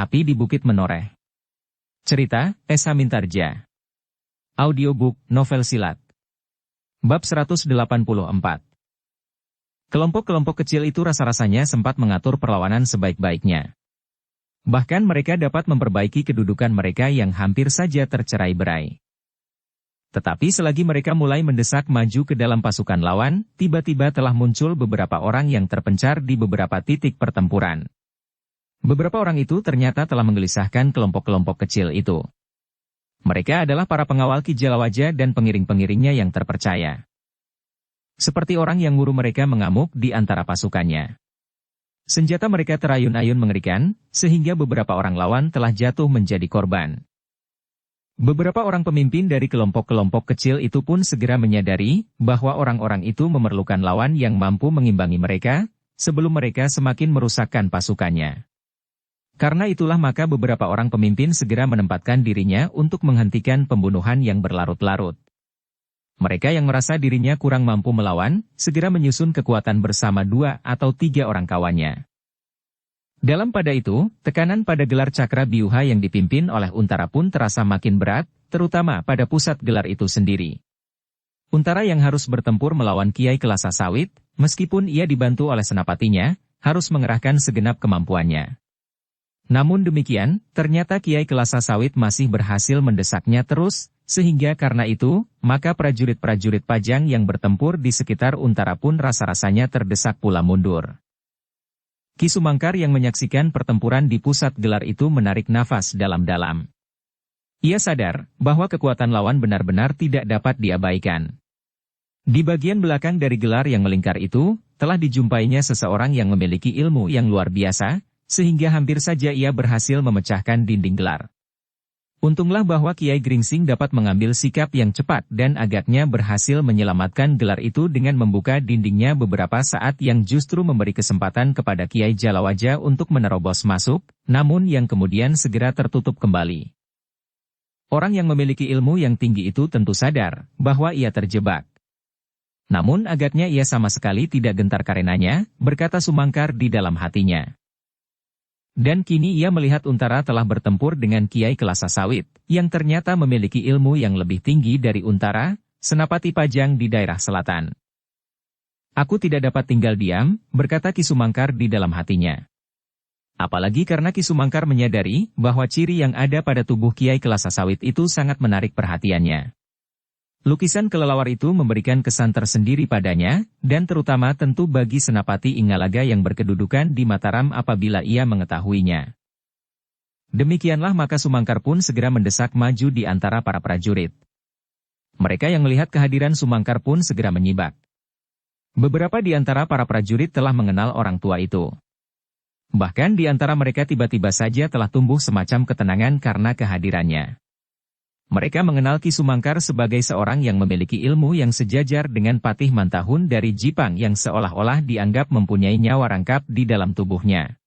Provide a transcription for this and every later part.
Api di Bukit Menoreh. Cerita, Esa Mintarja. Audiobook, novel silat. Bab 184. Kelompok-kelompok kecil itu rasa-rasanya sempat mengatur perlawanan sebaik-baiknya. Bahkan mereka dapat memperbaiki kedudukan mereka yang hampir saja tercerai-berai. Tetapi selagi mereka mulai mendesak maju ke dalam pasukan lawan, tiba-tiba telah muncul beberapa orang yang terpencar di beberapa titik pertempuran. Beberapa orang itu ternyata telah menggelisahkan kelompok-kelompok kecil itu. Mereka adalah para pengawal Ki Jalawaja dan pengiring-pengiringnya yang terpercaya. Seperti orang yang guru mereka mengamuk di antara pasukannya. Senjata mereka terayun-ayun mengerikan, sehingga beberapa orang lawan telah jatuh menjadi korban. Beberapa orang pemimpin dari kelompok-kelompok kecil itu pun segera menyadari bahwa orang-orang itu memerlukan lawan yang mampu mengimbangi mereka, sebelum mereka semakin merusakkan pasukannya. Karena itulah maka beberapa orang pemimpin segera menempatkan dirinya untuk menghentikan pembunuhan yang berlarut-larut. Mereka yang merasa dirinya kurang mampu melawan, segera menyusun kekuatan bersama 2 atau 3 orang kawannya. Dalam pada itu, tekanan pada gelar cakra Biuha yang dipimpin oleh Untara pun terasa makin berat, terutama pada pusat gelar itu sendiri. Untara yang harus bertempur melawan Kiai Kelasa Sawit, meskipun ia dibantu oleh senapatinya, harus mengerahkan segenap kemampuannya. Namun demikian, ternyata Kiai Kelasa Sawit masih berhasil mendesaknya terus, sehingga karena itu, maka prajurit-prajurit Pajang yang bertempur di sekitar Untara pun rasa-rasanya terdesak pula mundur. Ki Sumangkar yang menyaksikan pertempuran di pusat gelar itu menarik nafas dalam-dalam. Ia sadar bahwa kekuatan lawan benar-benar tidak dapat diabaikan. Di bagian belakang dari gelar yang melingkar itu, telah dijumpainya seseorang yang memiliki ilmu yang luar biasa, sehingga hampir saja ia berhasil memecahkan dinding gelar. Untunglah bahwa Kiai Gringsing dapat mengambil sikap yang cepat dan agaknya berhasil menyelamatkan gelar itu dengan membuka dindingnya beberapa saat yang justru memberi kesempatan kepada Kiai Jalawaja untuk menerobos masuk, namun yang kemudian segera tertutup kembali. Orang yang memiliki ilmu yang tinggi itu tentu sadar bahwa ia terjebak. Namun agaknya ia sama sekali tidak gentar karenanya, berkata Sumangkar di dalam hatinya. Dan kini ia melihat Untara telah bertempur dengan Kiai Kelasa Sawit, yang ternyata memiliki ilmu yang lebih tinggi dari Untara, senapati Pajang di daerah selatan. Aku tidak dapat tinggal diam, berkata Ki Sumangkar di dalam hatinya. Apalagi karena Ki Sumangkar menyadari bahwa ciri yang ada pada tubuh Kiai Kelasa Sawit itu sangat menarik perhatiannya. Lukisan kelelawar itu memberikan kesan tersendiri padanya, dan terutama tentu bagi Senapati Inggalaga yang berkedudukan di Mataram apabila ia mengetahuinya. Demikianlah maka Sumangkar pun segera mendesak maju di antara para prajurit. Mereka yang melihat kehadiran Sumangkar pun segera menyibak. Beberapa di antara para prajurit telah mengenal orang tua itu. Bahkan di antara mereka tiba-tiba saja telah tumbuh semacam ketenangan karena kehadirannya. Mereka mengenal Ki Sumangkar sebagai seorang yang memiliki ilmu yang sejajar dengan Patih Mantahun dari Jipang yang seolah-olah dianggap mempunyai nyawa rangkap di dalam tubuhnya.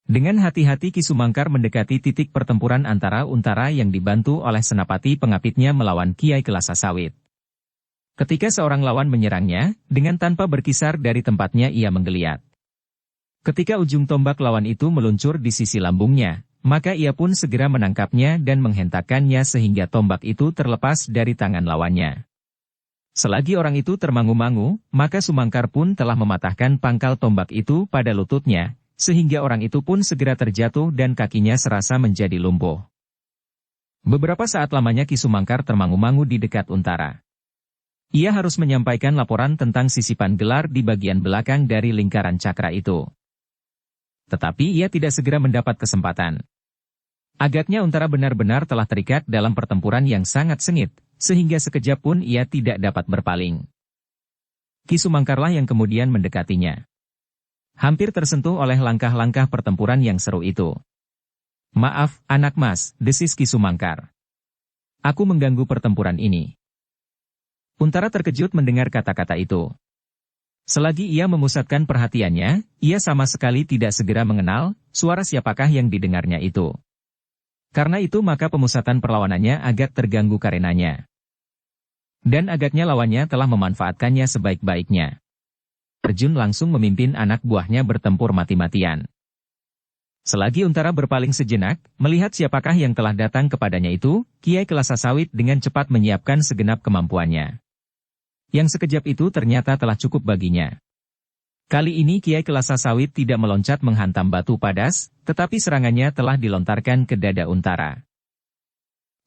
Dengan hati-hati Ki Sumangkar mendekati titik pertempuran antara Untara yang dibantu oleh senapati pengapitnya melawan Kiai Kelasa Sawit. Ketika seorang lawan menyerangnya, dengan tanpa berkisar dari tempatnya ia menggeliat. Ketika ujung tombak lawan itu meluncur di sisi lambungnya, maka ia pun segera menangkapnya dan menghentakkannya sehingga tombak itu terlepas dari tangan lawannya. Selagi orang itu termangu-mangu, maka Sumangkar pun telah mematahkan pangkal tombak itu pada lututnya, sehingga orang itu pun segera terjatuh dan kakinya serasa menjadi lumpuh. Beberapa saat lamanya Ki Sumangkar termangu-mangu di dekat Untara. Ia harus menyampaikan laporan tentang sisipan gelar di bagian belakang dari lingkaran cakra itu. Tetapi ia tidak segera mendapat kesempatan. Agaknya Untara benar-benar telah terikat dalam pertempuran yang sangat sengit, sehingga sekejap pun ia tidak dapat berpaling. Ki Sumangkarlah yang kemudian mendekatinya. Hampir tersentuh oleh langkah-langkah pertempuran yang seru itu. Maaf, anak mas, desis Ki Sumangkar. Aku mengganggu pertempuran ini. Untara terkejut mendengar kata-kata itu. Selagi ia memusatkan perhatiannya, ia sama sekali tidak segera mengenal suara siapakah yang didengarnya itu. Karena itu maka pemusatan perlawanannya agak terganggu karenanya. Dan agaknya lawannya telah memanfaatkannya sebaik-baiknya. Terjun langsung memimpin anak buahnya bertempur mati-matian. Selagi Untara berpaling sejenak, melihat siapakah yang telah datang kepadanya itu, Kiai Kelasa Sawit dengan cepat menyiapkan segenap kemampuannya. Yang sekejap itu ternyata telah cukup baginya. Kali ini Kiai Kelasa Sawit tidak meloncat menghantam batu padas, tetapi serangannya telah dilontarkan ke dada Untara.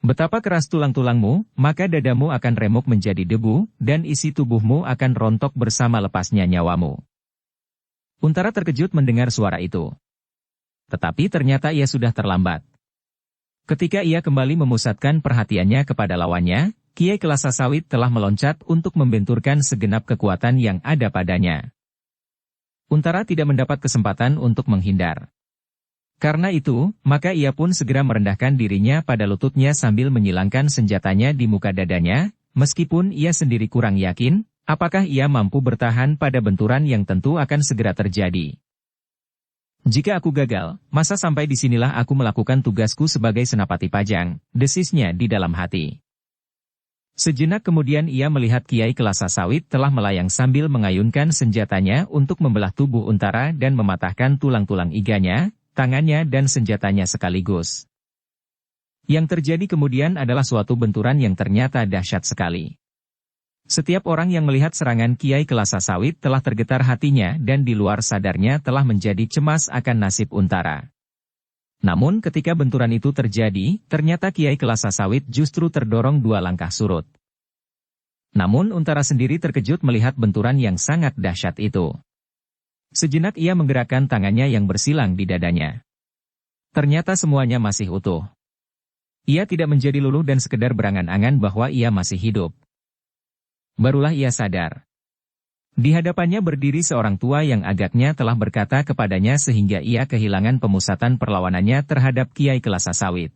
Betapa keras tulang-tulangmu, maka dadamu akan remuk menjadi debu, dan isi tubuhmu akan rontok bersama lepasnya nyawamu. Untara terkejut mendengar suara itu. Tetapi ternyata ia sudah terlambat. Ketika ia kembali memusatkan perhatiannya kepada lawannya, Kiai Kelasa Sawit telah meloncat untuk membenturkan segenap kekuatan yang ada padanya. Untara tidak mendapat kesempatan untuk menghindar. Karena itu, maka ia pun segera merendahkan dirinya pada lututnya sambil menyilangkan senjatanya di muka dadanya, meskipun ia sendiri kurang yakin, apakah ia mampu bertahan pada benturan yang tentu akan segera terjadi. Jika aku gagal, masa sampai disinilah aku melakukan tugasku sebagai Senapati Pajang, desisnya di dalam hati. Sejenak kemudian ia melihat Kiai Kelasa Sawit telah melayang sambil mengayunkan senjatanya untuk membelah tubuh Untara dan mematahkan tulang-tulang iganya, tangannya dan senjatanya sekaligus. Yang terjadi kemudian adalah suatu benturan yang ternyata dahsyat sekali. Setiap orang yang melihat serangan Kiai Kelasa Sawit telah tergetar hatinya dan di luar sadarnya telah menjadi cemas akan nasib Untara. Namun ketika benturan itu terjadi, ternyata Kiai Kelasa Sawit justru terdorong 2 langkah surut. Namun Untara sendiri terkejut melihat benturan yang sangat dahsyat itu. Sejenak ia menggerakkan tangannya yang bersilang di dadanya. Ternyata semuanya masih utuh. Ia tidak menjadi luluh dan sekedar berangan-angan bahwa ia masih hidup. Barulah ia sadar. Di hadapannya berdiri seorang tua yang agaknya telah berkata kepadanya sehingga ia kehilangan pemusatan perlawanannya terhadap Kiai Kelasa Sawit.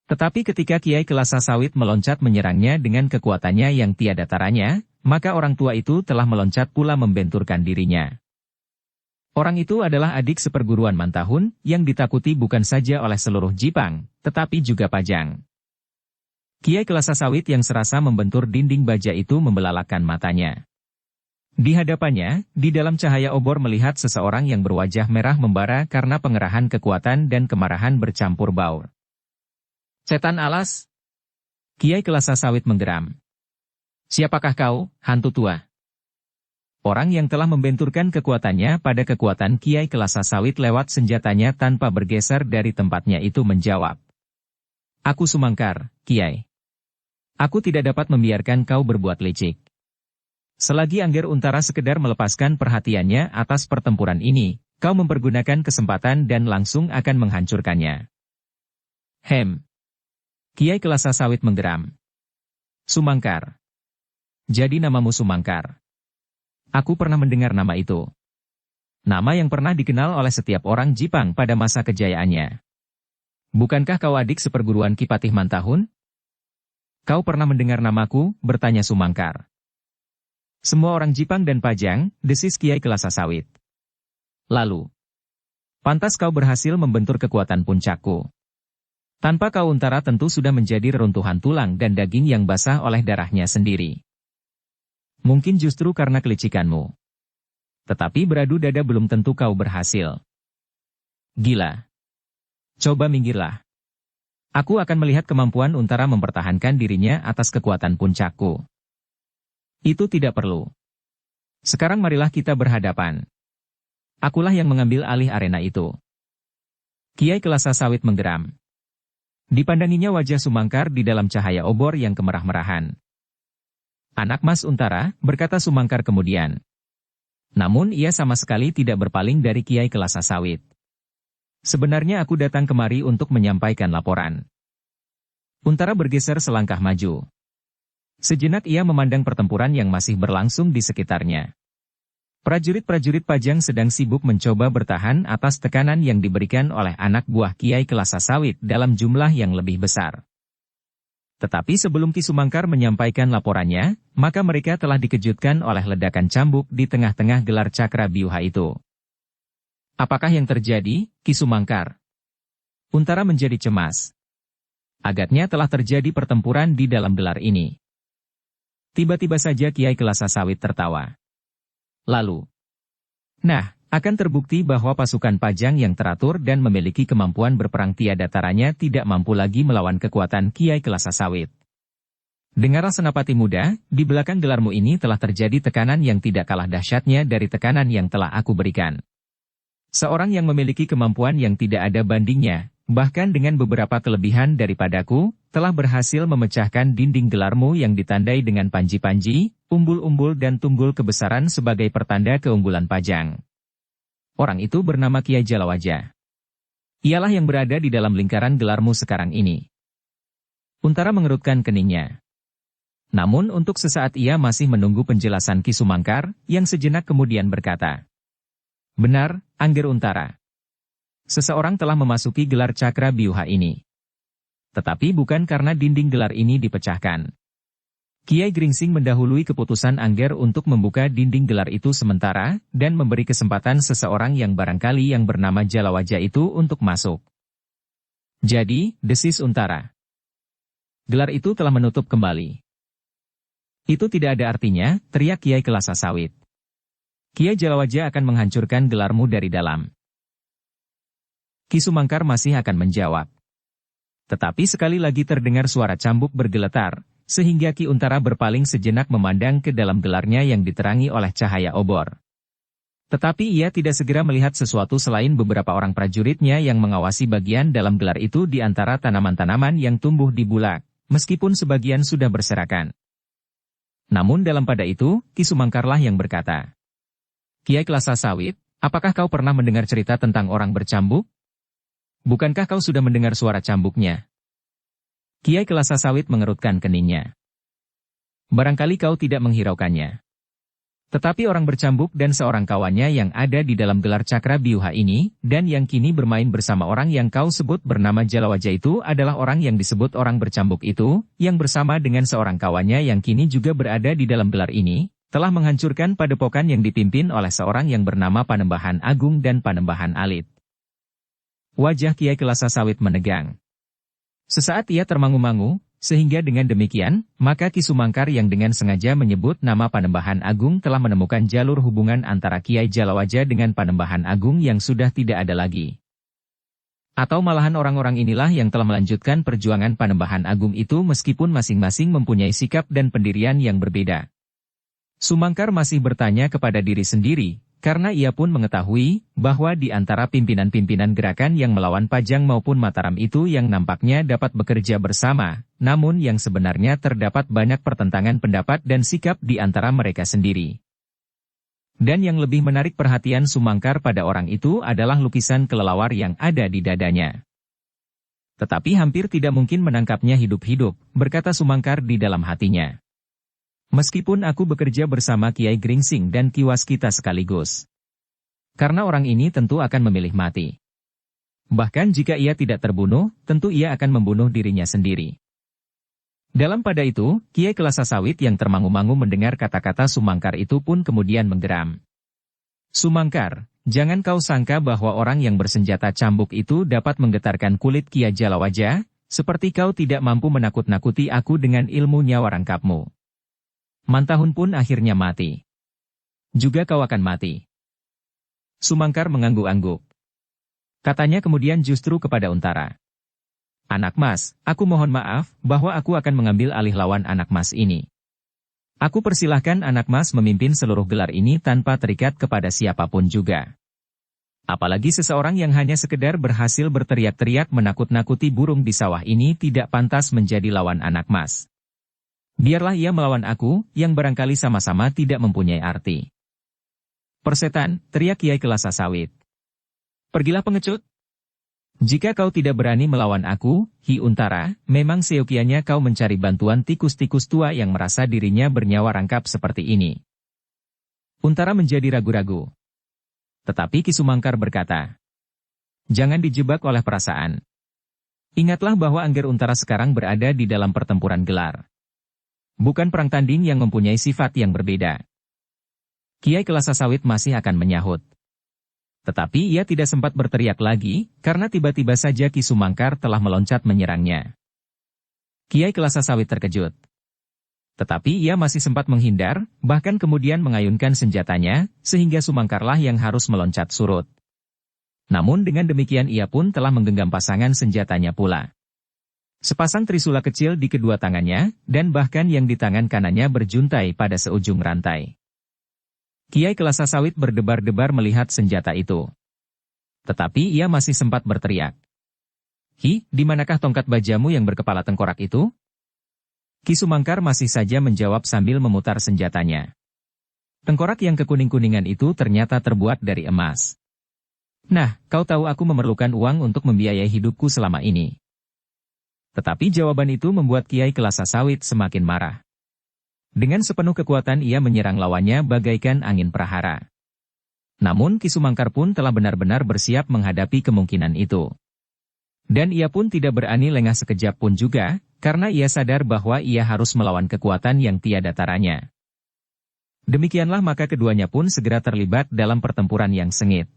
Tetapi ketika Kiai Kelasa Sawit meloncat menyerangnya dengan kekuatannya yang tiada taranya, maka orang tua itu telah meloncat pula membenturkan dirinya. Orang itu adalah adik seperguruan Mantahun, yang ditakuti bukan saja oleh seluruh Jipang, tetapi juga Pajang. Kiai Kelasa Sawit yang serasa membentur dinding baja itu membelalakkan matanya. Di hadapannya, di dalam cahaya obor melihat seseorang yang berwajah merah membara karena pengerahan kekuatan dan kemarahan bercampur baur. Setan alas! Kiai Kelasa Sawit menggeram. Siapakah kau, hantu tua? Orang yang telah membenturkan kekuatannya pada kekuatan Kiai Kelasa Sawit lewat senjatanya tanpa bergeser dari tempatnya itu menjawab. Aku Sumangkar, Kiai. Aku tidak dapat membiarkan kau berbuat licik. Selagi Angger Untara sekedar melepaskan perhatiannya atas pertempuran ini, kau mempergunakan kesempatan dan langsung akan menghancurkannya. Kiai Kelasa Sawit menggeram. Sumangkar. Jadi namamu Sumangkar. Aku pernah mendengar nama itu. Nama yang pernah dikenal oleh setiap orang Jipang pada masa kejayaannya. Bukankah kau adik seperguruan Ki Patih Mantahun? Kau pernah mendengar namaku, bertanya Sumangkar. Semua orang Jipang dan Pajang, desis Kiai Kelasa Sawit. Lalu, pantas kau berhasil membentur kekuatan puncakku. Tanpa kau Untara tentu sudah menjadi reruntuhan tulang dan daging yang basah oleh darahnya sendiri. Mungkin justru karena kelicikanmu. Tetapi beradu dada belum tentu kau berhasil. Gila. Coba minggirlah. Aku akan melihat kemampuan Untara mempertahankan dirinya atas kekuatan puncakku. Itu tidak perlu. Sekarang marilah kita berhadapan. Akulah yang mengambil alih arena itu. Kiai Kelasa Sawit menggeram. Dipandanginya wajah Sumangkar di dalam cahaya obor yang kemerah-merahan. Anak Mas Untara, berkata Sumangkar kemudian. Namun ia sama sekali tidak berpaling dari Kiai Kelasa Sawit. Sebenarnya aku datang kemari untuk menyampaikan laporan. Untara bergeser selangkah maju. Sejenak ia memandang pertempuran yang masih berlangsung di sekitarnya. Prajurit-prajurit Pajang sedang sibuk mencoba bertahan atas tekanan yang diberikan oleh anak buah Kiai Kelasa Sawit dalam jumlah yang lebih besar. Tetapi sebelum Ki Sumangkar menyampaikan laporannya, maka mereka telah dikejutkan oleh ledakan cambuk di tengah-tengah gelar cakra biuha itu. Apakah yang terjadi, Ki Sumangkar? Untara menjadi cemas. Agaknya telah terjadi pertempuran di dalam gelar ini. Tiba-tiba saja Kiai Kelasa Sawit tertawa. Lalu, nah, akan terbukti bahwa pasukan Pajang yang teratur dan memiliki kemampuan berperang tiada taranya tidak mampu lagi melawan kekuatan Kiai Kelasa Sawit. Dengarlah Senapati muda, di belakang gelarmu ini telah terjadi tekanan yang tidak kalah dahsyatnya dari tekanan yang telah aku berikan. Seorang yang memiliki kemampuan yang tidak ada bandingnya, bahkan dengan beberapa kelebihan daripadaku, telah berhasil memecahkan dinding gelarmu yang ditandai dengan panji-panji, umbul-umbul dan tunggul kebesaran sebagai pertanda keunggulan Pajang. Orang itu bernama Kiai Jalawaja. Ialah yang berada di dalam lingkaran gelarmu sekarang ini. Untara mengerutkan keningnya. Namun untuk sesaat ia masih menunggu penjelasan Ki Sumangkar, yang sejenak kemudian berkata, "Benar, Angger Untara. Seseorang telah memasuki gelar cakra biuha ini. Tetapi bukan karena dinding gelar ini dipecahkan. Kiai Gringsing mendahului keputusan Angger untuk membuka dinding gelar itu sementara, dan memberi kesempatan seseorang yang barangkali yang bernama Jalawaja itu untuk masuk. Jadi, desis Untara. Gelar itu telah menutup kembali." "Itu tidak ada artinya," teriak Kiai Kelasa Sawit. "Kiai Jalawaja akan menghancurkan gelarmu dari dalam." Ki Sumangkar masih akan menjawab. Tetapi sekali lagi terdengar suara cambuk bergeletar, sehingga Ki Untara berpaling sejenak memandang ke dalam gelarnya yang diterangi oleh cahaya obor. Tetapi ia tidak segera melihat sesuatu selain beberapa orang prajuritnya yang mengawasi bagian dalam gelar itu di antara tanaman-tanaman yang tumbuh di bulak, meskipun sebagian sudah berserakan. Namun dalam pada itu, Ki Sumangkarlah yang berkata, "Kiai Kelasa Sawit, apakah kau pernah mendengar cerita tentang orang bercambuk? Bukankah kau sudah mendengar suara cambuknya?" Kiai Kelasa Sawit mengerutkan keningnya. "Barangkali kau tidak menghiraukannya. Tetapi orang bercambuk dan seorang kawannya yang ada di dalam gelar cakra biuha ini, dan yang kini bermain bersama orang yang kau sebut bernama Jalawaja itu adalah orang yang disebut orang bercambuk itu, yang bersama dengan seorang kawannya yang kini juga berada di dalam gelar ini, telah menghancurkan padepokan yang dipimpin oleh seorang yang bernama Panembahan Agung dan Panembahan Alit." Wajah Kiai Kelasa Sawit menegang. Sesaat ia termangu-mangu, sehingga dengan demikian, maka Ki Sumangkar yang dengan sengaja menyebut nama Panembahan Agung telah menemukan jalur hubungan antara Kiai Jalawaja dengan Panembahan Agung yang sudah tidak ada lagi. Atau malahan orang-orang inilah yang telah melanjutkan perjuangan Panembahan Agung itu meskipun masing-masing mempunyai sikap dan pendirian yang berbeda. Sumangkar masih bertanya kepada diri sendiri, karena ia pun mengetahui bahwa di antara pimpinan-pimpinan gerakan yang melawan Pajang maupun Mataram itu yang nampaknya dapat bekerja bersama, namun yang sebenarnya terdapat banyak pertentangan pendapat dan sikap di antara mereka sendiri. Dan yang lebih menarik perhatian Sumangkar pada orang itu adalah lukisan kelelawar yang ada di dadanya. Tetapi hampir tidak mungkin menangkapnya hidup-hidup, berkata Sumangkar di dalam hatinya. Meskipun aku bekerja bersama Kiai Gringsing dan Ki Waskita sekaligus. Karena orang ini tentu akan memilih mati. Bahkan jika ia tidak terbunuh, tentu ia akan membunuh dirinya sendiri. Dalam pada itu, Kiai Kelasa Sawit yang termangu-mangu mendengar kata-kata Sumangkar itu pun kemudian menggeram. "Sumangkar, jangan kau sangka bahwa orang yang bersenjata cambuk itu dapat menggetarkan kulit Kiai Jalawaja, seperti kau tidak mampu menakut-nakuti aku dengan ilmu nyawa rangkapmu. Mantahun pun akhirnya mati. Juga kau akan mati." Sumangkar mengangguk-angguk. Katanya kemudian justru kepada Untara. "Anak Mas, aku mohon maaf bahwa aku akan mengambil alih lawan Anak Mas ini. Aku persilahkan Anak Mas memimpin seluruh gelar ini tanpa terikat kepada siapapun juga. Apalagi seseorang yang hanya sekedar berhasil berteriak-teriak menakut-nakuti burung di sawah ini tidak pantas menjadi lawan Anak Mas. Biarlah ia melawan aku, yang barangkali sama-sama tidak mempunyai arti." "Persetan," teriak Kiai Kelasa Sawit. "Pergilah pengecut. Jika kau tidak berani melawan aku, Hi Untara, memang seyogianya kau mencari bantuan tikus-tikus tua yang merasa dirinya bernyawa rangkap seperti ini." Untara menjadi ragu-ragu. Tetapi Ki Sumangkar berkata, "Jangan dijebak oleh perasaan. Ingatlah bahwa Angger Untara sekarang berada di dalam pertempuran gelar. Bukan perang tanding yang mempunyai sifat yang berbeda." Kiai Kelasa Sawit masih akan menyahut. Tetapi ia tidak sempat berteriak lagi, karena tiba-tiba saja Ki Sumangkar telah meloncat menyerangnya. Kiai Kelasa Sawit terkejut. Tetapi ia masih sempat menghindar, bahkan kemudian mengayunkan senjatanya, sehingga Sumangkarlah yang harus meloncat surut. Namun dengan demikian ia pun telah menggenggam pasangan senjatanya pula. Sepasang trisula kecil di kedua tangannya, dan bahkan yang di tangan kanannya berjuntai pada seujung rantai. Kiai Kelasa Sawit berdebar-debar melihat senjata itu. Tetapi ia masih sempat berteriak. "Hi, di manakah tongkat bajamu yang berkepala tengkorak itu?" Ki Sumangkar masih saja menjawab sambil memutar senjatanya. Tengkorak yang kekuning-kuningan itu ternyata terbuat dari emas. "Nah, kau tahu aku memerlukan uang untuk membiayai hidupku selama ini." Tetapi jawaban itu membuat Kiai Kelasa Sawit semakin marah. Dengan sepenuh kekuatan ia menyerang lawannya bagaikan angin prahara. Namun Ki Sumangkar pun telah benar-benar bersiap menghadapi kemungkinan itu. Dan ia pun tidak berani lengah sekejap pun juga, karena ia sadar bahwa ia harus melawan kekuatan yang tiada taranya. Demikianlah maka keduanya pun segera terlibat dalam pertempuran yang sengit.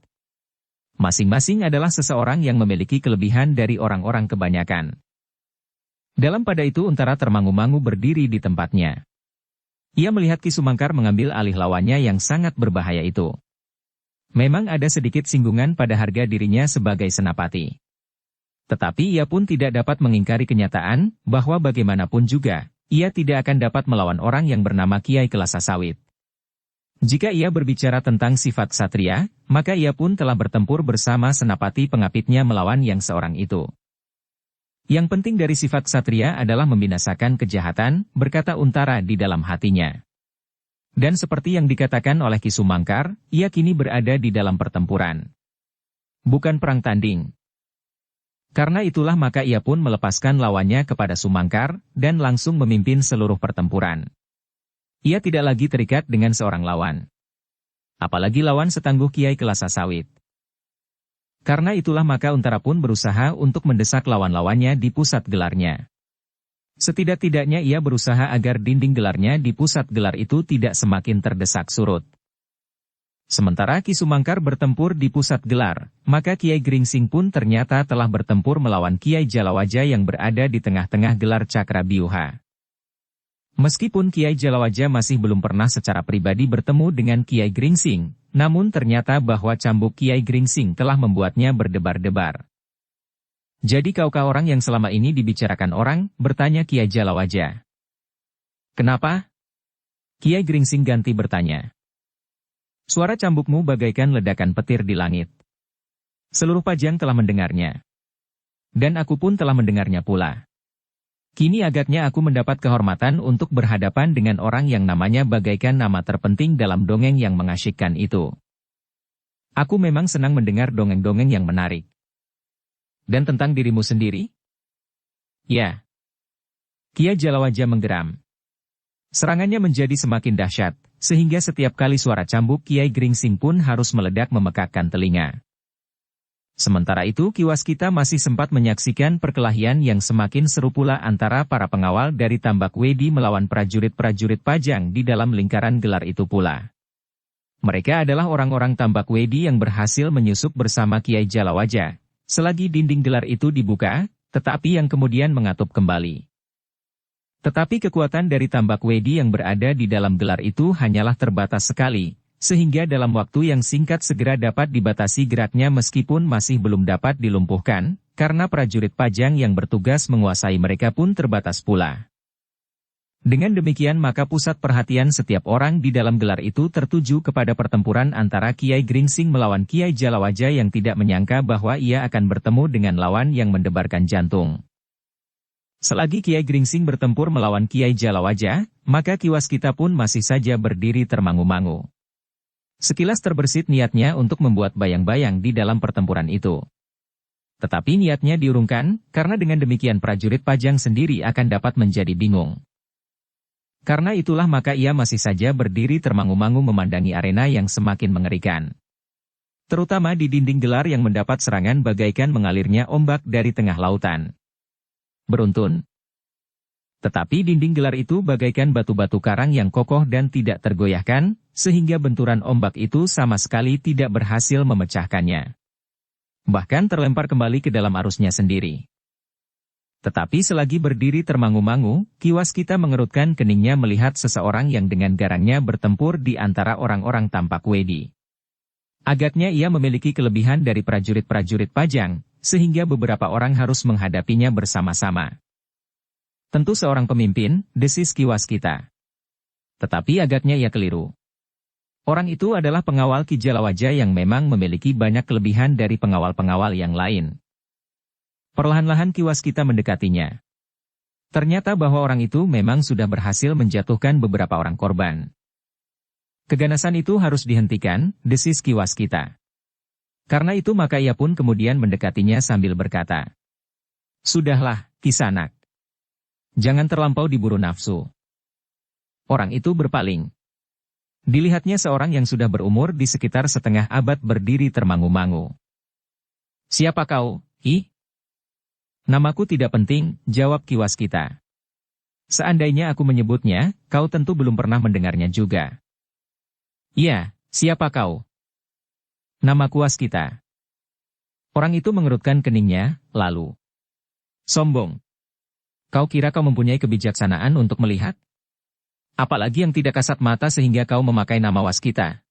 Masing-masing adalah seseorang yang memiliki kelebihan dari orang-orang kebanyakan. Dalam pada itu Untara termangu-mangu berdiri di tempatnya. Ia melihat Ki Sumangkar mengambil alih lawannya yang sangat berbahaya itu. Memang ada sedikit singgungan pada harga dirinya sebagai senapati. Tetapi ia pun tidak dapat mengingkari kenyataan, bahwa bagaimanapun juga, ia tidak akan dapat melawan orang yang bernama Kiai Kelasa Sawit. Jika ia berbicara tentang sifat satria, maka ia pun telah bertempur bersama senapati pengapitnya melawan yang seorang itu. Yang penting dari sifat satria adalah membinasakan kejahatan, berkata Untara di dalam hatinya. Dan seperti yang dikatakan oleh Ki Sumangkar, ia kini berada di dalam pertempuran. Bukan perang tanding. Karena itulah maka ia pun melepaskan lawannya kepada Sumangkar, dan langsung memimpin seluruh pertempuran. Ia tidak lagi terikat dengan seorang lawan. Apalagi lawan setangguh Kiai Kelasa Sawit. Karena itulah maka Untara pun berusaha untuk mendesak lawan-lawannya di pusat gelarnya. Setidak-tidaknya ia berusaha agar dinding gelarnya di pusat gelar itu tidak semakin terdesak surut. Sementara Ki Sumangkar bertempur di pusat gelar, maka Kiai Gringsing pun ternyata telah bertempur melawan Kiai Jalawaja yang berada di tengah-tengah gelar Cakra Biuha. Meskipun Kiai Jalawaja masih belum pernah secara pribadi bertemu dengan Kiai Gringsing, namun ternyata bahwa cambuk Kiai Gringsing telah membuatnya berdebar-debar. "Jadi kaukah orang yang selama ini dibicarakan orang?" bertanya Kiai Jalawaja. "Kenapa?" Kiai Gringsing ganti bertanya. "Suara cambukmu bagaikan ledakan petir di langit. Seluruh Pajang telah mendengarnya. Dan aku pun telah mendengarnya pula. Kini agaknya aku mendapat kehormatan untuk berhadapan dengan orang yang namanya bagaikan nama terpenting dalam dongeng yang mengasyikkan itu. Aku memang senang mendengar dongeng-dongeng yang menarik. Dan tentang dirimu sendiri?" "Ya." Kiai Jalawaja menggeram. Serangannya menjadi semakin dahsyat, sehingga setiap kali suara cambuk Kiai Gringsing pun harus meledak memekakkan telinga. Sementara itu Ki Waskita masih sempat menyaksikan perkelahian yang semakin seru pula antara para pengawal dari Tambak Wedi melawan prajurit-prajurit Pajang di dalam lingkaran gelar itu pula. Mereka adalah orang-orang Tambak Wedi yang berhasil menyusup bersama Kiai Jalawaja, selagi dinding gelar itu dibuka, tetapi yang kemudian mengatup kembali. Tetapi kekuatan dari Tambak Wedi yang berada di dalam gelar itu hanyalah terbatas sekali, sehingga dalam waktu yang singkat segera dapat dibatasi geraknya meskipun masih belum dapat dilumpuhkan, karena prajurit Pajang yang bertugas menguasai mereka pun terbatas pula. Dengan demikian maka pusat perhatian setiap orang di dalam gelar itu tertuju kepada pertempuran antara Kiai Gringsing melawan Kiai Jalawaja yang tidak menyangka bahwa ia akan bertemu dengan lawan yang mendebarkan jantung. Selagi Kiai Gringsing bertempur melawan Kiai Jalawaja, maka Ki Waskita pun masih saja berdiri termangu-mangu. Sekilas terbersit niatnya untuk membuat bayang-bayang di dalam pertempuran itu. Tetapi niatnya diurungkan, karena dengan demikian prajurit Pajang sendiri akan dapat menjadi bingung. Karena itulah maka ia masih saja berdiri termangu-mangu memandangi arena yang semakin mengerikan. Terutama di dinding gelar yang mendapat serangan bagaikan mengalirnya ombak dari tengah lautan. Beruntun. Tetapi dinding gelar itu bagaikan batu-batu karang yang kokoh dan tidak tergoyahkan, sehingga benturan ombak itu sama sekali tidak berhasil memecahkannya. Bahkan terlempar kembali ke dalam arusnya sendiri. Tetapi selagi berdiri termangu-mangu, Ki Waskita mengerutkan keningnya melihat seseorang yang dengan garangnya bertempur di antara orang-orang tampak wedi. Agaknya ia memiliki kelebihan dari prajurit-prajurit Pajang, sehingga beberapa orang harus menghadapinya bersama-sama. Tentu seorang pemimpin, desis Ki Waskita. Tetapi agaknya ia keliru. Orang itu adalah pengawal Ki Jalawaja yang memang memiliki banyak kelebihan dari pengawal-pengawal yang lain. Perlahan-lahan Ki Waskita mendekatinya. Ternyata bahwa orang itu memang sudah berhasil menjatuhkan beberapa orang korban. Keganasan itu harus dihentikan, desis Ki Waskita. Karena itu maka ia pun kemudian mendekatinya sambil berkata, "Sudahlah, Kisanak. Jangan terlampau diburu nafsu." Orang itu berpaling. Dilihatnya seorang yang sudah berumur di sekitar setengah abad berdiri termangu-mangu. "Siapa kau, Ki?" "Namaku tidak penting," jawab Ki Waskita. "Seandainya aku menyebutnya, kau tentu belum pernah mendengarnya juga." "Iya, siapa kau?" "Namaku Waskita." Orang itu mengerutkan keningnya, lalu, "Sombong. Kau kira kau mempunyai kebijaksanaan untuk melihat? Apalagi yang tidak kasat mata sehingga kau memakai nama Waskita."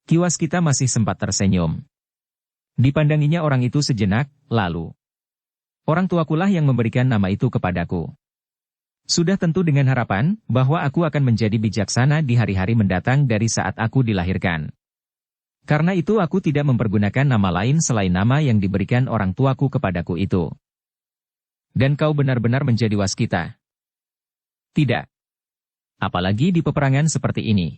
Ki Waskita masih sempat tersenyum. Dipandanginya orang itu sejenak, lalu, "Orang tuakulah yang memberikan nama itu kepadaku. Sudah tentu dengan harapan bahwa aku akan menjadi bijaksana di hari-hari mendatang dari saat aku dilahirkan. Karena itu aku tidak mempergunakan nama lain selain nama yang diberikan orang tuaku kepadaku itu." "Dan kau benar-benar menjadi Waskita?" "Tidak. Apalagi di peperangan seperti ini.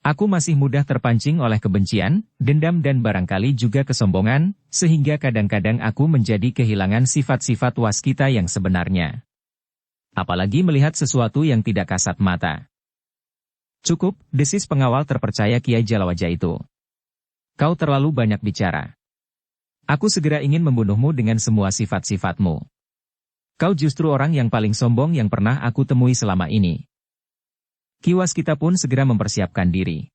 Aku masih mudah terpancing oleh kebencian, dendam dan barangkali juga kesombongan, sehingga kadang-kadang aku menjadi kehilangan sifat-sifat Waskita yang sebenarnya. Apalagi melihat sesuatu yang tidak kasat mata." "Cukup," desis pengawal terpercaya Kiai Jalawaja itu. "Kau terlalu banyak bicara. Aku segera ingin membunuhmu dengan semua sifat-sifatmu. Kau justru orang yang paling sombong yang pernah aku temui selama ini." Ki Waskita pun segera mempersiapkan diri.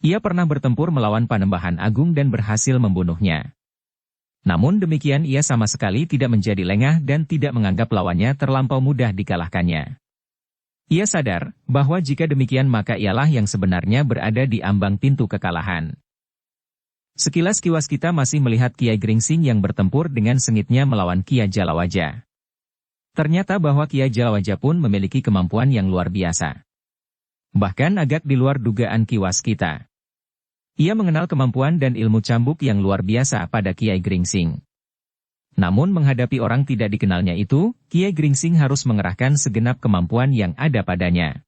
Ia pernah bertempur melawan Panembahan Agung dan berhasil membunuhnya. Namun demikian ia sama sekali tidak menjadi lengah dan tidak menganggap lawannya terlampau mudah dikalahkannya. Ia sadar bahwa jika demikian maka ialah yang sebenarnya berada di ambang pintu kekalahan. Sekilas Ki Waskita masih melihat Kiai Gringsing yang bertempur dengan sengitnya melawan Kiai Jalawaja. Ternyata bahwa Kiai Jalawaja pun memiliki kemampuan yang luar biasa. Bahkan agak di luar dugaan Ki Waskita. Ia mengenal kemampuan dan ilmu cambuk yang luar biasa pada Kiai Gringsing. Namun menghadapi orang tidak dikenalnya itu, Kiai Gringsing harus mengerahkan segenap kemampuan yang ada padanya.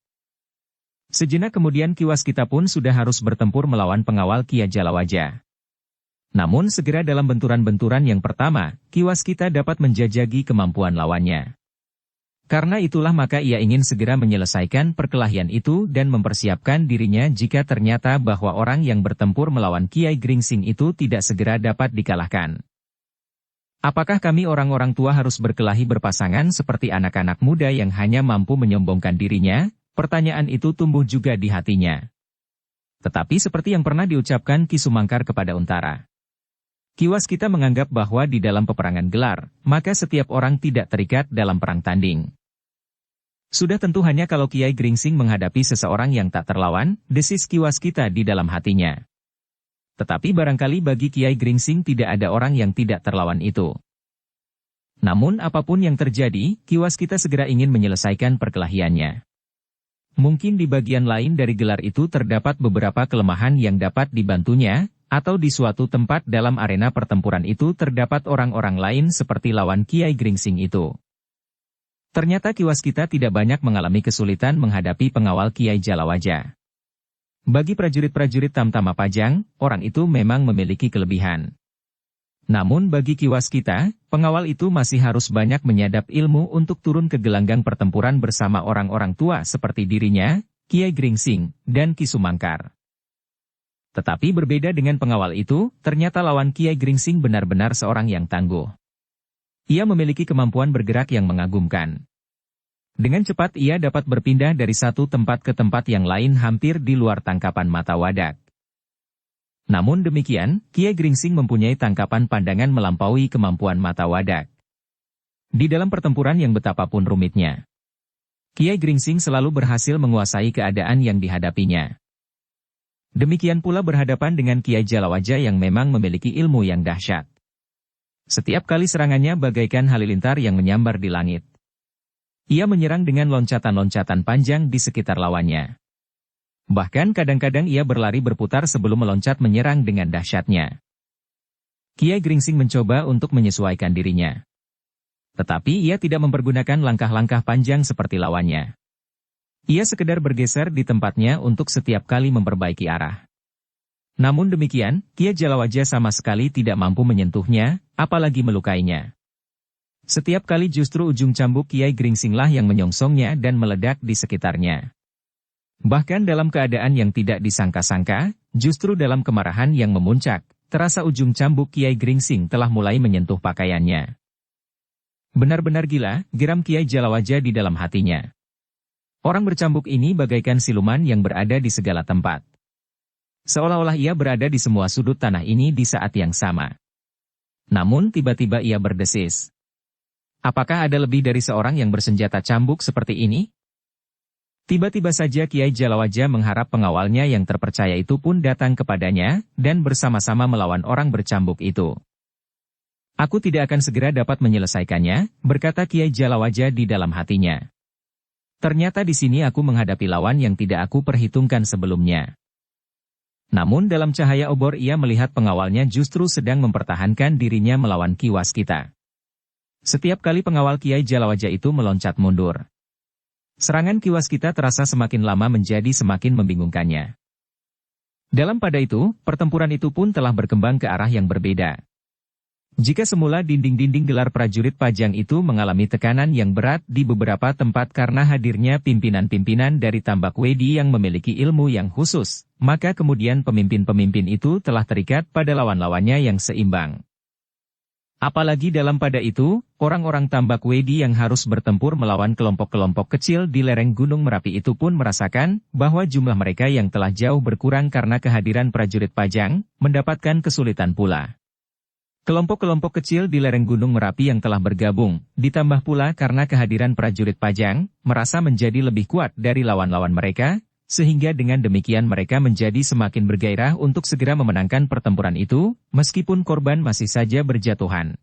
Sejenak kemudian Ki Waskita pun sudah harus bertempur melawan pengawal Kiai Jalawaja. Namun segera dalam benturan-benturan yang pertama, Ki Waskita dapat menjajaki kemampuan lawannya. Karena itulah maka ia ingin segera menyelesaikan perkelahian itu dan mempersiapkan dirinya jika ternyata bahwa orang yang bertempur melawan Kiai Gringsing itu tidak segera dapat dikalahkan. Apakah kami orang-orang tua harus berkelahi berpasangan seperti anak-anak muda yang hanya mampu menyombongkan dirinya? Pertanyaan itu tumbuh juga di hatinya. Tetapi seperti yang pernah diucapkan Ki Sumangkar kepada Untara, Ki Waskita menganggap bahwa di dalam peperangan gelar, maka setiap orang tidak terikat dalam perang tanding. Sudah tentu hanya kalau Kiai Gringsing menghadapi seseorang yang tak terlawan, desis Ki Waskita di dalam hatinya. Tetapi barangkali bagi Kiai Gringsing tidak ada orang yang tidak terlawan itu. Namun apapun yang terjadi, Ki Waskita segera ingin menyelesaikan perkelahiannya. Mungkin di bagian lain dari gelar itu terdapat beberapa kelemahan yang dapat dibantunya, atau di suatu tempat dalam arena pertempuran itu terdapat orang-orang lain seperti lawan Kiai Gringsing itu. Ternyata Ki Waskita tidak banyak mengalami kesulitan menghadapi pengawal Kiai Jalawaja. Bagi prajurit-prajurit Tamtama Pajang, orang itu memang memiliki kelebihan. Namun bagi Ki Waskita, pengawal itu masih harus banyak menyadap ilmu untuk turun ke gelanggang pertempuran bersama orang-orang tua seperti dirinya, Kiai Gringsing, dan Ki Sumangkar. Tetapi berbeda dengan pengawal itu, ternyata lawan Kiai Gringsing benar-benar seorang yang tangguh. Ia memiliki kemampuan bergerak yang mengagumkan. Dengan cepat ia dapat berpindah dari satu tempat ke tempat yang lain hampir di luar tangkapan mata wadak. Namun demikian, Kiai Gringsing mempunyai tangkapan pandangan melampaui kemampuan mata wadak. Di dalam pertempuran yang betapapun rumitnya, Kiai Gringsing selalu berhasil menguasai keadaan yang dihadapinya. Demikian pula berhadapan dengan Kiai Jalawaja yang memang memiliki ilmu yang dahsyat. Setiap kali serangannya bagaikan halilintar yang menyambar di langit. Ia menyerang dengan loncatan-loncatan panjang di sekitar lawannya. Bahkan kadang-kadang ia berlari berputar sebelum meloncat menyerang dengan dahsyatnya. Kiai Gringsing mencoba untuk menyesuaikan dirinya. Tetapi ia tidak mempergunakan langkah-langkah panjang seperti lawannya. Ia sekedar bergeser di tempatnya untuk setiap kali memperbaiki arah. Namun demikian, Kiai Jalawaja sama sekali tidak mampu menyentuhnya, apalagi melukainya. Setiap kali justru ujung cambuk Kiai Gringsinglah yang menyongsongnya dan meledak di sekitarnya. Bahkan dalam keadaan yang tidak disangka-sangka, justru dalam kemarahan yang memuncak, terasa ujung cambuk Kiai Gringsing telah mulai menyentuh pakaiannya. Benar-benar gila, geram Kiai Jalawaja di dalam hatinya. Orang bercambuk ini bagaikan siluman yang berada di segala tempat. Seolah-olah ia berada di semua sudut tanah ini di saat yang sama. Namun tiba-tiba ia berdesis. Apakah ada lebih dari seorang yang bersenjata cambuk seperti ini? Tiba-tiba saja Kiai Jalawaja mengharap pengawalnya yang terpercaya itu pun datang kepadanya, dan bersama-sama melawan orang bercambuk itu. Aku tidak akan segera dapat menyelesaikannya, berkata Kiai Jalawaja di dalam hatinya. Ternyata di sini aku menghadapi lawan yang tidak aku perhitungkan sebelumnya. Namun dalam cahaya obor ia melihat pengawalnya justru sedang mempertahankan dirinya melawan Ki Waskita. Setiap kali pengawal Kiai Jalawaja itu meloncat mundur, serangan Ki Waskita terasa semakin lama menjadi semakin membingungkannya. Dalam pada itu, pertempuran itu pun telah berkembang ke arah yang berbeda. Jika semula dinding-dinding gelar prajurit Pajang itu mengalami tekanan yang berat di beberapa tempat karena hadirnya pimpinan-pimpinan dari Tambak Wedi yang memiliki ilmu yang khusus, maka kemudian pemimpin-pemimpin itu telah terikat pada lawan-lawannya yang seimbang. Apalagi dalam pada itu, orang-orang Tambak Wedi yang harus bertempur melawan kelompok-kelompok kecil di lereng Gunung Merapi itu pun merasakan bahwa jumlah mereka yang telah jauh berkurang karena kehadiran prajurit Pajang, mendapatkan kesulitan pula. Kelompok-kelompok kecil di lereng Gunung Merapi yang telah bergabung, ditambah pula karena kehadiran prajurit Pajang, merasa menjadi lebih kuat dari lawan-lawan mereka, sehingga dengan demikian mereka menjadi semakin bergairah untuk segera memenangkan pertempuran itu, meskipun korban masih saja berjatuhan.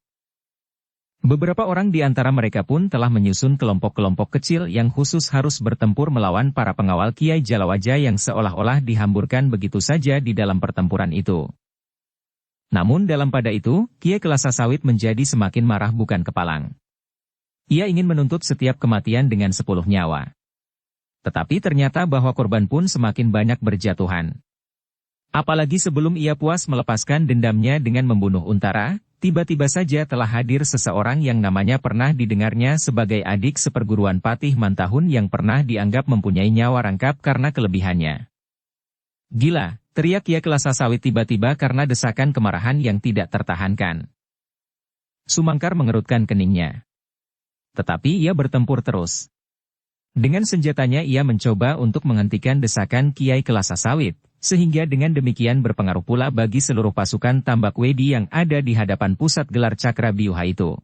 Beberapa orang di antara mereka pun telah menyusun kelompok-kelompok kecil yang khusus harus bertempur melawan para pengawal Kiai Jalawaja yang seolah-olah dihamburkan begitu saja di dalam pertempuran itu. Namun dalam pada itu, Kiai Kelasa Sawit menjadi semakin marah bukan kepalang. Ia ingin menuntut setiap kematian dengan 10 nyawa. Tetapi ternyata bahwa korban pun semakin banyak berjatuhan. Apalagi sebelum ia puas melepaskan dendamnya dengan membunuh Untara, tiba-tiba saja telah hadir seseorang yang namanya pernah didengarnya sebagai adik seperguruan Patih Mantahun yang pernah dianggap mempunyai nyawa rangkap karena kelebihannya. Gila! Teriak Kiai Kelasa Sawit tiba-tiba karena desakan kemarahan yang tidak tertahankan. Sumangkar mengerutkan keningnya. Tetapi ia bertempur terus. Dengan senjatanya ia mencoba untuk menghentikan desakan Kiai Kelasa Sawit, sehingga dengan demikian berpengaruh pula bagi seluruh pasukan Tambak Wedi yang ada di hadapan pusat gelar Cakra Biuha itu.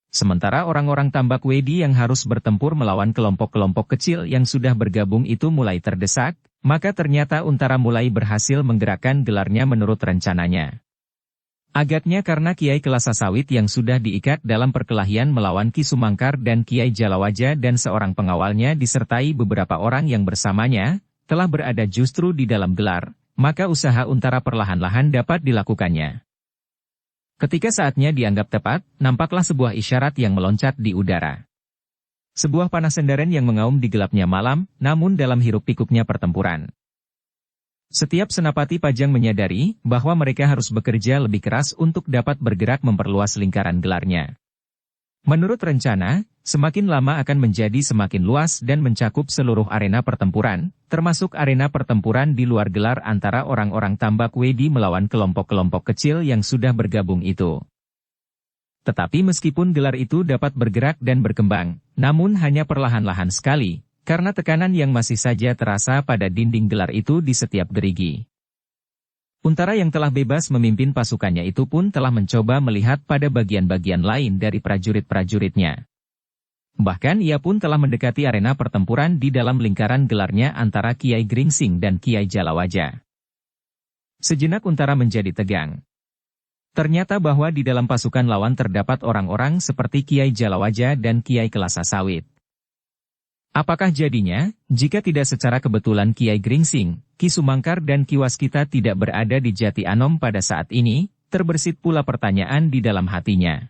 Sementara orang-orang Tambak Wedi yang harus bertempur melawan kelompok-kelompok kecil yang sudah bergabung itu mulai terdesak, maka ternyata Untara mulai berhasil menggerakkan gelarnya menurut rencananya. Agaknya karena Kiai Kelasa Sawit yang sudah diikat dalam perkelahian melawan Ki Sumangkar dan Kiai Jalawaja dan seorang pengawalnya disertai beberapa orang yang bersamanya, telah berada justru di dalam gelar, maka usaha Untara perlahan-lahan dapat dilakukannya. Ketika saatnya dianggap tepat, nampaklah sebuah isyarat yang meloncat di udara. Sebuah panah senderen yang mengaum di gelapnya malam, namun dalam hiruk-pikuknya pertempuran. Setiap senapati Pajang menyadari bahwa mereka harus bekerja lebih keras untuk dapat bergerak memperluas lingkaran gelarnya. Menurut rencana, semakin lama akan menjadi semakin luas dan mencakup seluruh arena pertempuran, termasuk arena pertempuran di luar gelar antara orang-orang Tambak Wedi melawan kelompok-kelompok kecil yang sudah bergabung itu. Tetapi meskipun gelar itu dapat bergerak dan berkembang, namun hanya perlahan-lahan sekali, karena tekanan yang masih saja terasa pada dinding gelar itu di setiap gerigi. Untara yang telah bebas memimpin pasukannya itu pun telah mencoba melihat pada bagian-bagian lain dari prajurit-prajuritnya. Bahkan ia pun telah mendekati arena pertempuran di dalam lingkaran gelarnya antara Kiai Gringsing dan Kiai Jalawaja. Sejenak Untara menjadi tegang. Ternyata bahwa di dalam pasukan lawan terdapat orang-orang seperti Kiai Jalawaja dan Kiai Kelasa Sawit. Apakah jadinya, jika tidak secara kebetulan Kiai Gringsing, Ki Sumangkar dan Ki Waskita tidak berada di Jati Anom pada saat ini, terbersit pula pertanyaan di dalam hatinya.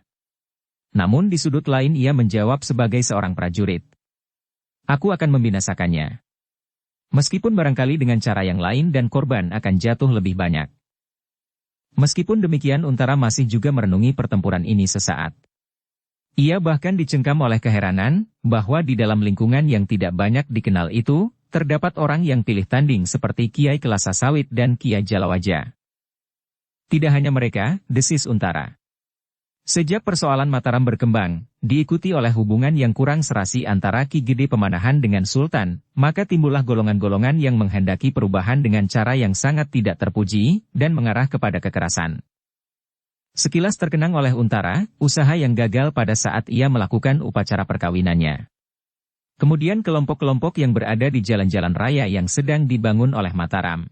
Namun di sudut lain ia menjawab sebagai seorang prajurit. Aku akan membinasakannya. Meskipun barangkali dengan cara yang lain dan korban akan jatuh lebih banyak. Meskipun demikian Untara masih juga merenungi pertempuran ini sesaat. Ia bahkan dicengkam oleh keheranan, bahwa di dalam lingkungan yang tidak banyak dikenal itu, terdapat orang yang pilih tanding seperti Kiai Kelasa Sawit dan Kiai Jalawaja. Tidak hanya mereka, desis Untara. Sejak persoalan Mataram berkembang, diikuti oleh hubungan yang kurang serasi antara Ki Gede Pemanahan dengan Sultan, maka timbullah golongan-golongan yang menghendaki perubahan dengan cara yang sangat tidak terpuji, dan mengarah kepada kekerasan. Sekilas terkenang oleh Untara, usaha yang gagal pada saat ia melakukan upacara perkawinannya. Kemudian kelompok-kelompok yang berada di jalan-jalan raya yang sedang dibangun oleh Mataram.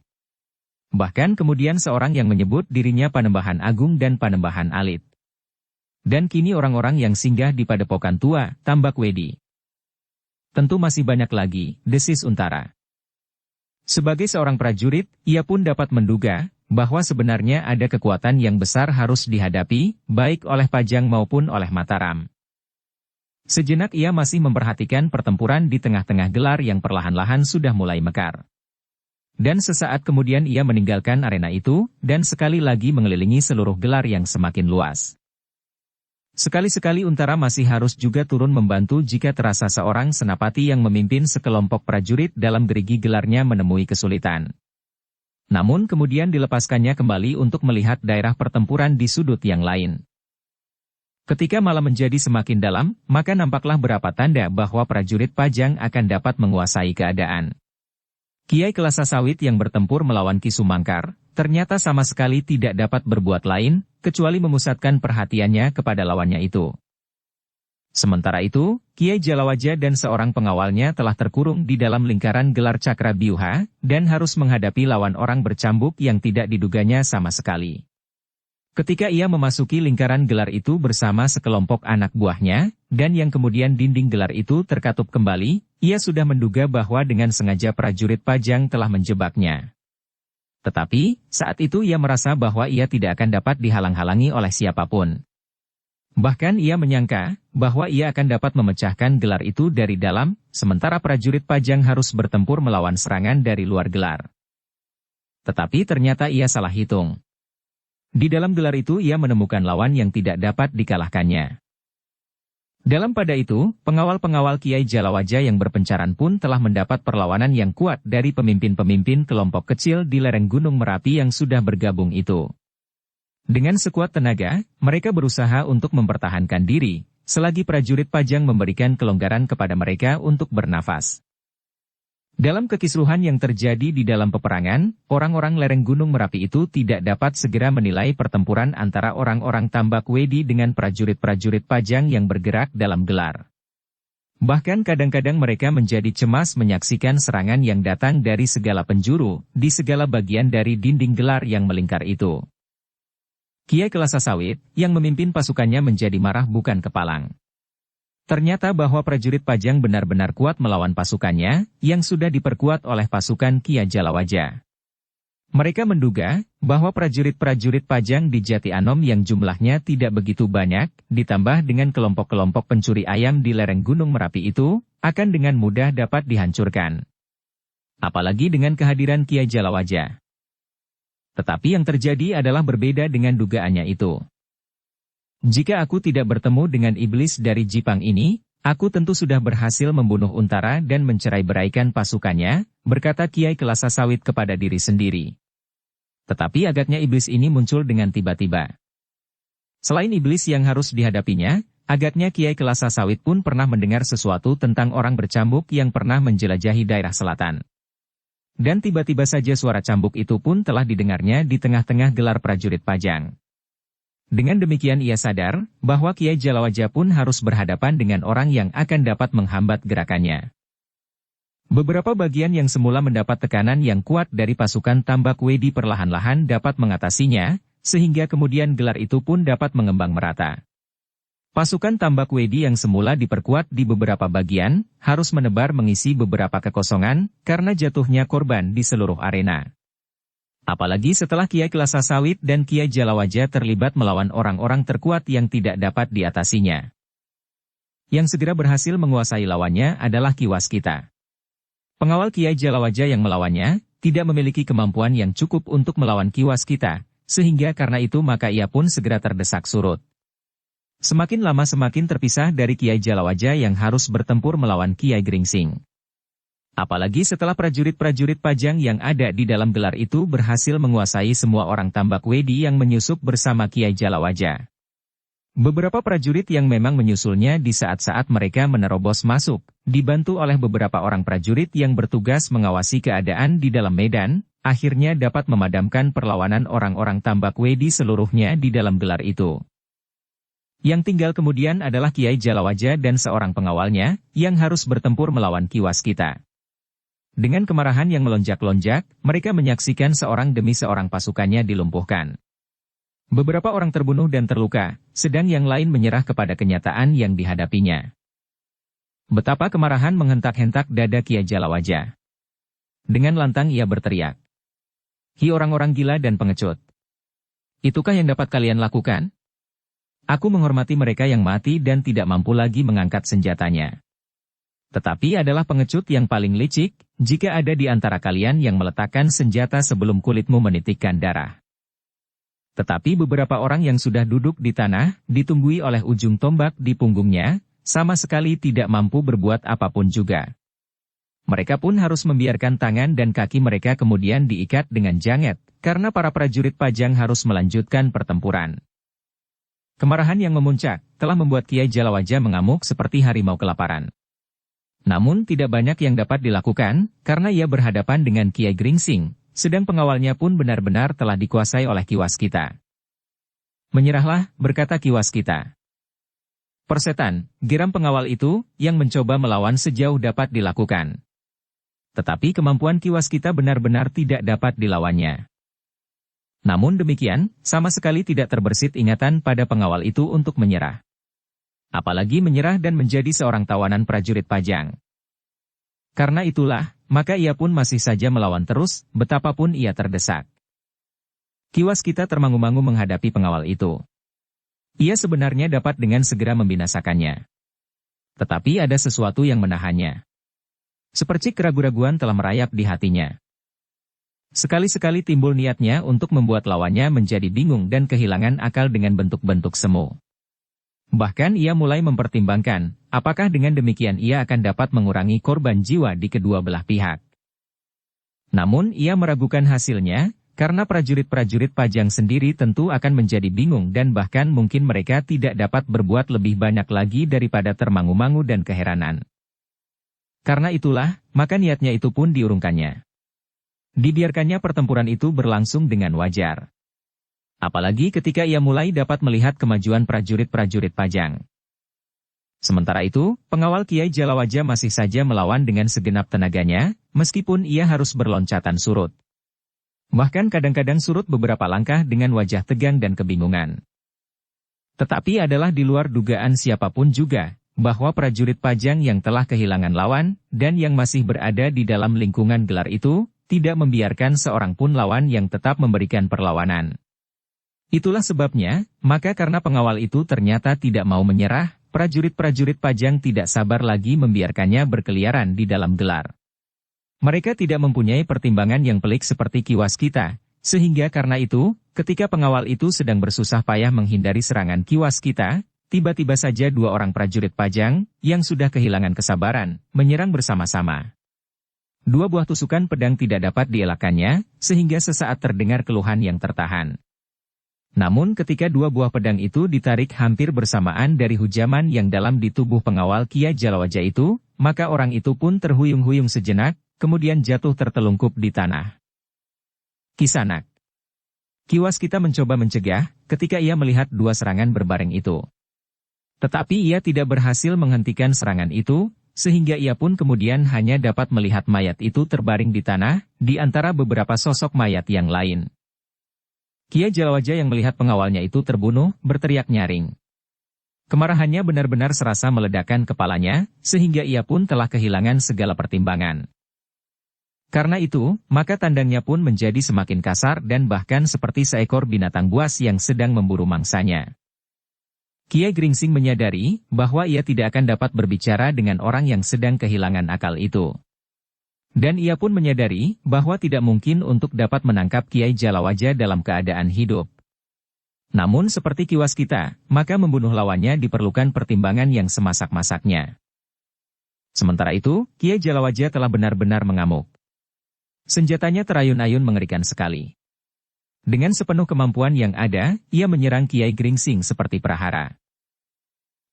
Bahkan kemudian seorang yang menyebut dirinya Panembahan Agung dan Panembahan Alit. Dan kini orang-orang yang singgah di Padepokan Tua, Tambak Wedi. Tentu masih banyak lagi, desis Untara. Sebagai seorang prajurit, ia pun dapat menduga, bahwa sebenarnya ada kekuatan yang besar harus dihadapi, baik oleh Pajang maupun oleh Mataram. Sejenak ia masih memperhatikan pertempuran di tengah-tengah gelar yang perlahan-lahan sudah mulai mekar. Dan sesaat kemudian ia meninggalkan arena itu, dan sekali lagi mengelilingi seluruh gelar yang semakin luas. Sekali-sekali Untara masih harus juga turun membantu jika terasa seorang senapati yang memimpin sekelompok prajurit dalam gerigi gelarnya menemui kesulitan. Namun kemudian dilepaskannya kembali untuk melihat daerah pertempuran di sudut yang lain. Ketika malam menjadi semakin dalam, maka nampaklah berapa tanda bahwa prajurit Pajang akan dapat menguasai keadaan. Kiai Kelasa Sawit yang bertempur melawan Ki Sumangkar, ternyata sama sekali tidak dapat berbuat lain, kecuali memusatkan perhatiannya kepada lawannya itu. Sementara itu, Kiai Jalawaja dan seorang pengawalnya telah terkurung di dalam lingkaran gelar Cakra Biuha, dan harus menghadapi lawan orang bercambuk yang tidak diduganya sama sekali. Ketika ia memasuki lingkaran gelar itu bersama sekelompok anak buahnya, dan yang kemudian dinding gelar itu terkatup kembali, ia sudah menduga bahwa dengan sengaja prajurit Pajang telah menjebaknya. Tetapi, saat itu ia merasa bahwa ia tidak akan dapat dihalang-halangi oleh siapapun. Bahkan ia menyangka, bahwa ia akan dapat memecahkan gelar itu dari dalam, sementara prajurit Pajang harus bertempur melawan serangan dari luar gelar. Tetapi ternyata ia salah hitung. Di dalam gelar itu ia menemukan lawan yang tidak dapat dikalahkannya. Dalam pada itu, pengawal-pengawal Kiai Jalawaja yang berpencaran pun telah mendapat perlawanan yang kuat dari pemimpin-pemimpin kelompok kecil di lereng Gunung Merapi yang sudah bergabung itu. Dengan sekuat tenaga, mereka berusaha untuk mempertahankan diri, selagi prajurit Pajang memberikan kelonggaran kepada mereka untuk bernafas. Dalam kekisruhan yang terjadi di dalam peperangan, orang-orang lereng Gunung Merapi itu tidak dapat segera menilai pertempuran antara orang-orang Tambak Wedi dengan prajurit-prajurit Pajang yang bergerak dalam gelar. Bahkan kadang-kadang mereka menjadi cemas menyaksikan serangan yang datang dari segala penjuru, di segala bagian dari dinding gelar yang melingkar itu. Kiai Kelasa Sawit, yang memimpin pasukannya menjadi marah bukan kepalang. Ternyata bahwa prajurit Pajang benar-benar kuat melawan pasukannya, yang sudah diperkuat oleh pasukan Kiai Jalawaja. Mereka menduga, bahwa prajurit-prajurit Pajang di Jati Anom yang jumlahnya tidak begitu banyak, ditambah dengan kelompok-kelompok pencuri ayam di lereng Gunung Merapi itu, akan dengan mudah dapat dihancurkan. Apalagi dengan kehadiran Kiai Jalawaja. Tetapi yang terjadi adalah berbeda dengan dugaannya itu. Jika aku tidak bertemu dengan iblis dari Jipang ini, aku tentu sudah berhasil membunuh Untara dan mencerai-beraikan pasukannya, berkata Kiai Kelasa Sawit kepada diri sendiri. Tetapi agaknya iblis ini muncul dengan tiba-tiba. Selain iblis yang harus dihadapinya, agaknya Kiai Kelasa Sawit pun pernah mendengar sesuatu tentang orang bercambuk yang pernah menjelajahi daerah selatan. dan tiba-tiba saja suara cambuk itu pun telah didengarnya di tengah-tengah gelar prajurit Pajang. Dengan demikian ia sadar, bahwa Kiai Jalawaja pun harus berhadapan dengan orang yang akan dapat menghambat gerakannya. Beberapa bagian yang semula mendapat tekanan yang kuat dari pasukan Tambak Wedi perlahan-lahan dapat mengatasinya, sehingga kemudian gelar itu pun dapat mengembang merata. Pasukan Tambak Wedi yang semula diperkuat di beberapa bagian, harus menebar mengisi beberapa kekosongan, karena jatuhnya korban di seluruh arena. Apalagi setelah Kiai Kelasa Sawit dan Kiai Jalawaja terlibat melawan orang-orang terkuat yang tidak dapat diatasinya. Yang segera berhasil menguasai lawannya adalah Ki Waskita. Pengawal Kiai Jalawaja yang melawannya, tidak memiliki kemampuan yang cukup untuk melawan Ki Waskita, sehingga karena itu maka ia pun segera terdesak surut. Semakin lama semakin terpisah dari Kiai Jalawaja yang harus bertempur melawan Kiai Gringsing. Apalagi setelah prajurit-prajurit Pajang yang ada di dalam gelar itu berhasil menguasai semua orang Tambak Wedi yang menyusup bersama Kiai Jalawaja. Beberapa prajurit yang memang menyusulnya di saat-saat mereka menerobos masuk, dibantu oleh beberapa orang prajurit yang bertugas mengawasi keadaan di dalam medan, akhirnya dapat memadamkan perlawanan orang-orang Tambak Wedi seluruhnya di dalam gelar itu. Yang tinggal kemudian adalah Kiai Jalawaja dan seorang pengawalnya, yang harus bertempur melawan Ki Waskita. Dengan kemarahan yang melonjak-lonjak, mereka menyaksikan seorang demi seorang pasukannya dilumpuhkan. Beberapa orang terbunuh dan terluka, sedang yang lain menyerah kepada kenyataan yang dihadapinya. Betapa kemarahan menghentak-hentak dada Kiai Jalawaja. Dengan lantang ia berteriak, "Hi orang-orang gila dan pengecut! Itukah yang dapat kalian lakukan? Aku menghormati mereka yang mati dan tidak mampu lagi mengangkat senjatanya. Tetapi adalah pengecut yang paling licik, jika ada di antara kalian yang meletakkan senjata sebelum kulitmu menitikkan darah." Tetapi beberapa orang yang sudah duduk di tanah, ditunggui oleh ujung tombak di punggungnya, sama sekali tidak mampu berbuat apapun juga. Mereka pun harus membiarkan tangan dan kaki mereka kemudian diikat dengan janget, karena para prajurit Pajang harus melanjutkan pertempuran. Kemarahan yang memuncak, telah membuat Kiai Jalawaja mengamuk seperti harimau kelaparan. Namun tidak banyak yang dapat dilakukan, karena ia berhadapan dengan Kiai Gringsing, sedang pengawalnya pun benar-benar telah dikuasai oleh Ki Waskita. "Menyerahlah," berkata Ki Waskita. "Persetan," geram pengawal itu, yang mencoba melawan sejauh dapat dilakukan. Tetapi kemampuan Ki Waskita benar-benar tidak dapat dilawannya. Namun demikian, sama sekali tidak terbersit ingatan pada pengawal itu untuk menyerah. Apalagi menyerah dan menjadi seorang tawanan prajurit Pajang. Karena itulah, maka ia pun masih saja melawan terus, betapapun ia terdesak. Ki Waskita termangu-mangu menghadapi pengawal itu. Ia sebenarnya dapat dengan segera membinasakannya. Tetapi ada sesuatu yang menahannya. Sepercik keraguan-raguan telah merayap di hatinya. Sekali-sekali timbul niatnya untuk membuat lawannya menjadi bingung dan kehilangan akal dengan bentuk-bentuk semu. Bahkan ia mulai mempertimbangkan, apakah dengan demikian ia akan dapat mengurangi korban jiwa di kedua belah pihak. Namun ia meragukan hasilnya, karena prajurit-prajurit Pajang sendiri tentu akan menjadi bingung dan bahkan mungkin mereka tidak dapat berbuat lebih banyak lagi daripada termangu-mangu dan keheranan. Karena itulah, maka niatnya itu pun diurungkannya. Dibiarkannya pertempuran itu berlangsung dengan wajar. Apalagi ketika ia mulai dapat melihat kemajuan prajurit-prajurit Pajang. Sementara itu, pengawal Kiai Jalawaja masih saja melawan dengan segenap tenaganya, meskipun ia harus berloncatan surut. Bahkan kadang-kadang surut beberapa langkah dengan wajah tegang dan kebingungan. Tetapi adalah di luar dugaan siapapun juga, bahwa prajurit Pajang yang telah kehilangan lawan, dan yang masih berada di dalam lingkungan gelar itu, tidak membiarkan seorang pun lawan yang tetap memberikan perlawanan. Itulah sebabnya, maka karena pengawal itu ternyata tidak mau menyerah, prajurit-prajurit Pajang tidak sabar lagi membiarkannya berkeliaran di dalam gelar. Mereka tidak mempunyai pertimbangan yang pelik seperti Ki Waskita, sehingga karena itu, ketika pengawal itu sedang bersusah payah menghindari serangan Ki Waskita, tiba-tiba saja dua orang prajurit Pajang, yang sudah kehilangan kesabaran, menyerang bersama-sama. Dua buah tusukan pedang tidak dapat dielakkannya, sehingga sesaat terdengar keluhan yang tertahan. Namun ketika dua buah pedang itu ditarik hampir bersamaan dari hujaman yang dalam di tubuh pengawal Kiai Jalawaja itu, maka orang itu pun terhuyung-huyung sejenak, kemudian jatuh tertelungkup di tanah. Kisanak. Kiwaskita mencoba mencegah ketika ia melihat dua serangan berbareng itu. Tetapi ia tidak berhasil menghentikan serangan itu, sehingga ia pun kemudian hanya dapat melihat mayat itu terbaring di tanah, di antara beberapa sosok mayat yang lain. Kiai Jalawaja yang melihat pengawalnya itu terbunuh, berteriak nyaring. Kemarahannya benar-benar serasa meledakkan kepalanya, sehingga ia pun telah kehilangan segala pertimbangan. Karena itu, maka tandangnya pun menjadi semakin kasar dan bahkan seperti seekor binatang buas yang sedang memburu mangsanya. Kiai Gringsing menyadari bahwa ia tidak akan dapat berbicara dengan orang yang sedang kehilangan akal itu. Dan ia pun menyadari bahwa tidak mungkin untuk dapat menangkap Kiai Jalawaja dalam keadaan hidup. Namun seperti Kiwaskita, maka membunuh lawannya diperlukan pertimbangan yang semasak-masaknya. Sementara itu, Kiai Jalawaja telah benar-benar mengamuk. Senjatanya terayun-ayun mengerikan sekali. Dengan sepenuh kemampuan yang ada, ia menyerang Kiai Gringsing seperti prahara.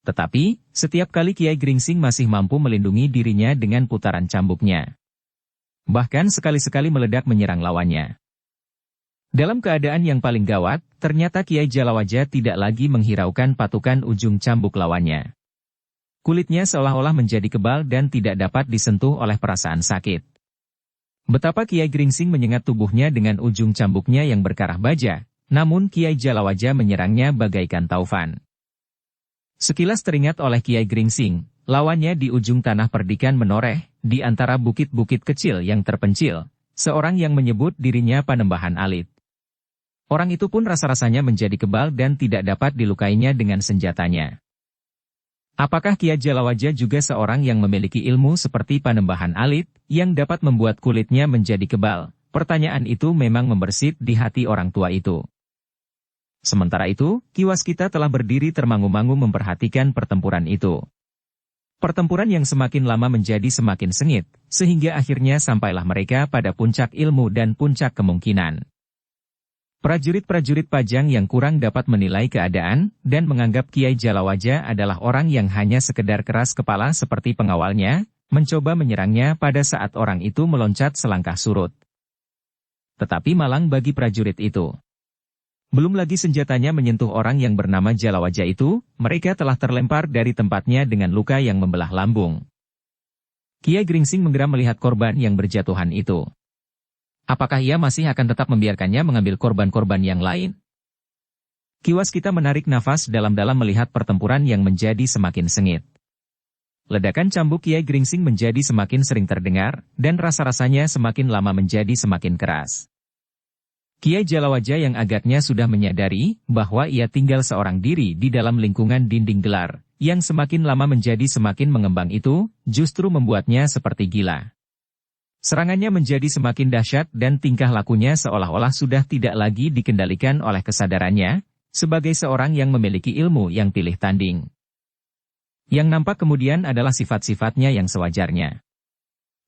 Tetapi, setiap kali Kiai Gringsing masih mampu melindungi dirinya dengan putaran cambuknya. Bahkan sekali-sekali meledak menyerang lawannya. Dalam keadaan yang paling gawat, ternyata Kiai Jalawaja tidak lagi menghiraukan patukan ujung cambuk lawannya. Kulitnya seolah-olah menjadi kebal dan tidak dapat disentuh oleh perasaan sakit. Betapa Kiai Gringsing menyengat tubuhnya dengan ujung cambuknya yang berkarah baja, namun Kiai Jalawaja menyerangnya bagaikan taufan. Sekilas teringat oleh Kiai Gringsing, lawannya di ujung tanah perdikan menoreh, di antara bukit-bukit kecil yang terpencil, seorang yang menyebut dirinya Panembahan Alit. Orang itu pun rasa-rasanya menjadi kebal dan tidak dapat dilukainya dengan senjatanya. Apakah Kiai Jalawaja juga seorang yang memiliki ilmu seperti Panembahan Alit, yang dapat membuat kulitnya menjadi kebal? Pertanyaan itu memang membersit di hati orang tua itu. Sementara itu, Kiwaskita telah berdiri termangu-mangu memperhatikan pertempuran itu. Pertempuran yang semakin lama menjadi semakin sengit, sehingga akhirnya sampailah mereka pada puncak ilmu dan puncak kemungkinan. Prajurit-prajurit Pajang yang kurang dapat menilai keadaan, dan menganggap Kiai Jalawaja adalah orang yang hanya sekedar keras kepala seperti pengawalnya, mencoba menyerangnya pada saat orang itu meloncat selangkah surut. Tetapi malang bagi prajurit itu. Belum lagi senjatanya menyentuh orang yang bernama Jalawaja itu, mereka telah terlempar dari tempatnya dengan luka yang membelah lambung. Kiai Gringsing menggeram melihat korban yang berjatuhan itu. Apakah ia masih akan tetap membiarkannya mengambil korban-korban yang lain? Kiwaskita menarik nafas dalam-dalam melihat pertempuran yang menjadi semakin sengit. Ledakan cambuk Kiai Gringsing menjadi semakin sering terdengar, dan rasa-rasanya semakin lama menjadi semakin keras. Kiai Jalawaja yang agaknya sudah menyadari bahwa ia tinggal seorang diri di dalam lingkungan dinding gelar, yang semakin lama menjadi semakin mengembang itu, justru membuatnya seperti gila. Serangannya menjadi semakin dahsyat dan tingkah lakunya seolah-olah sudah tidak lagi dikendalikan oleh kesadarannya, sebagai seorang yang memiliki ilmu yang pilih tanding. Yang nampak kemudian adalah sifat-sifatnya yang sewajarnya.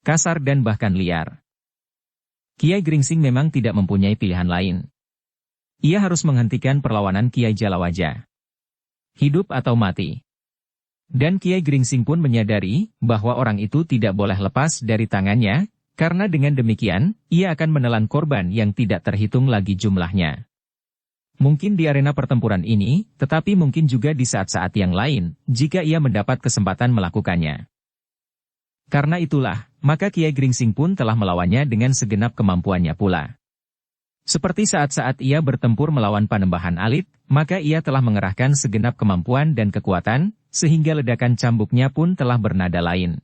Kasar dan bahkan liar. Kiai Gringsing memang tidak mempunyai pilihan lain. Ia harus menghentikan perlawanan Kiai Jalawaja. Hidup atau mati. Dan Kiai Gringsing pun menyadari bahwa orang itu tidak boleh lepas dari tangannya, karena dengan demikian, ia akan menelan korban yang tidak terhitung lagi jumlahnya. Mungkin di arena pertempuran ini, tetapi mungkin juga di saat-saat yang lain, jika ia mendapat kesempatan melakukannya. Karena itulah, maka Kiai Gringsing pun telah melawannya dengan segenap kemampuannya pula. Seperti saat-saat ia bertempur melawan Panembahan Alit, maka ia telah mengerahkan segenap kemampuan dan kekuatan, sehingga ledakan cambuknya pun telah bernada lain.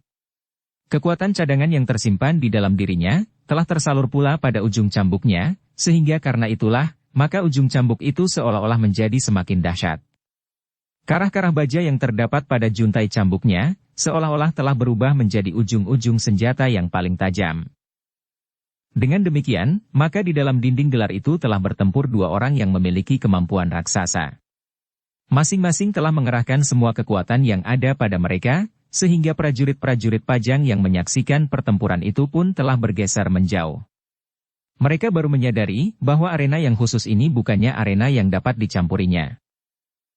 Kekuatan cadangan yang tersimpan di dalam dirinya, telah tersalur pula pada ujung cambuknya, sehingga karena itulah, maka ujung cambuk itu seolah-olah menjadi semakin dahsyat. Karah-karah baja yang terdapat pada juntai cambuknya, seolah-olah telah berubah menjadi ujung-ujung senjata yang paling tajam. Dengan demikian, maka di dalam dinding gelar itu telah bertempur dua orang yang memiliki kemampuan raksasa. Masing-masing telah mengerahkan semua kekuatan yang ada pada mereka, sehingga prajurit-prajurit Pajang yang menyaksikan pertempuran itu pun telah bergeser menjauh. Mereka baru menyadari bahwa arena yang khusus ini bukannya arena yang dapat dicampurinya.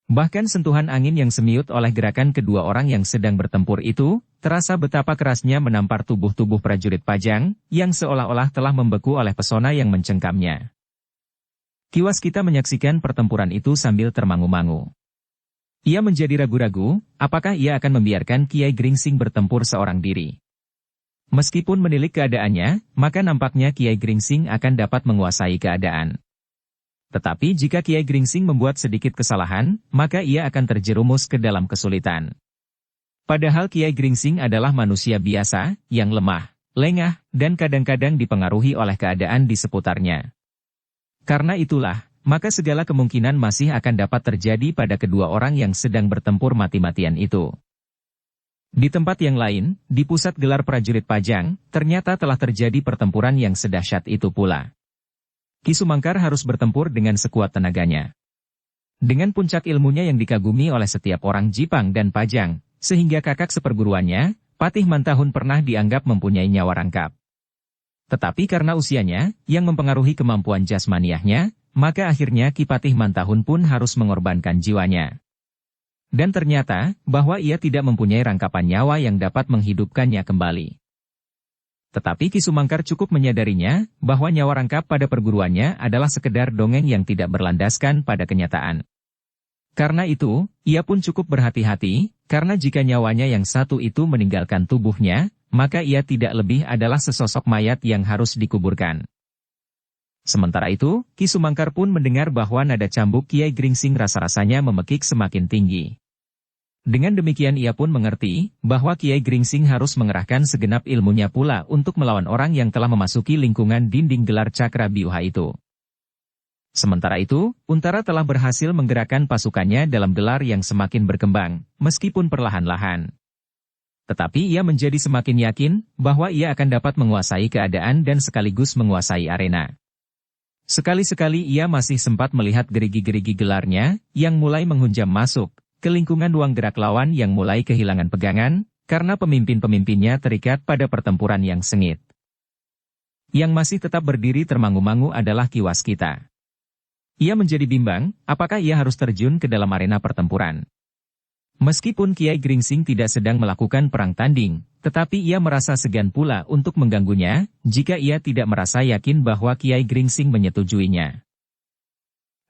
Bahkan sentuhan angin yang semiut oleh gerakan kedua orang yang sedang bertempur itu, terasa betapa kerasnya menampar tubuh-tubuh prajurit Pajang, yang seolah-olah telah membeku oleh pesona yang mencengkamnya. Kiwaskita menyaksikan pertempuran itu sambil termangu-mangu. Ia menjadi ragu-ragu, apakah ia akan membiarkan Kiai Gringsing bertempur seorang diri. Meskipun menilik keadaannya, maka nampaknya Kiai Gringsing akan dapat menguasai keadaan. Tetapi jika Kiai Gringsing membuat sedikit kesalahan, maka ia akan terjerumus ke dalam kesulitan. Padahal Kiai Gringsing adalah manusia biasa, yang lemah, lengah, dan kadang-kadang dipengaruhi oleh keadaan di seputarnya. Karena itulah, maka segala kemungkinan masih akan dapat terjadi pada kedua orang yang sedang bertempur mati-matian itu. Di tempat yang lain, di pusat gelar prajurit Pajang, ternyata telah terjadi pertempuran yang sedahsyat itu pula. Ki Sumangkar harus bertempur dengan sekuat tenaganya. Dengan puncak ilmunya yang dikagumi oleh setiap orang Jipang dan Pajang, sehingga kakak seperguruannya, Patih Mantahun pernah dianggap mempunyai nyawa rangkap. Tetapi karena usianya, yang mempengaruhi kemampuan jasmaniahnya, maka akhirnya Ki Patih Mantahun pun harus mengorbankan jiwanya. Dan ternyata, bahwa ia tidak mempunyai rangkapan nyawa yang dapat menghidupkannya kembali. Tetapi Ki Sumangkar cukup menyadarinya, bahwa nyawa rangkap pada perguruannya adalah sekedar dongeng yang tidak berlandaskan pada kenyataan. Karena itu, ia pun cukup berhati-hati, karena jika nyawanya yang satu itu meninggalkan tubuhnya, maka ia tidak lebih adalah sesosok mayat yang harus dikuburkan. Sementara itu, Ki Sumangkar pun mendengar bahwa nada cambuk Kiai Gringsing rasa-rasanya memekik semakin tinggi. Dengan demikian ia pun mengerti, bahwa Kiai Gringsing harus mengerahkan segenap ilmunya pula untuk melawan orang yang telah memasuki lingkungan dinding gelar Cakra Biuha itu. Sementara itu, Untara telah berhasil menggerakkan pasukannya dalam gelar yang semakin berkembang, meskipun perlahan-lahan. Tetapi ia menjadi semakin yakin, bahwa ia akan dapat menguasai keadaan dan sekaligus menguasai arena. Sekali-sekali ia masih sempat melihat gerigi-gerigi gelarnya, yang mulai menghunjam masuk ke lingkungan ruang gerak lawan yang mulai kehilangan pegangan, karena pemimpin-pemimpinnya terikat pada pertempuran yang sengit. Yang masih tetap berdiri termangu-mangu adalah Ki Waskita. Ia menjadi bimbang, apakah ia harus terjun ke dalam arena pertempuran. Meskipun Kiai Gringsing tidak sedang melakukan perang tanding, tetapi ia merasa segan pula untuk mengganggunya, jika ia tidak merasa yakin bahwa Kiai Gringsing menyetujuinya.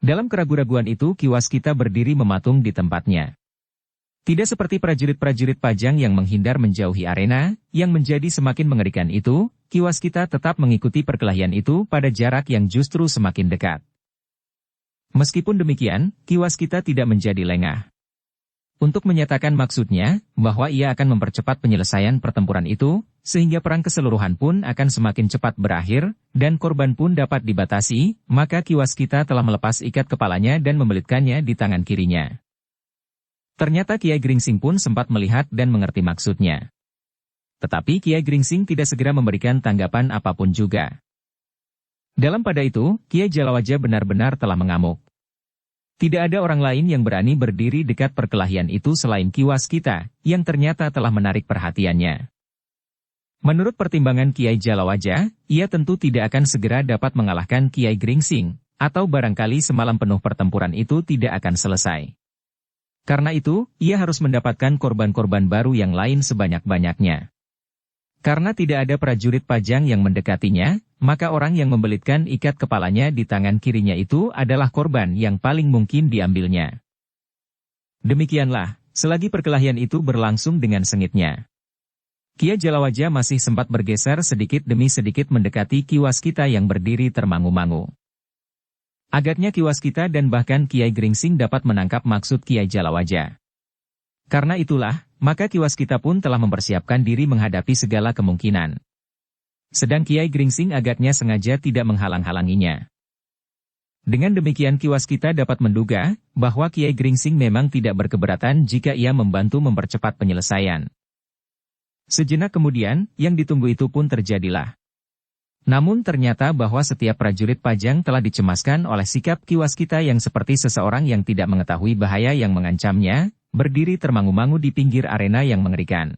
Dalam keraguan-raguan itu Ki Waskita berdiri mematung di tempatnya. Tidak seperti prajurit-prajurit Pajang yang menghindar menjauhi arena, yang menjadi semakin mengerikan itu, Ki Waskita tetap mengikuti perkelahian itu pada jarak yang justru semakin dekat. Meskipun demikian, Ki Waskita tidak menjadi lengah. Untuk menyatakan maksudnya, bahwa ia akan mempercepat penyelesaian pertempuran itu, sehingga perang keseluruhan pun akan semakin cepat berakhir, dan korban pun dapat dibatasi, maka Ki Waskita telah melepas ikat kepalanya dan membelitkannya di tangan kirinya. Ternyata Kiai Gringsing pun sempat melihat dan mengerti maksudnya. Tetapi Kiai Gringsing tidak segera memberikan tanggapan apapun juga. Dalam pada itu, Kiai Jalawaja benar-benar telah mengamuk. Tidak ada orang lain yang berani berdiri dekat perkelahian itu selain Ki Waskita, yang ternyata telah menarik perhatiannya. Menurut pertimbangan Kiai Jalawaja, ia tentu tidak akan segera dapat mengalahkan Kiai Gringsing, atau barangkali semalam penuh pertempuran itu tidak akan selesai. Karena itu, ia harus mendapatkan korban-korban baru yang lain sebanyak-banyaknya. Karena tidak ada prajurit Pajang yang mendekatinya, maka orang yang membelitkan ikat kepalanya di tangan kirinya itu adalah korban yang paling mungkin diambilnya. Demikianlah, selagi perkelahian itu berlangsung dengan sengitnya. Kiai Jalawaja masih sempat bergeser sedikit demi sedikit mendekati Ki Waskita yang berdiri termangu-mangu. Agaknya Ki Waskita dan bahkan Kiai Gringsing dapat menangkap maksud Kiai Jalawaja. Karena itulah, maka Ki Waskita pun telah mempersiapkan diri menghadapi segala kemungkinan. Sedang Kiai Gringsing agaknya sengaja tidak menghalang-halanginya. Dengan demikian Ki Waskita dapat menduga, bahwa Kiai Gringsing memang tidak berkeberatan jika ia membantu mempercepat penyelesaian. Sejenak kemudian, yang ditunggu itu pun terjadilah. Namun ternyata bahwa setiap prajurit Pajang telah dicemaskan oleh sikap Ki Waskita yang seperti seseorang yang tidak mengetahui bahaya yang mengancamnya, berdiri termangu-mangu di pinggir arena yang mengerikan.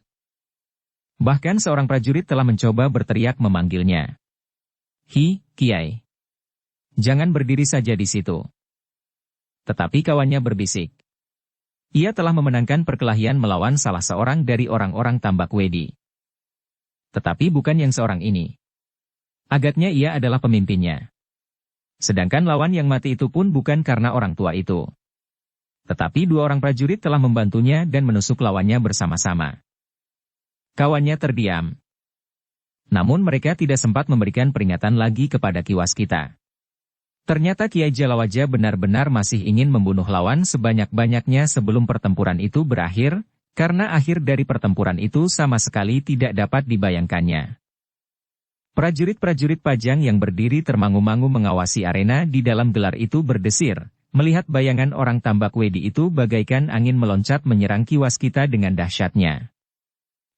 Bahkan seorang prajurit telah mencoba berteriak memanggilnya. "Hi, Kiai. Jangan berdiri saja di situ." Tetapi kawannya berbisik. Ia telah memenangkan perkelahian melawan salah seorang dari orang-orang Tambak Wedi. Tetapi bukan yang seorang ini. Agaknya ia adalah pemimpinnya. Sedangkan lawan yang mati itu pun bukan karena orang tua itu. Tetapi dua orang prajurit telah membantunya dan menusuk lawannya bersama-sama. Kawannya terdiam. Namun mereka tidak sempat memberikan peringatan lagi kepada Kiwaskita. Ternyata Kiai Jalawaja benar-benar masih ingin membunuh lawan sebanyak-banyaknya sebelum pertempuran itu berakhir, karena akhir dari pertempuran itu sama sekali tidak dapat dibayangkannya. Prajurit-prajurit Pajang yang berdiri termangu-mangu mengawasi arena di dalam gelar itu berdesir, melihat bayangan orang Tambak Wedi itu bagaikan angin meloncat menyerang Kiwaskita dengan dahsyatnya.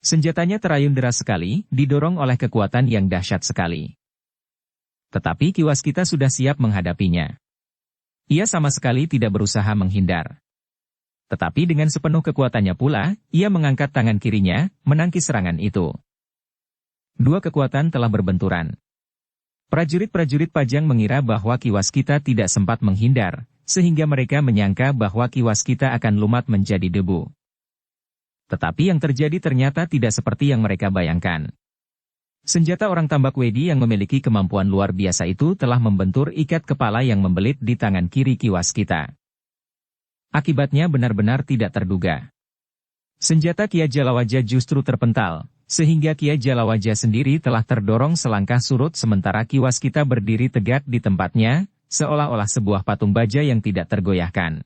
Senjatanya terayun deras sekali, didorong oleh kekuatan yang dahsyat sekali. Tetapi Kiwaskita sudah siap menghadapinya. Ia sama sekali tidak berusaha menghindar. Tetapi dengan sepenuh kekuatannya pula, ia mengangkat tangan kirinya, menangkis serangan itu. Dua kekuatan telah berbenturan. Prajurit-prajurit Pajang mengira bahwa Kiwaskita tidak sempat menghindar, sehingga mereka menyangka bahwa Kiwaskita akan lumat menjadi debu. Tetapi yang terjadi ternyata tidak seperti yang mereka bayangkan. Senjata orang Tambak Wedi yang memiliki kemampuan luar biasa itu telah membentur ikat kepala yang membelit di tangan kiri Kiwaskita. Akibatnya benar-benar tidak terduga. Senjata Kiai Jalawaja justru terpental, sehingga Kiai Jalawaja sendiri telah terdorong selangkah surut sementara Kiwaskita berdiri tegak di tempatnya, seolah-olah sebuah patung baja yang tidak tergoyahkan.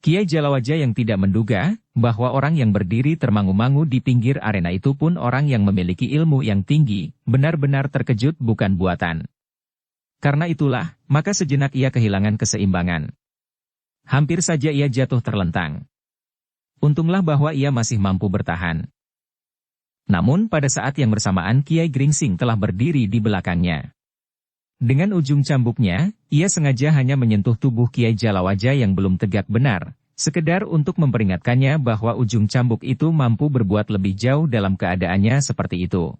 Kiai Jalawaja yang tidak menduga bahwa orang yang berdiri termangu-mangu di pinggir arena itu pun orang yang memiliki ilmu yang tinggi, benar-benar terkejut bukan buatan. Karena itulah, maka sejenak ia kehilangan keseimbangan. Hampir saja ia jatuh terlentang. Untunglah bahwa ia masih mampu bertahan. Namun pada saat yang bersamaan Kiai Gringsing telah berdiri di belakangnya. Dengan ujung cambuknya, ia sengaja hanya menyentuh tubuh Kiai Jalawaja yang belum tegak benar, sekedar untuk memperingatkannya bahwa ujung cambuk itu mampu berbuat lebih jauh dalam keadaannya seperti itu.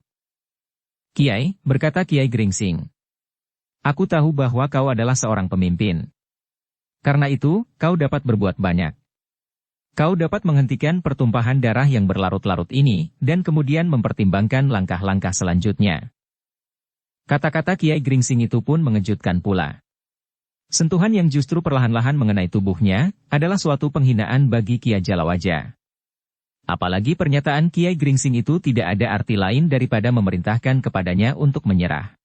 Kiai, berkata Kiai Gringsing. Aku tahu bahwa kau adalah seorang pemimpin. Karena itu, kau dapat berbuat banyak. Kau dapat menghentikan pertumpahan darah yang berlarut-larut ini, dan kemudian mempertimbangkan langkah-langkah selanjutnya. Kata-kata Kiai Gringsing itu pun mengejutkan pula. Sentuhan yang justru perlahan-lahan mengenai tubuhnya, adalah suatu penghinaan bagi Kiai Jalawaja. Apalagi pernyataan Kiai Gringsing itu tidak ada arti lain daripada memerintahkan kepadanya untuk menyerah.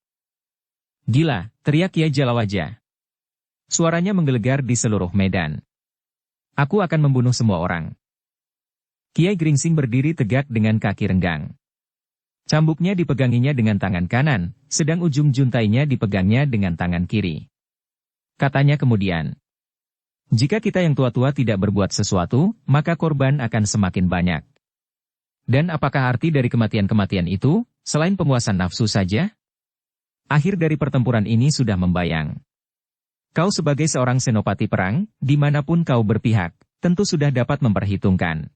Gila, teriak Kiai Jalawaja. Suaranya menggelegar di seluruh medan. Aku akan membunuh semua orang. Kiai Gringsing berdiri tegak dengan kaki renggang. Cambuknya dipeganginya dengan tangan kanan, sedang ujung juntainya dipegangnya dengan tangan kiri. Katanya kemudian, jika kita yang tua-tua tidak berbuat sesuatu, maka korban akan semakin banyak. Dan apakah arti dari kematian-kematian itu, selain pemuasan nafsu saja? Akhir dari pertempuran ini sudah membayang. Kau sebagai seorang senopati perang, dimanapun kau berpihak, tentu sudah dapat memperhitungkan.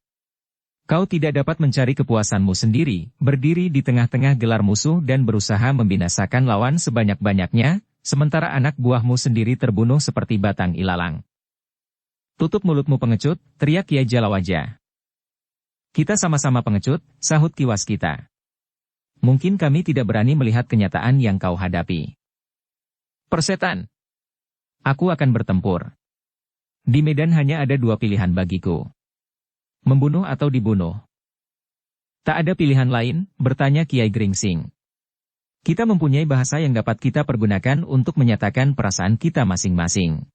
Kau tidak dapat mencari kepuasanmu sendiri, berdiri di tengah-tengah gelar musuh dan berusaha membinasakan lawan sebanyak-banyaknya, sementara anak buahmu sendiri terbunuh seperti batang ilalang. Tutup mulutmu pengecut, teriak Kiai Jalawaja. Kita sama-sama pengecut, sahut Kiwaskita. Mungkin kami tidak berani melihat kenyataan yang kau hadapi. Persetan. Aku akan bertempur. Di medan hanya ada dua pilihan bagiku. Membunuh atau dibunuh. Tak ada pilihan lain, bertanya Kiai Gringsing. Kita mempunyai bahasa yang dapat kita pergunakan untuk menyatakan perasaan kita masing-masing.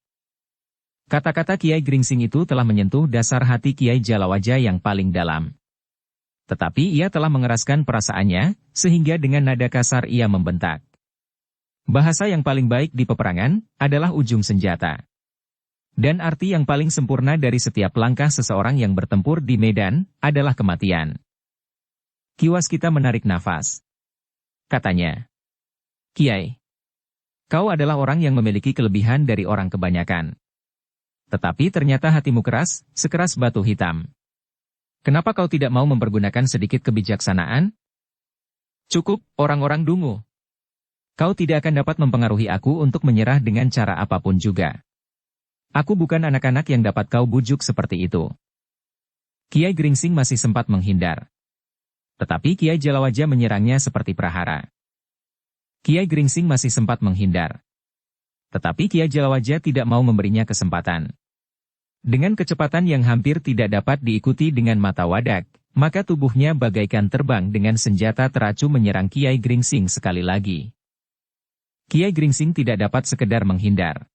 Kata-kata Kiai Gringsing itu telah menyentuh dasar hati Kiai Jalawaja yang paling dalam. Tetapi ia telah mengeraskan perasaannya, sehingga dengan nada kasar ia membentak. Bahasa yang paling baik di peperangan, adalah ujung senjata. Dan arti yang paling sempurna dari setiap langkah seseorang yang bertempur di medan, adalah kematian. Kiwaskita menarik nafas. Katanya, Kiai, kau adalah orang yang memiliki kelebihan dari orang kebanyakan. Tetapi ternyata hatimu keras, sekeras batu hitam. Kenapa kau tidak mau mempergunakan sedikit kebijaksanaan? Cukup, orang-orang dungu. Kau tidak akan dapat mempengaruhi aku untuk menyerah dengan cara apapun juga. Aku bukan anak-anak yang dapat kau bujuk seperti itu. Kiai Gringsing masih sempat menghindar. Tetapi Kiai Jalawaja menyerangnya seperti prahara. Kiai Gringsing masih sempat menghindar. Tetapi Kiai Jalawaja tidak mau memberinya kesempatan. Dengan kecepatan yang hampir tidak dapat diikuti dengan mata wadak, maka tubuhnya bagaikan terbang dengan senjata teracu menyerang Kiai Gringsing sekali lagi. Kiai Gringsing tidak dapat sekedar menghindar.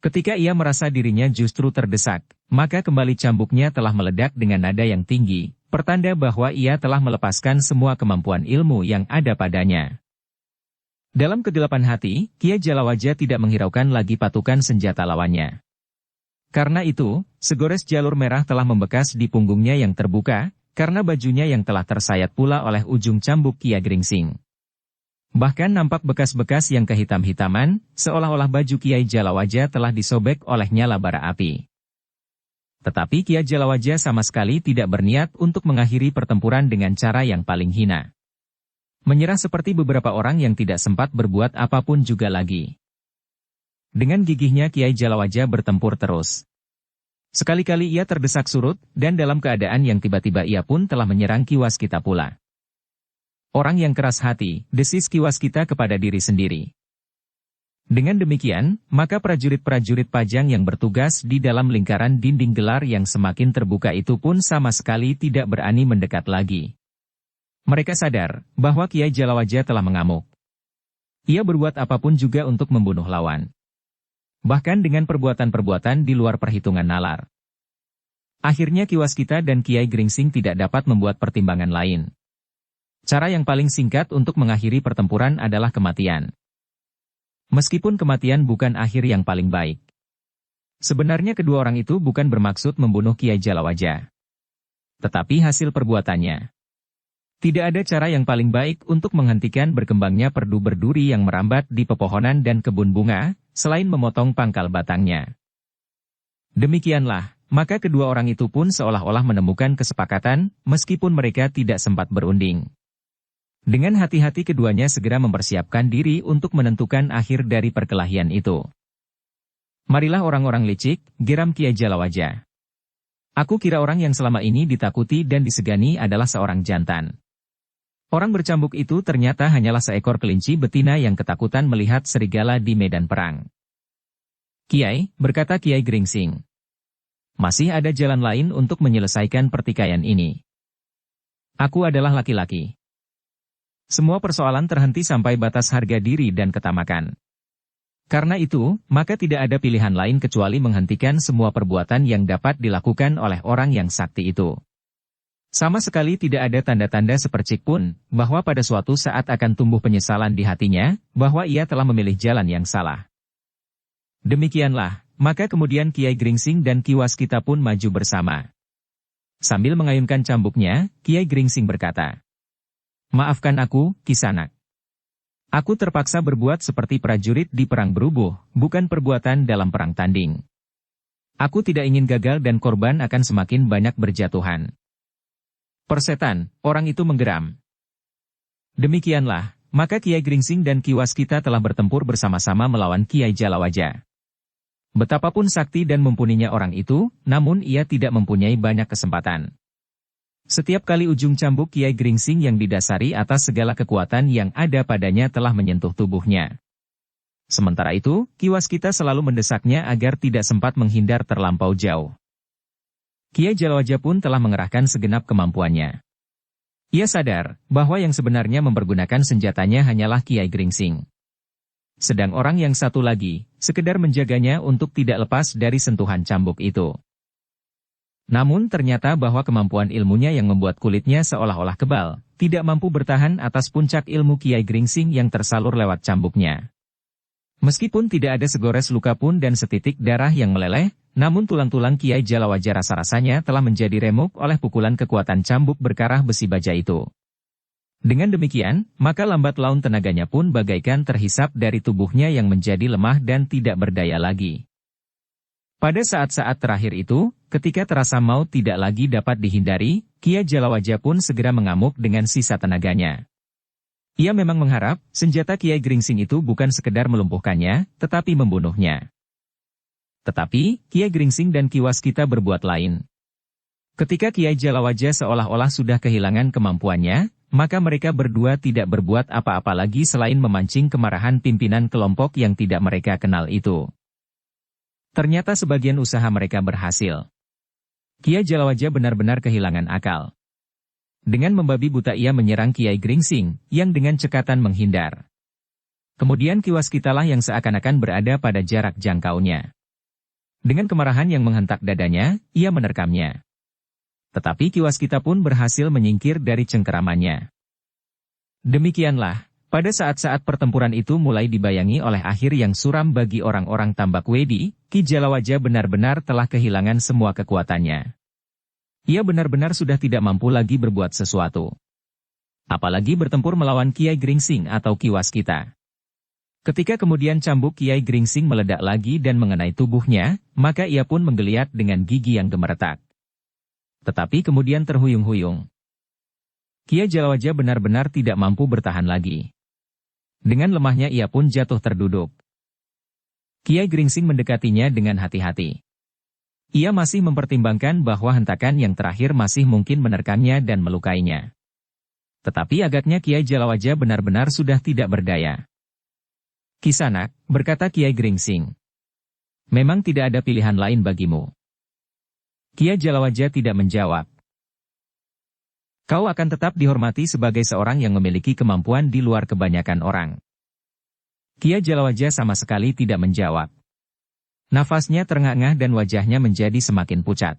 Ketika ia merasa dirinya justru terdesak, maka kembali cambuknya telah meledak dengan nada yang tinggi, pertanda bahwa ia telah melepaskan semua kemampuan ilmu yang ada padanya. Dalam kegelapan hati, Kiai Jalawaja tidak menghiraukan lagi patukan senjata lawannya. Karena itu, segores jalur merah telah membekas di punggungnya yang terbuka, karena bajunya yang telah tersayat pula oleh ujung cambuk Kiai Gringsing. Bahkan nampak bekas-bekas yang kehitam-hitaman, seolah-olah baju Kiai Jalawaja telah disobek oleh nyala bara api. Tetapi Kiai Jalawaja sama sekali tidak berniat untuk mengakhiri pertempuran dengan cara yang paling hina. Menyerah seperti beberapa orang yang tidak sempat berbuat apapun juga lagi. Dengan gigihnya Kiai Jalawaja bertempur terus. Sekali-kali ia terdesak surut, dan dalam keadaan yang tiba-tiba ia pun telah menyerang Ki Waskita pula. Orang yang keras hati, desis Ki Waskita kepada diri sendiri. Dengan demikian, maka prajurit-prajurit Pajang yang bertugas di dalam lingkaran dinding gelar yang semakin terbuka itu pun sama sekali tidak berani mendekat lagi. Mereka sadar bahwa Kiai Jalawaja telah mengamuk. Ia berbuat apapun juga untuk membunuh lawan. Bahkan dengan perbuatan-perbuatan di luar perhitungan nalar. Akhirnya Ki Waskita dan Kiai Gringsing tidak dapat membuat pertimbangan lain. Cara yang paling singkat untuk mengakhiri pertempuran adalah kematian. Meskipun kematian bukan akhir yang paling baik. Sebenarnya kedua orang itu bukan bermaksud membunuh Kiai Jalawaja. Tetapi hasil perbuatannya. Tidak ada cara yang paling baik untuk menghentikan berkembangnya perdu berduri yang merambat di pepohonan dan kebun bunga, selain memotong pangkal batangnya. Demikianlah, maka kedua orang itu pun seolah-olah menemukan kesepakatan, meskipun mereka tidak sempat berunding. Dengan hati-hati keduanya segera mempersiapkan diri untuk menentukan akhir dari perkelahian itu. Marilah orang-orang licik, geram Kiai Jalawaja. Aku kira orang yang selama ini ditakuti dan disegani adalah seorang jantan. Orang bercambuk itu ternyata hanyalah seekor kelinci betina yang ketakutan melihat serigala di medan perang. Kiai, berkata Kiai Gringsing. Masih ada jalan lain untuk menyelesaikan pertikaian ini. Aku adalah laki-laki. Semua persoalan terhenti sampai batas harga diri dan ketamakan. Karena itu, maka tidak ada pilihan lain kecuali menghentikan semua perbuatan yang dapat dilakukan oleh orang yang sakti itu. Sama sekali tidak ada tanda-tanda sepercik pun, bahwa pada suatu saat akan tumbuh penyesalan di hatinya, bahwa ia telah memilih jalan yang salah. Demikianlah, maka kemudian Kiai Gringsing dan Ki Waskita pun maju bersama. Sambil mengayunkan cambuknya, Kiai Gringsing berkata, "Maafkan aku, Kisanak. Aku terpaksa berbuat seperti prajurit di perang berubuh, bukan perbuatan dalam perang tanding. Aku tidak ingin gagal dan korban akan semakin banyak berjatuhan." Persetan, orang itu menggeram. Demikianlah, maka Kiai Gringsing dan Ki Waskita telah bertempur bersama-sama melawan Kiai Jalawaja. Betapapun sakti dan mumpuninya orang itu, namun ia tidak mempunyai banyak kesempatan. Setiap kali ujung cambuk Kiai Gringsing yang didasari atas segala kekuatan yang ada padanya telah menyentuh tubuhnya. Sementara itu, Ki Waskita selalu mendesaknya agar tidak sempat menghindar terlampau jauh. Kiai Jalawaja pun telah mengerahkan segenap kemampuannya. Ia sadar bahwa yang sebenarnya mempergunakan senjatanya hanyalah Kiai Gringsing. Sedang orang yang satu lagi, sekedar menjaganya untuk tidak lepas dari sentuhan cambuk itu. Namun ternyata bahwa kemampuan ilmunya yang membuat kulitnya seolah-olah kebal, tidak mampu bertahan atas puncak ilmu Kiai Gringsing yang tersalur lewat cambuknya. Meskipun tidak ada segores luka pun dan setitik darah yang meleleh, namun tulang-tulang Kiai Jalawaja rasa-rasanya telah menjadi remuk oleh pukulan kekuatan cambuk berkarah besi baja itu. Dengan demikian, maka lambat laun tenaganya pun bagaikan terhisap dari tubuhnya yang menjadi lemah dan tidak berdaya lagi. Pada saat-saat terakhir itu, ketika terasa maut tidak lagi dapat dihindari, Kiai Jalawaja pun segera mengamuk dengan sisa tenaganya. Ia memang mengharap, senjata Kiai Gringsing itu bukan sekedar melumpuhkannya, tetapi membunuhnya. Tetapi, Kiai Gringsing dan Ki Waskita berbuat lain. Ketika Kiai Jalawaja seolah-olah sudah kehilangan kemampuannya, maka mereka berdua tidak berbuat apa-apa lagi selain memancing kemarahan pimpinan kelompok yang tidak mereka kenal itu. Ternyata sebagian usaha mereka berhasil. Kiai Jalawaja benar-benar kehilangan akal. Dengan membabi buta ia menyerang Kiai Gringsing, yang dengan cekatan menghindar. Kemudian Ki Waskitalah yang seakan-akan berada pada jarak jangkaunya. Dengan kemarahan yang menghentak dadanya, ia menerkamnya. Tetapi Ki Waskita pun berhasil menyingkir dari cengkeramannya. Demikianlah, pada saat-saat pertempuran itu mulai dibayangi oleh akhir yang suram bagi orang-orang Tambak Wedi, Ki Jalawaja benar-benar telah kehilangan semua kekuatannya. Ia benar-benar sudah tidak mampu lagi berbuat sesuatu. Apalagi bertempur melawan Kiai Gringsing atau Ki Waskita. Ketika kemudian cambuk Kiai Gringsing meledak lagi dan mengenai tubuhnya, maka ia pun menggeliat dengan gigi yang gemeretak. Tetapi kemudian terhuyung-huyung. Kiai Jalawaja benar-benar tidak mampu bertahan lagi. Dengan lemahnya ia pun jatuh terduduk. Kiai Gringsing mendekatinya dengan hati-hati. Ia masih mempertimbangkan bahwa hentakan yang terakhir masih mungkin menerkamnya dan melukainya. Tetapi agaknya Kiai Jalawaja benar-benar sudah tidak berdaya. "Kisanak," berkata Kiai Gringsing. "Memang tidak ada pilihan lain bagimu." Kiai Jalawaja tidak menjawab. "Kau akan tetap dihormati sebagai seorang yang memiliki kemampuan di luar kebanyakan orang." Kiai Jalawaja sama sekali tidak menjawab. Nafasnya terengah-engah dan wajahnya menjadi semakin pucat.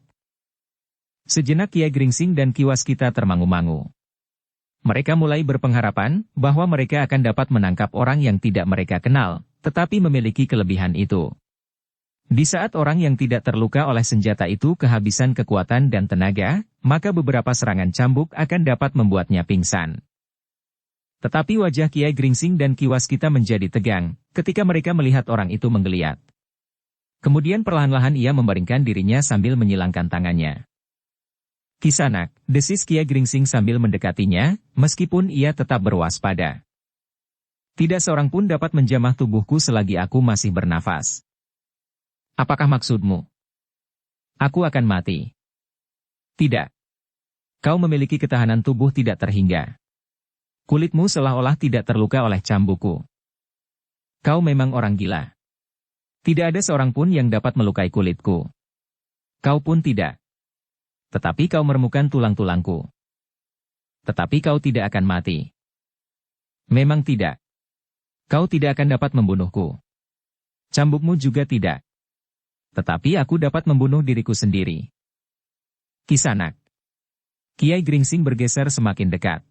Sejenak Kiai Gringsing dan Ki Waskita termangu-mangu. Mereka mulai berpengharapan bahwa mereka akan dapat menangkap orang yang tidak mereka kenal, tetapi memiliki kelebihan itu. Di saat orang yang tidak terluka oleh senjata itu kehabisan kekuatan dan tenaga, maka beberapa serangan cambuk akan dapat membuatnya pingsan. Tetapi wajah Kiai Gringsing dan Ki Waskita menjadi tegang, ketika mereka melihat orang itu menggeliat. Kemudian perlahan-lahan ia membaringkan dirinya sambil menyilangkan tangannya. "Kisanak," desis Kiai Gringsing sambil mendekatinya, meskipun ia tetap berwaspada. "Tidak seorang pun dapat menjamah tubuhku selagi aku masih bernafas." "Apakah maksudmu?" "Aku akan mati." "Tidak. Kau memiliki ketahanan tubuh tidak terhingga. Kulitmu seolah-olah tidak terluka oleh cambukku. Kau memang orang gila. Tidak ada seorang pun yang dapat melukai kulitku. Kau pun tidak. Tetapi kau meremukan tulang-tulangku. Tetapi kau tidak akan mati." "Memang tidak. Kau tidak akan dapat membunuhku. Cambukmu juga tidak. Tetapi aku dapat membunuh diriku sendiri." "Kisanak." Kiai Gringsing bergeser semakin dekat.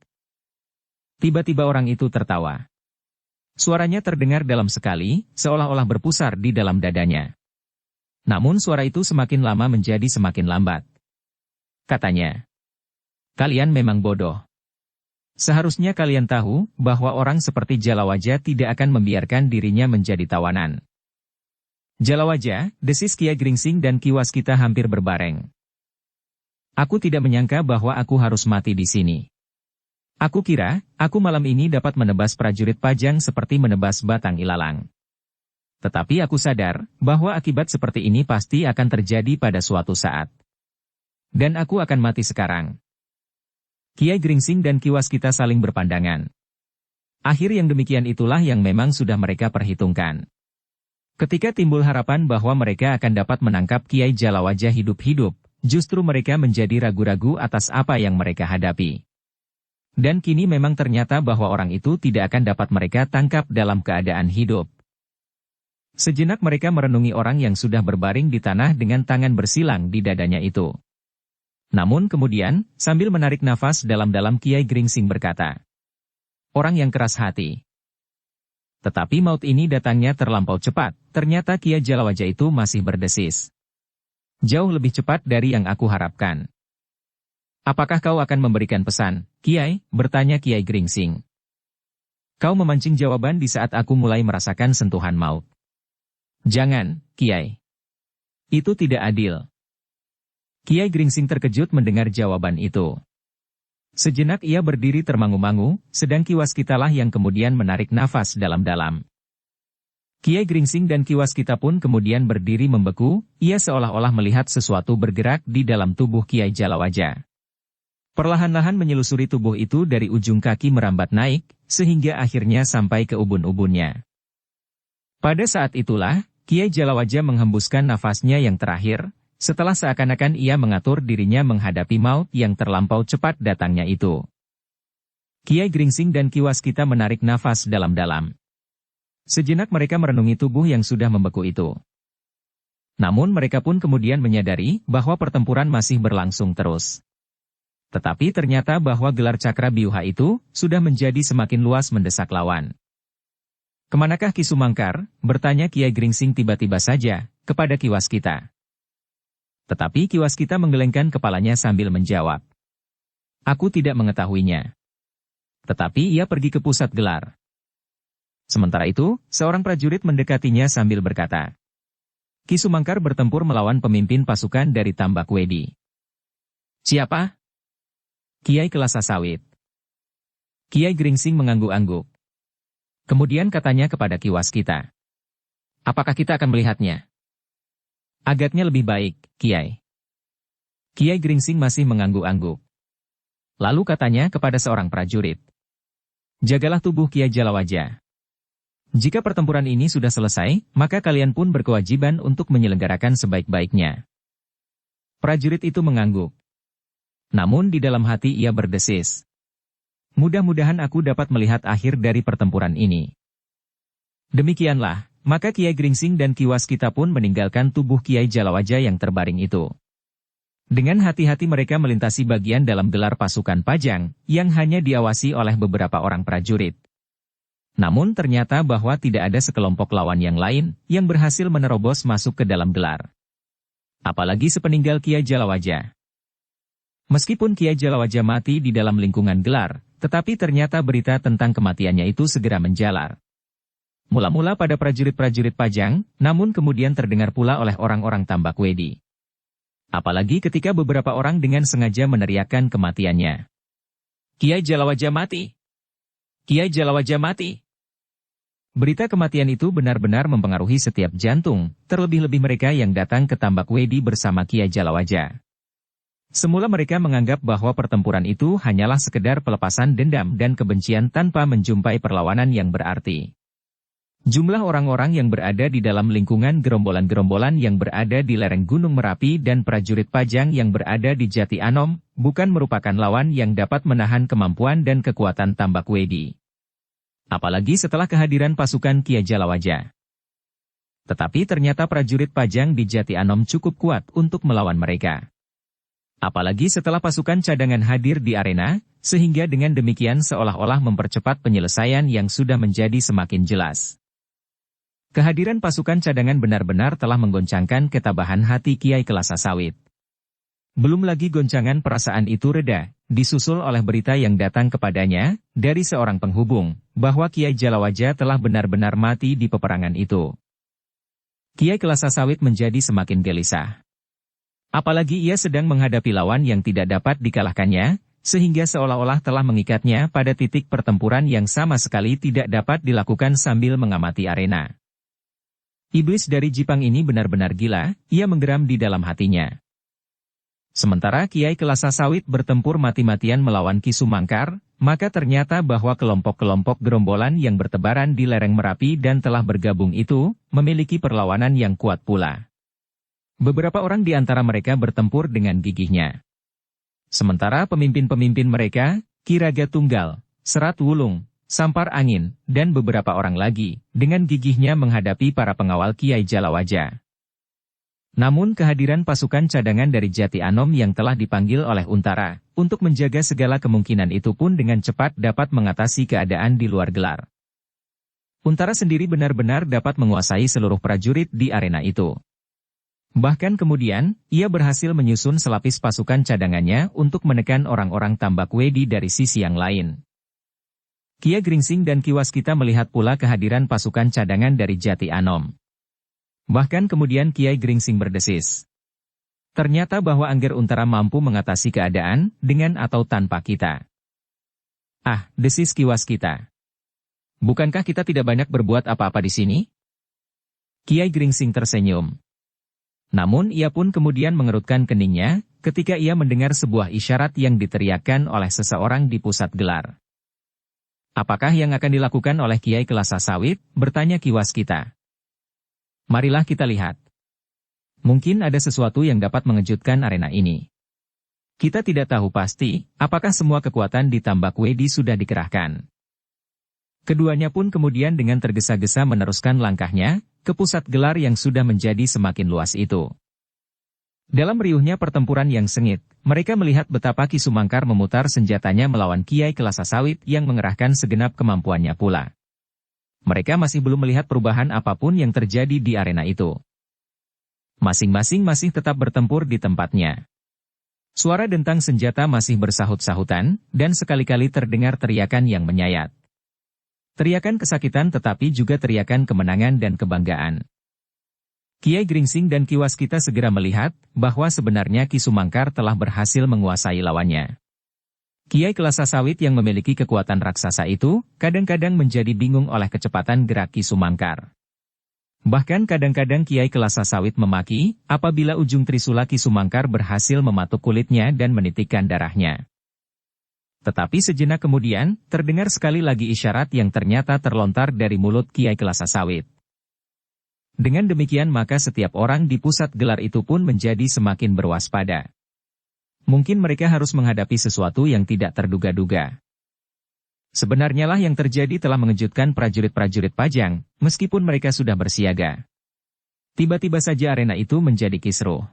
Tiba-tiba orang itu tertawa. Suaranya terdengar dalam sekali, seolah-olah berpusar di dalam dadanya. Namun suara itu semakin lama menjadi semakin lambat. Katanya, "Kalian memang bodoh. Seharusnya kalian tahu bahwa orang seperti Jalawaja tidak akan membiarkan dirinya menjadi tawanan." "Jalawaja," desis Kiai Gringsing dan Ki Waskita hampir berbareng. "Aku tidak menyangka bahwa aku harus mati di sini. Aku kira, aku malam ini dapat menebas prajurit Pajang seperti menebas batang ilalang. Tetapi aku sadar, bahwa akibat seperti ini pasti akan terjadi pada suatu saat. Dan aku akan mati sekarang." Kiai Gringsing dan Ki Waskita saling berpandangan. Akhir yang demikian itulah yang memang sudah mereka perhitungkan. Ketika timbul harapan bahwa mereka akan dapat menangkap Kiai Jalawaja hidup-hidup, justru mereka menjadi ragu-ragu atas apa yang mereka hadapi. Dan kini memang ternyata bahwa orang itu tidak akan dapat mereka tangkap dalam keadaan hidup. Sejenak mereka merenungi orang yang sudah berbaring di tanah dengan tangan bersilang di dadanya itu. Namun kemudian, sambil menarik nafas dalam-dalam Kiai Gringsing berkata, "Orang yang keras hati." Tetapi maut ini datangnya terlampau cepat, ternyata Kiai Jalawaja itu masih berdesis. "Jauh lebih cepat dari yang aku harapkan." "Apakah kau akan memberikan pesan, Kiai?" bertanya Kiai Gringsing. "Kau memancing jawaban di saat aku mulai merasakan sentuhan maut." "Jangan, Kiai. Itu tidak adil." Kiai Gringsing terkejut mendengar jawaban itu. Sejenak ia berdiri termangu-mangu, sedang Ki Waskitalah yang kemudian menarik nafas dalam-dalam. Kiai Gringsing dan Kiwaskita pun kemudian berdiri membeku, ia seolah-olah melihat sesuatu bergerak di dalam tubuh Kiai Jalawaja. Perlahan-lahan menyelusuri tubuh itu dari ujung kaki merambat naik, sehingga akhirnya sampai ke ubun-ubunnya. Pada saat itulah, Kiai Jalawaja menghembuskan nafasnya yang terakhir, setelah seakan-akan ia mengatur dirinya menghadapi maut yang terlampau cepat datangnya itu. Kiai Gringsing dan Kiwaskita menarik nafas dalam-dalam. Sejenak mereka merenungi tubuh yang sudah membeku itu. Namun mereka pun kemudian menyadari bahwa pertempuran masih berlangsung terus. Tetapi ternyata bahwa gelar cakra Biuha itu sudah menjadi semakin luas mendesak lawan. "Kemanakah Ki Sumangkar?" bertanya Kiai Gringsing tiba-tiba saja kepada Kiwaskita. Tetapi Kiwaskita menggelengkan kepalanya sambil menjawab, "Aku tidak mengetahuinya. Tetapi ia pergi ke pusat gelar." Sementara itu, seorang prajurit mendekatinya sambil berkata, "Ki Sumangkar bertempur melawan pemimpin pasukan dari Tambak Wedi." "Siapa?" "Kiai Kelasa Sawit." Kiai Gringsing mengangguk-angguk. Kemudian katanya kepada Kiwaskita, "Apakah kita akan melihatnya?" "Agaknya lebih baik, Kiai." Kiai Gringsing masih mengangguk-angguk. Lalu katanya kepada seorang prajurit, "Jagalah tubuh Kiai Jalawaja. Jika pertempuran ini sudah selesai, maka kalian pun berkewajiban untuk menyelenggarakan sebaik-baiknya." Prajurit itu mengangguk. Namun di dalam hati ia berdesis, "Mudah-mudahan aku dapat melihat akhir dari pertempuran ini." Demikianlah, maka Kiai Gringsing dan Kiwaskita pun meninggalkan tubuh Kiai Jalawaja yang terbaring itu. Dengan hati-hati mereka melintasi bagian dalam gelar pasukan Pajang, yang hanya diawasi oleh beberapa orang prajurit. Namun ternyata bahwa tidak ada sekelompok lawan yang lain yang berhasil menerobos masuk ke dalam gelar. Apalagi sepeninggal Kiai Jalawaja. Meskipun Kiai Jalawaja mati di dalam lingkungan gelar, tetapi ternyata berita tentang kematiannya itu segera menjalar. Mula-mula pada prajurit-prajurit Pajang, namun kemudian terdengar pula oleh orang-orang Tambak Wedi. Apalagi ketika beberapa orang dengan sengaja meneriakkan kematiannya. "Kiai Jalawaja mati! Kiai Jalawaja mati!" Berita kematian itu benar-benar mempengaruhi setiap jantung, terlebih-lebih mereka yang datang ke Tambak Wedi bersama Kiai Jalawaja. Semula mereka menganggap bahwa pertempuran itu hanyalah sekedar pelepasan dendam dan kebencian tanpa menjumpai perlawanan yang berarti. Jumlah orang-orang yang berada di dalam lingkungan gerombolan-gerombolan yang berada di lereng Gunung Merapi dan prajurit Pajang yang berada di Jati Anom, bukan merupakan lawan yang dapat menahan kemampuan dan kekuatan Tambak Wedi. Apalagi setelah kehadiran pasukan Kiai Jalawaja. Tetapi ternyata prajurit Pajang di Jati Anom cukup kuat untuk melawan mereka. Apalagi setelah pasukan cadangan hadir di arena, sehingga dengan demikian seolah-olah mempercepat penyelesaian yang sudah menjadi semakin jelas. Kehadiran pasukan cadangan benar-benar telah menggoncangkan ketabahan hati Kiai Kelasa Sawit. Belum lagi goncangan perasaan itu reda, disusul oleh berita yang datang kepadanya, dari seorang penghubung, bahwa Kiai Jalawaja telah benar-benar mati di peperangan itu. Kiai Kelasa Sawit menjadi semakin gelisah. Apalagi ia sedang menghadapi lawan yang tidak dapat dikalahkannya, sehingga seolah-olah telah mengikatnya pada titik pertempuran yang sama sekali tidak dapat dilakukan sambil mengamati arena. Iblis dari Jipang ini benar-benar gila, ia menggeram di dalam hatinya. Sementara Kiai Kelasa Sawit bertempur mati-matian melawan Ki Sumangkar, maka ternyata bahwa kelompok-kelompok gerombolan yang bertebaran di lereng Merapi dan telah bergabung itu, memiliki perlawanan yang kuat pula. Beberapa orang di antara mereka bertempur dengan gigihnya. Sementara pemimpin-pemimpin mereka, Ki Raga Tunggal, Serat Wulung, Sampar Angin, dan beberapa orang lagi, dengan gigihnya menghadapi para pengawal Kiai Jalawaja. Namun kehadiran pasukan cadangan dari Jati Anom yang telah dipanggil oleh Untara, untuk menjaga segala kemungkinan itu pun dengan cepat dapat mengatasi keadaan di luar gelar. Untara sendiri benar-benar dapat menguasai seluruh prajurit di arena itu. Bahkan kemudian, ia berhasil menyusun selapis pasukan cadangannya untuk menekan orang-orang Tambak Wedi dari sisi yang lain. Kiai Gringsing dan Kiwaskita melihat pula kehadiran pasukan cadangan dari Jati Anom. Bahkan kemudian Kiai Gringsing berdesis. Ternyata bahwa Angger Untara mampu mengatasi keadaan, dengan atau tanpa kita. "Ah," desis Kiwaskita. "Bukankah kita tidak banyak berbuat apa-apa di sini? Kiai Gringsing tersenyum. Namun ia pun kemudian mengerutkan keningnya, ketika ia mendengar sebuah isyarat yang diteriakkan oleh seseorang di pusat gelar. Apakah yang akan dilakukan oleh Kiai Kelasa Sawit? Bertanya Ki Waskita. Marilah kita lihat. Mungkin ada sesuatu yang dapat mengejutkan arena ini. Kita tidak tahu pasti, apakah semua kekuatan di Tambak Wedi sudah dikerahkan. Keduanya pun kemudian dengan tergesa-gesa meneruskan langkahnya, ke pusat gelar yang sudah menjadi semakin luas itu. Dalam riuhnya pertempuran yang sengit, mereka melihat betapa Ki Sumangkar memutar senjatanya melawan Kiai Kelasa Sawit yang mengerahkan segenap kemampuannya pula. Mereka masih belum melihat perubahan apapun yang terjadi di arena itu. Masing-masing masih tetap bertempur di tempatnya. Suara dentang senjata masih bersahut-sahutan, dan sekali-kali terdengar teriakan yang menyayat. Teriakan kesakitan tetapi juga teriakan kemenangan dan kebanggaan. Kiai Gringsing dan Ki Waskita segera melihat bahwa sebenarnya Ki Sumangkar telah berhasil menguasai lawannya. Kiai Kelasa Sawit yang memiliki kekuatan raksasa itu, kadang-kadang menjadi bingung oleh kecepatan gerak Ki Sumangkar. Bahkan kadang-kadang Kiai Kelasa Sawit memaki, apabila ujung trisula Ki Sumangkar berhasil mematuk kulitnya dan menitikkan darahnya. Tetapi sejenak kemudian, terdengar sekali lagi isyarat yang ternyata terlontar dari mulut Kiai Kelasa Sawit. Dengan demikian maka setiap orang di pusat gelar itu pun menjadi semakin berwaspada. Mungkin mereka harus menghadapi sesuatu yang tidak terduga-duga. Sebenarnya lah yang terjadi telah mengejutkan prajurit-prajurit Pajang, meskipun mereka sudah bersiaga. Tiba-tiba saja arena itu menjadi kisruh.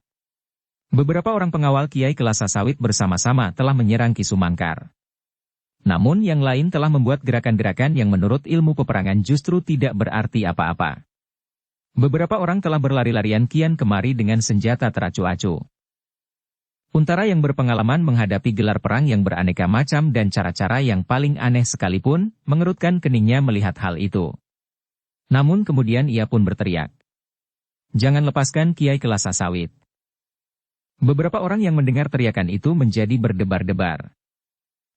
Beberapa orang pengawal Kiai Kelasa Sawit bersama-sama telah menyerang Ki Sumangkar. Namun yang lain telah membuat gerakan-gerakan yang menurut ilmu peperangan justru tidak berarti apa-apa. Beberapa orang telah berlari-larian kian kemari dengan senjata teracu-acu. Untara yang berpengalaman menghadapi gelar perang yang beraneka macam dan cara-cara yang paling aneh sekalipun, mengerutkan keningnya melihat hal itu. Namun kemudian ia pun berteriak. Jangan lepaskan Kiai Kelasa Sawit. Beberapa orang yang mendengar teriakan itu menjadi berdebar-debar.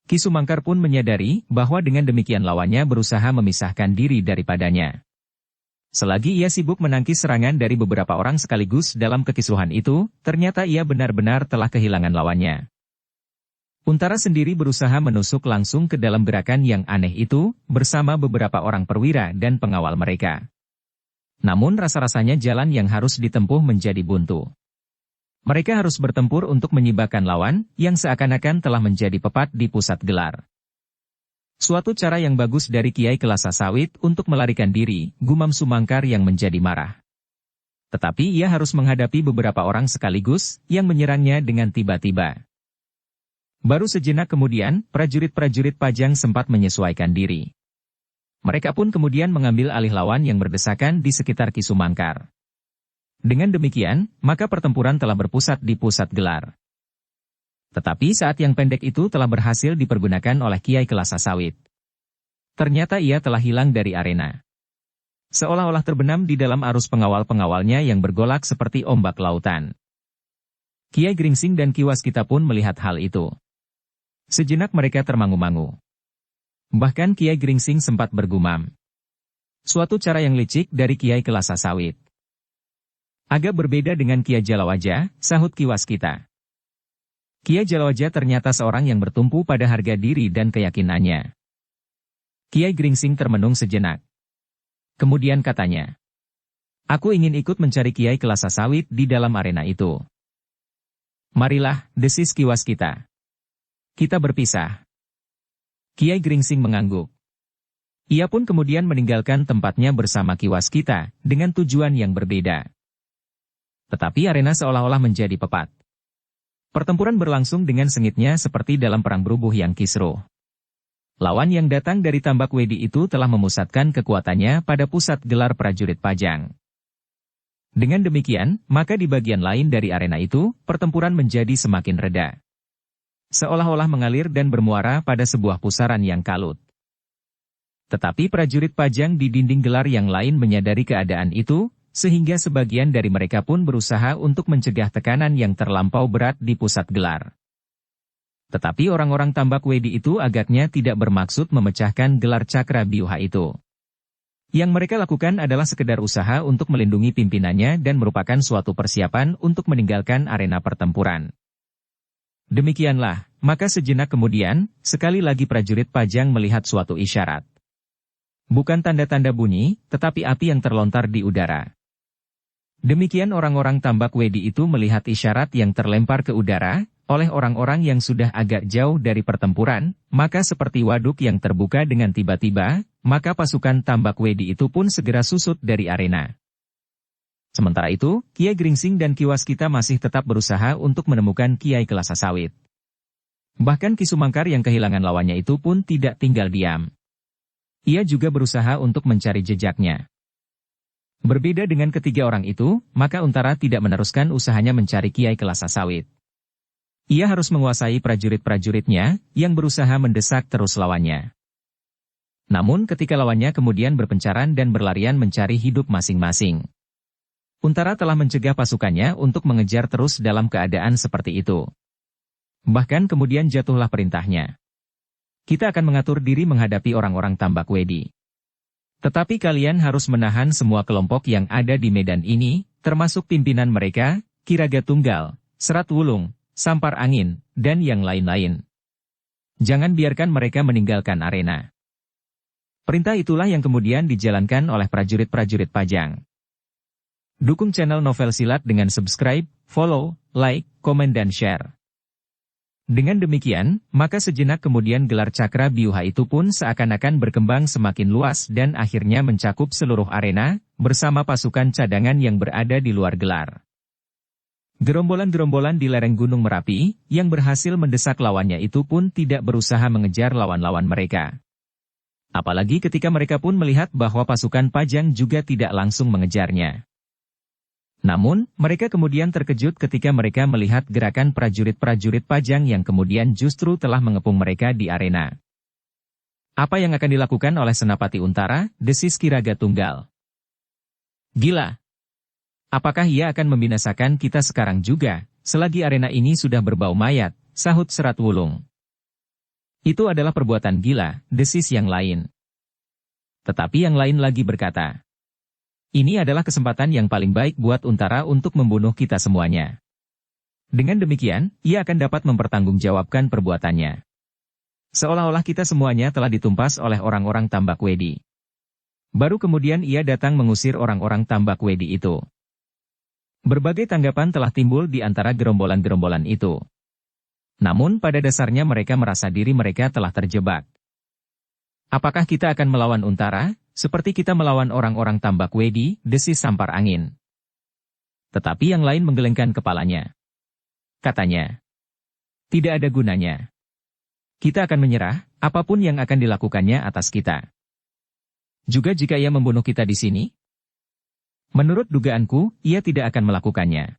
Ki Sumangkar pun menyadari bahwa dengan demikian lawannya berusaha memisahkan diri daripadanya. Selagi ia sibuk menangkis serangan dari beberapa orang sekaligus dalam kekisruhan itu, ternyata ia benar-benar telah kehilangan lawannya. Untara sendiri berusaha menusuk langsung ke dalam gerakan yang aneh itu, bersama beberapa orang perwira dan pengawal mereka. Namun rasa-rasanya jalan yang harus ditempuh menjadi buntu. Mereka harus bertempur untuk menyibakkan lawan, yang seakan-akan telah menjadi pepat di pusat gelar. Suatu cara yang bagus dari Kiai Kelasa Sawit untuk melarikan diri, gumam Sumangkar yang menjadi marah. Tetapi ia harus menghadapi beberapa orang sekaligus, yang menyerangnya dengan tiba-tiba. Baru sejenak kemudian, prajurit-prajurit Pajang sempat menyesuaikan diri. Mereka pun kemudian mengambil alih lawan yang berdesakan di sekitar Ki Sumangkar. Dengan demikian, maka pertempuran telah berpusat di pusat gelar. Tetapi saat yang pendek itu telah berhasil dipergunakan oleh Kiai Kelasa Sawit. Ternyata ia telah hilang dari arena. Seolah-olah terbenam di dalam arus pengawal-pengawalnya yang bergolak seperti ombak lautan. Kiai Gringsing dan Ki Waskita pun melihat hal itu. Sejenak mereka termangu-mangu. Bahkan Kiai Gringsing sempat bergumam. Suatu cara yang licik dari Kiai Kelasa Sawit. Agak berbeda dengan Kiai Jalawaja, sahut Ki Waskita. Kiai Jalawaja ternyata seorang yang bertumpu pada harga diri dan keyakinannya. Kiai Gringsing termenung sejenak. Kemudian katanya, aku ingin ikut mencari Kiai Kelasa Sawit di dalam arena itu. Marilah, desis Ki Waskita. Kita berpisah. Kiai Gringsing mengangguk. Ia pun kemudian meninggalkan tempatnya bersama Ki Waskita, dengan tujuan yang berbeda. Tetapi arena seolah-olah menjadi pepat. Pertempuran berlangsung dengan sengitnya seperti dalam perang berubuh yang kisruh. Lawan yang datang dari Tambak Wedi itu telah memusatkan kekuatannya pada pusat gelar prajurit Pajang. Dengan demikian, maka di bagian lain dari arena itu, pertempuran menjadi semakin reda. Seolah-olah mengalir dan bermuara pada sebuah pusaran yang kalut. Tetapi prajurit Pajang di dinding gelar yang lain menyadari keadaan itu, sehingga sebagian dari mereka pun berusaha untuk mencegah tekanan yang terlampau berat di pusat gelar. Tetapi orang-orang Tambak Wedi itu agaknya tidak bermaksud memecahkan gelar cakra biuha itu. Yang mereka lakukan adalah sekedar usaha untuk melindungi pimpinannya dan merupakan suatu persiapan untuk meninggalkan arena pertempuran. Demikianlah, maka sejenak kemudian, sekali lagi prajurit Pajang melihat suatu isyarat. Bukan tanda-tanda bunyi, tetapi api yang terlontar di udara. Demikian orang-orang Tambak Wedi itu melihat isyarat yang terlempar ke udara, oleh orang-orang yang sudah agak jauh dari pertempuran, maka seperti waduk yang terbuka dengan tiba-tiba, maka pasukan Tambak Wedi itu pun segera susut dari arena. Sementara itu, Kiai Gringsing dan Ki Waskita masih tetap berusaha untuk menemukan Kiai Kelasa Sawit. Bahkan Ki Sumangkar yang kehilangan lawannya itu pun tidak tinggal diam. Ia juga berusaha untuk mencari jejaknya. Berbeda dengan ketiga orang itu, maka Untara tidak meneruskan usahanya mencari Kiai Kelasa Sawit. Ia harus menguasai prajurit-prajuritnya, yang berusaha mendesak terus lawannya. Namun ketika lawannya kemudian berpencaran dan berlarian mencari hidup masing-masing, Untara telah mencegah pasukannya untuk mengejar terus dalam keadaan seperti itu. Bahkan kemudian jatuhlah perintahnya. Kita akan mengatur diri menghadapi orang-orang Tambak Wedi. Tetapi kalian harus menahan semua kelompok yang ada di medan ini, termasuk pimpinan mereka, Ki Raga Tunggal, Serat Wulung, Sampar Angin, dan yang lain-lain. Jangan biarkan mereka meninggalkan arena. Perintah itulah yang kemudian dijalankan oleh prajurit-prajurit Pajang. Dukung channel Novel Silat dengan subscribe, follow, like, komen dan share. Dengan demikian, maka sejenak kemudian gelar Cakra Byuha itu pun seakan-akan berkembang semakin luas dan akhirnya mencakup seluruh arena, bersama pasukan cadangan yang berada di luar gelar. Gerombolan-gerombolan di lereng Gunung Merapi, yang berhasil mendesak lawannya itu pun tidak berusaha mengejar lawan-lawan mereka. Apalagi ketika mereka pun melihat bahwa pasukan Pajang juga tidak langsung mengejarnya. Namun, mereka kemudian terkejut ketika mereka melihat gerakan prajurit-prajurit Pajang yang kemudian justru telah mengepung mereka di arena. Apa yang akan dilakukan oleh Senapati Untara, desis Ki Raga Tunggal. Gila! Apakah ia akan membinasakan kita sekarang juga, selagi arena ini sudah berbau mayat, sahut Serat Wulung. Itu adalah perbuatan gila, desis yang lain. Tetapi yang lain lagi berkata, ini adalah kesempatan yang paling baik buat Untara untuk membunuh kita semuanya. Dengan demikian, ia akan dapat mempertanggungjawabkan perbuatannya. Seolah-olah kita semuanya telah ditumpas oleh orang-orang Tambak Wedi. Baru kemudian ia datang mengusir orang-orang Tambak Wedi itu. Berbagai tanggapan telah timbul di antara gerombolan-gerombolan itu. Namun pada dasarnya mereka merasa diri mereka telah terjebak. Apakah kita akan melawan Untara? Seperti kita melawan orang-orang Tambak Wedi, desis Sampar Angin. Tetapi yang lain menggelengkan kepalanya. Katanya, tidak ada gunanya. Kita akan menyerah, apapun yang akan dilakukannya atas kita. Juga jika ia membunuh kita di sini? Menurut dugaanku, ia tidak akan melakukannya.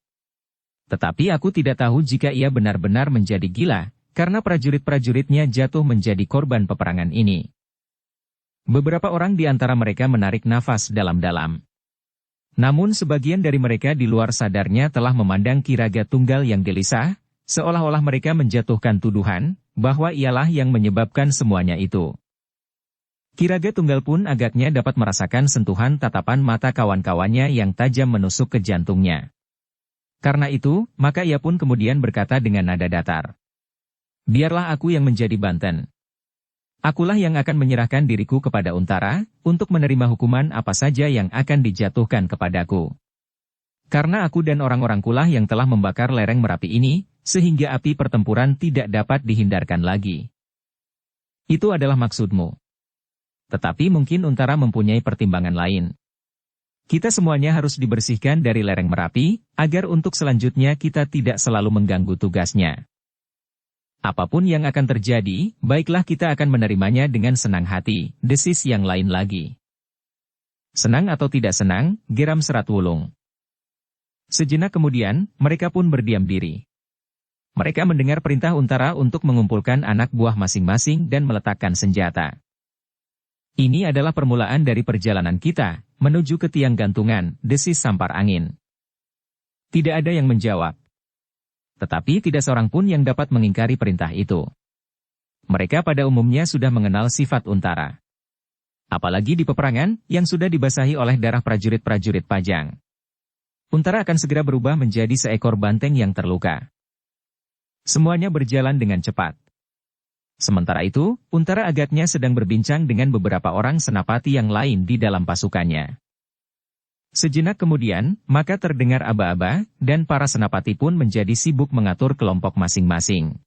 Tetapi aku tidak tahu jika ia benar-benar menjadi gila, karena prajurit-prajuritnya jatuh menjadi korban peperangan ini. Beberapa orang di antara mereka menarik nafas dalam-dalam. Namun sebagian dari mereka di luar sadarnya telah memandang Ki Raga Tunggal yang gelisah, seolah-olah mereka menjatuhkan tuduhan, bahwa ialah yang menyebabkan semuanya itu. Ki Raga Tunggal pun agaknya dapat merasakan sentuhan tatapan mata kawan-kawannya yang tajam menusuk ke jantungnya. Karena itu, maka ia pun kemudian berkata dengan nada datar. Biarlah aku yang menjadi Banten. Akulah yang akan menyerahkan diriku kepada Untara, untuk menerima hukuman apa saja yang akan dijatuhkan kepadaku. Karena aku dan orang-orangkulah yang telah membakar lereng Merapi ini, sehingga api pertempuran tidak dapat dihindarkan lagi. Itu adalah maksudmu. Tetapi mungkin Untara mempunyai pertimbangan lain. Kita semuanya harus dibersihkan dari lereng Merapi, agar untuk selanjutnya kita tidak selalu mengganggu tugasnya. Apapun yang akan terjadi, baiklah kita akan menerimanya dengan senang hati, desis yang lain lagi. Senang atau tidak senang, geram Serat Wulung. Sejenak kemudian, mereka pun berdiam diri. Mereka mendengar perintah Untara untuk mengumpulkan anak buah masing-masing dan meletakkan senjata. Ini adalah permulaan dari perjalanan kita, menuju ke tiang gantungan, desis Sampar Angin. Tidak ada yang menjawab. Tetapi tidak seorang pun yang dapat mengingkari perintah itu. Mereka pada umumnya sudah mengenal sifat Untara. Apalagi di peperangan yang sudah dibasahi oleh darah prajurit-prajurit Pajang. Untara akan segera berubah menjadi seekor banteng yang terluka. Semuanya berjalan dengan cepat. Sementara itu, Untara agaknya sedang berbincang dengan beberapa orang senapati yang lain di dalam pasukannya. Sejenak kemudian, maka terdengar aba-aba, dan para senapati pun menjadi sibuk mengatur kelompok masing-masing.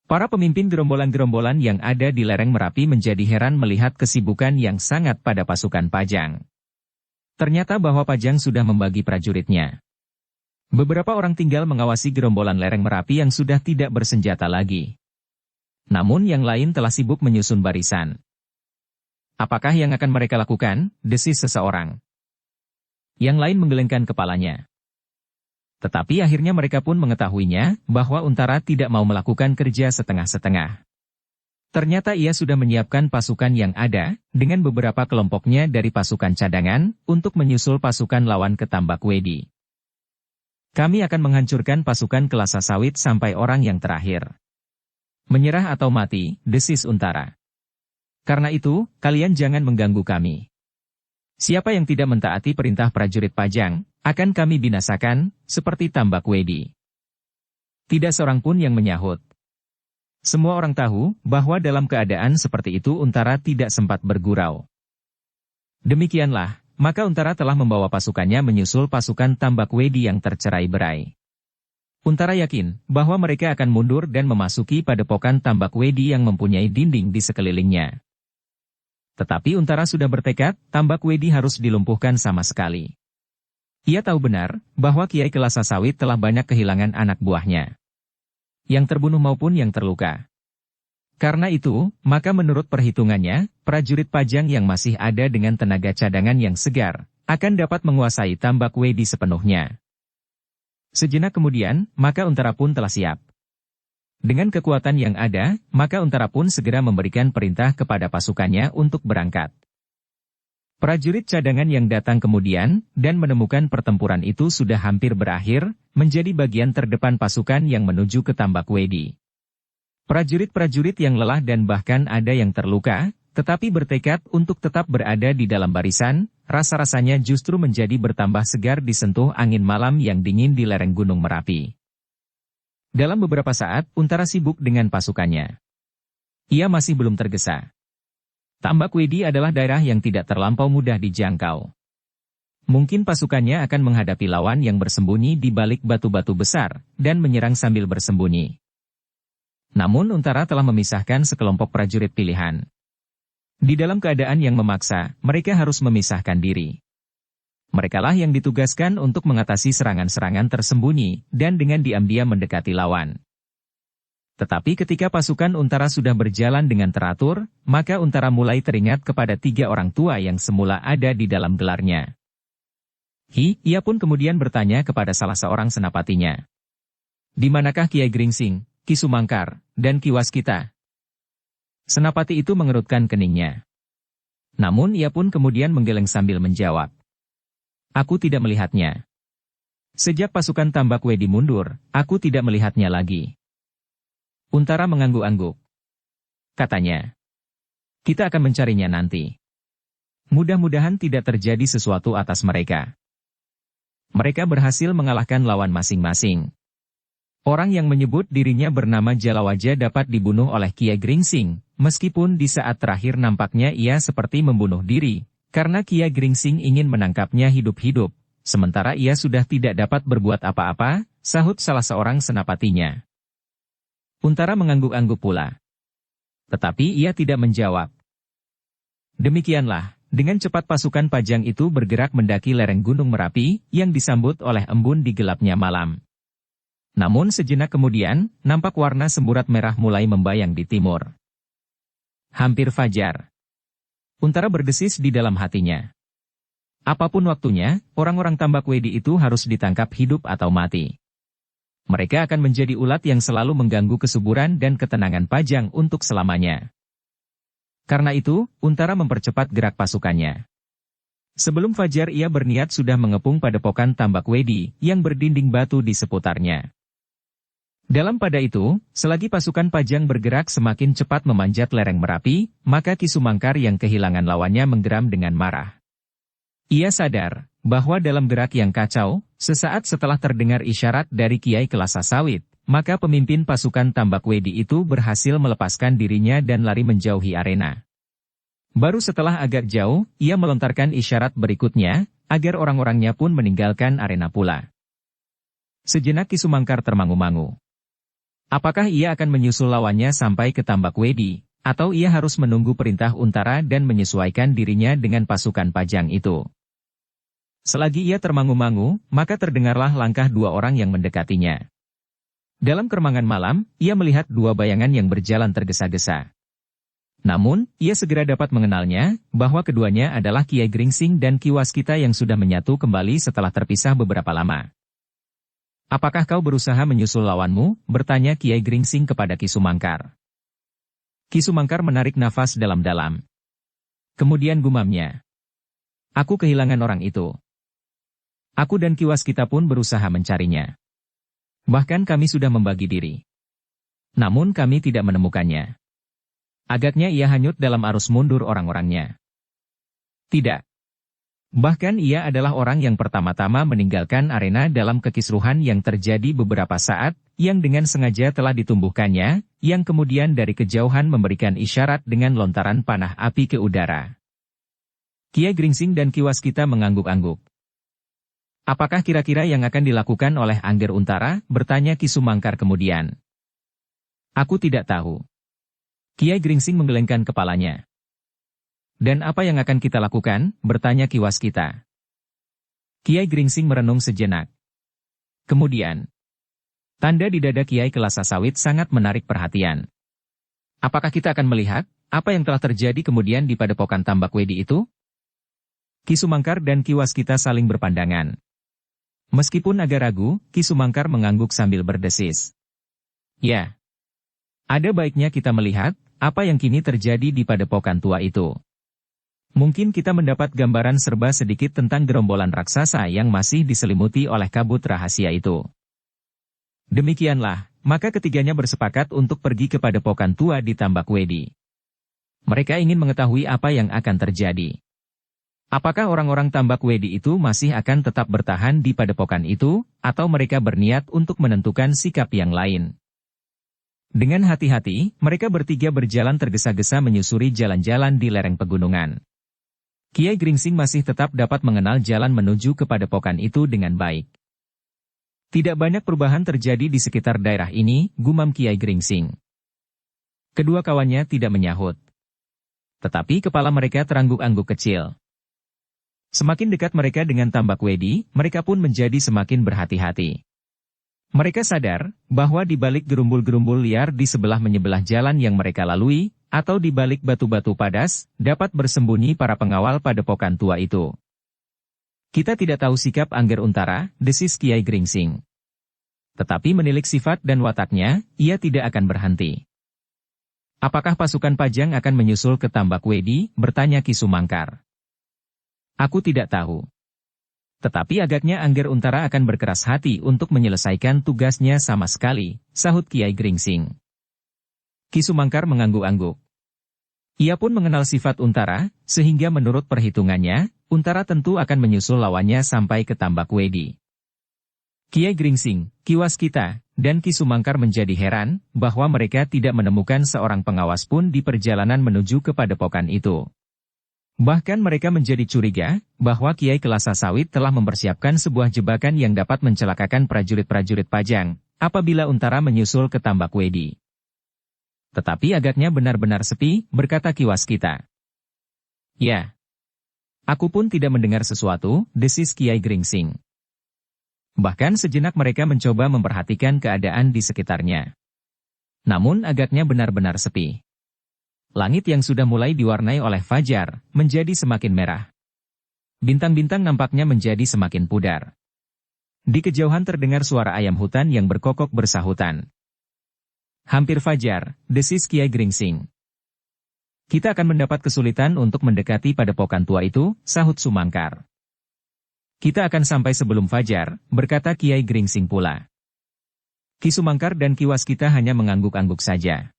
Para pemimpin gerombolan-gerombolan yang ada di lereng Merapi menjadi heran melihat kesibukan yang sangat pada pasukan Pajang. Ternyata bahwa Pajang sudah membagi prajuritnya. Beberapa orang tinggal mengawasi gerombolan lereng Merapi yang sudah tidak bersenjata lagi. Namun yang lain telah sibuk menyusun barisan. Apakah yang akan mereka lakukan? Desis seseorang. Yang lain menggelengkan kepalanya. Tetapi akhirnya mereka pun mengetahuinya, bahwa Untara tidak mau melakukan kerja setengah-setengah. Ternyata ia sudah menyiapkan pasukan yang ada, dengan beberapa kelompoknya dari pasukan cadangan, untuk menyusul pasukan lawan ke Tambak Wedi. Kami akan menghancurkan pasukan Kelasa Sawit sampai orang yang terakhir. Menyerah atau mati, desis Untara. Karena itu, kalian jangan mengganggu kami. Siapa yang tidak mentaati perintah prajurit Pajang, akan kami binasakan, seperti Tambak Wedi. Tidak seorang pun yang menyahut. Semua orang tahu, bahwa dalam keadaan seperti itu Untara tidak sempat bergurau. Demikianlah, maka Untara telah membawa pasukannya menyusul pasukan Tambak Wedi yang tercerai-berai. Untara yakin, bahwa mereka akan mundur dan memasuki padepokan Tambak Wedi yang mempunyai dinding di sekelilingnya. Tetapi Untara sudah bertekad, Tambak Wedi harus dilumpuhkan sama sekali. Ia tahu benar, bahwa Kiai Kelasa Sawit telah banyak kehilangan anak buahnya. Yang terbunuh maupun yang terluka. Karena itu, maka menurut perhitungannya, prajurit Pajang yang masih ada dengan tenaga cadangan yang segar, akan dapat menguasai Tambak Wedi sepenuhnya. Sejenak kemudian, maka Untara pun telah siap. Dengan kekuatan yang ada, maka Untara pun segera memberikan perintah kepada pasukannya untuk berangkat. Prajurit cadangan yang datang kemudian, dan menemukan pertempuran itu sudah hampir berakhir, menjadi bagian terdepan pasukan yang menuju ke Tambak Wedi. Prajurit-prajurit yang lelah dan bahkan ada yang terluka, tetapi bertekad untuk tetap berada di dalam barisan, rasa-rasanya justru menjadi bertambah segar disentuh angin malam yang dingin di lereng Gunung Merapi. Dalam beberapa saat, Untara sibuk dengan pasukannya. Ia masih belum tergesa. Tambak Wedi adalah daerah yang tidak terlampau mudah dijangkau. Mungkin pasukannya akan menghadapi lawan yang bersembunyi di balik batu-batu besar, dan menyerang sambil bersembunyi. Namun Untara telah memisahkan sekelompok prajurit pilihan. Di dalam keadaan yang memaksa, mereka harus memisahkan diri. Merekalah yang ditugaskan untuk mengatasi serangan-serangan tersembunyi, dan dengan diam-diam mendekati lawan. Tetapi ketika pasukan Untara sudah berjalan dengan teratur, maka Untara mulai teringat kepada 3 orang tua yang semula ada di dalam gelarnya. Ia pun kemudian bertanya kepada salah seorang senapatinya. Di manakah Kiai Gringsing, Ki Sumangkar, dan Ki Waskita? Senapati itu mengerutkan keningnya. Namun ia pun kemudian menggeleng sambil menjawab. Aku tidak melihatnya. Sejak pasukan Tambak Wedi mundur, aku tidak melihatnya lagi. Untara mengangguk-angguk. Katanya. Kita akan mencarinya nanti. Mudah-mudahan tidak terjadi sesuatu atas mereka. Mereka berhasil mengalahkan lawan masing-masing. Orang yang menyebut dirinya bernama Jalawaja dapat dibunuh oleh Kiai Gringsing, meskipun di saat terakhir nampaknya ia seperti membunuh diri. Karena Kiai Gringsing ingin menangkapnya hidup-hidup, sementara ia sudah tidak dapat berbuat apa-apa, sahut salah seorang senapatinya. Untara mengangguk-angguk pula. Tetapi ia tidak menjawab. Demikianlah, dengan cepat pasukan Pajang itu bergerak mendaki lereng Gunung Merapi, yang disambut oleh embun di gelapnya malam. Namun sejenak kemudian, nampak warna semburat merah mulai membayang di timur. Hampir fajar. Untara berdesis di dalam hatinya. Apapun waktunya, orang-orang Tambak Wedi itu harus ditangkap hidup atau mati. Mereka akan menjadi ulat yang selalu mengganggu kesuburan dan ketenangan Pajang untuk selamanya. Karena itu, Untara mempercepat gerak pasukannya. Sebelum fajar ia berniat sudah mengepung padepokan Tambak Wedi yang berdinding batu di seputarnya. Dalam pada itu, selagi pasukan Pajang bergerak semakin cepat memanjat lereng Merapi, maka Ki Sumangkar yang kehilangan lawannya menggeram dengan marah. Ia sadar bahwa dalam gerak yang kacau, sesaat setelah terdengar isyarat dari Kiai Kelasa Sawit, maka pemimpin pasukan Tambak Wedi itu berhasil melepaskan dirinya dan lari menjauhi arena. Baru setelah agak jauh, ia melontarkan isyarat berikutnya, agar orang-orangnya pun meninggalkan arena pula. Sejenak Ki Sumangkar termangu-mangu. Apakah ia akan menyusul lawannya sampai ke Tambak Wedi, atau ia harus menunggu perintah Untara dan menyesuaikan dirinya dengan pasukan Pajang itu? Selagi ia termangu-mangu, maka terdengarlah langkah dua orang yang mendekatinya. Dalam keremangan malam, ia melihat dua bayangan yang berjalan tergesa-gesa. Namun, ia segera dapat mengenalnya, bahwa keduanya adalah Kiai Gringsing dan Ki Waskita yang sudah menyatu kembali setelah terpisah beberapa lama. "Apakah kau berusaha menyusul lawanmu?" bertanya Kiai Gringsing kepada Ki Sumangkar. Ki Sumangkar menarik nafas dalam-dalam. Kemudian gumamnya, "Aku kehilangan orang itu. Aku dan Ki Waskita pun berusaha mencarinya. Bahkan kami sudah membagi diri. Namun kami tidak menemukannya. Agaknya ia hanyut dalam arus mundur orang-orangnya." Tidak. Bahkan ia adalah orang yang pertama-tama meninggalkan arena dalam kekisruhan yang terjadi beberapa saat, yang dengan sengaja telah ditumbuhkannya, yang kemudian dari kejauhan memberikan isyarat dengan lontaran panah api ke udara. Kiai Gringsing dan Ki Waskita mengangguk-angguk. "Apakah kira-kira yang akan dilakukan oleh Angger Untara?" bertanya Ki Sumangkar kemudian. "Aku tidak tahu." Kiai Gringsing menggelengkan kepalanya. "Dan apa yang akan kita lakukan?" bertanya Ki Waskita. Kiai Gringsing merenung sejenak. Kemudian, tanda di dada Kiai Kelasa Sawit sangat menarik perhatian. "Apakah kita akan melihat apa yang telah terjadi kemudian di padepokan Tambak Wedi itu?" Ki Sumangkar dan Ki Waskita saling berpandangan. Meskipun agak ragu, Ki Sumangkar mengangguk sambil berdesis. "Ya, ada baiknya kita melihat apa yang kini terjadi di padepokan tua itu. Mungkin kita mendapat gambaran serba sedikit tentang gerombolan raksasa yang masih diselimuti oleh kabut rahasia itu." Demikianlah, maka ketiganya bersepakat untuk pergi ke padepokan tua di Tambak Wedi. Mereka ingin mengetahui apa yang akan terjadi. Apakah orang-orang Tambak Wedi itu masih akan tetap bertahan di padepokan itu, atau mereka berniat untuk menentukan sikap yang lain? Dengan hati-hati, mereka bertiga berjalan tergesa-gesa menyusuri jalan-jalan di lereng pegunungan. Kiai Gringsing masih tetap dapat mengenal jalan menuju ke padepokan itu dengan baik. "Tidak banyak perubahan terjadi di sekitar daerah ini," gumam Kiai Gringsing. Kedua kawannya tidak menyahut. Tetapi kepala mereka terangguk-angguk kecil. Semakin dekat mereka dengan Tambak Wedi, mereka pun menjadi semakin berhati-hati. Mereka sadar bahwa di balik gerumbul-gerumbul liar di sebelah-menyebelah jalan yang mereka lalui, atau di balik batu-batu padas, dapat bersembunyi para pengawal padepokan tua itu. "Kita tidak tahu sikap Angger Untara," desis Kiai Gringsing. "Tetapi menilik sifat dan wataknya, ia tidak akan berhenti." "Apakah pasukan Pajang akan menyusul ke Tambak Wedi?" bertanya Ki Sumangkar. "Aku tidak tahu. Tetapi agaknya Angger Untara akan berkeras hati untuk menyelesaikan tugasnya sama sekali," sahut Kiai Gringsing. Ki Sumangkar mengangguk-angguk. Ia pun mengenal sifat Untara, sehingga menurut perhitungannya, Untara tentu akan menyusul lawannya sampai ke Tambak Wedi. Kiai Gringsing, Ki Waskita, dan Ki Sumangkar menjadi heran, bahwa mereka tidak menemukan seorang pengawas pun di perjalanan menuju ke padepokan itu. Bahkan mereka menjadi curiga, bahwa Kiai Kelasa Sawit telah mempersiapkan sebuah jebakan yang dapat mencelakakan prajurit-prajurit Pajang, apabila Untara menyusul ke Tambak Wedi. Tetapi agaknya benar-benar sepi, berkata Ki Waskita. "Ya. Aku pun tidak mendengar sesuatu," desis Kiai Gringsing. Bahkan sejenak mereka mencoba memperhatikan keadaan di sekitarnya. Namun agaknya benar-benar sepi. Langit yang sudah mulai diwarnai oleh fajar, menjadi semakin merah. Bintang-bintang nampaknya menjadi semakin pudar. Di kejauhan terdengar suara ayam hutan yang berkokok bersahutan. "Hampir fajar," desis Kiai Gringsing. "Kita akan mendapat kesulitan untuk mendekati padepokan tua itu," sahut Sumangkar. "Kita akan sampai sebelum fajar," berkata Kiai Gringsing pula. Ki Sumangkar dan Ki Waskita hanya mengangguk-angguk saja.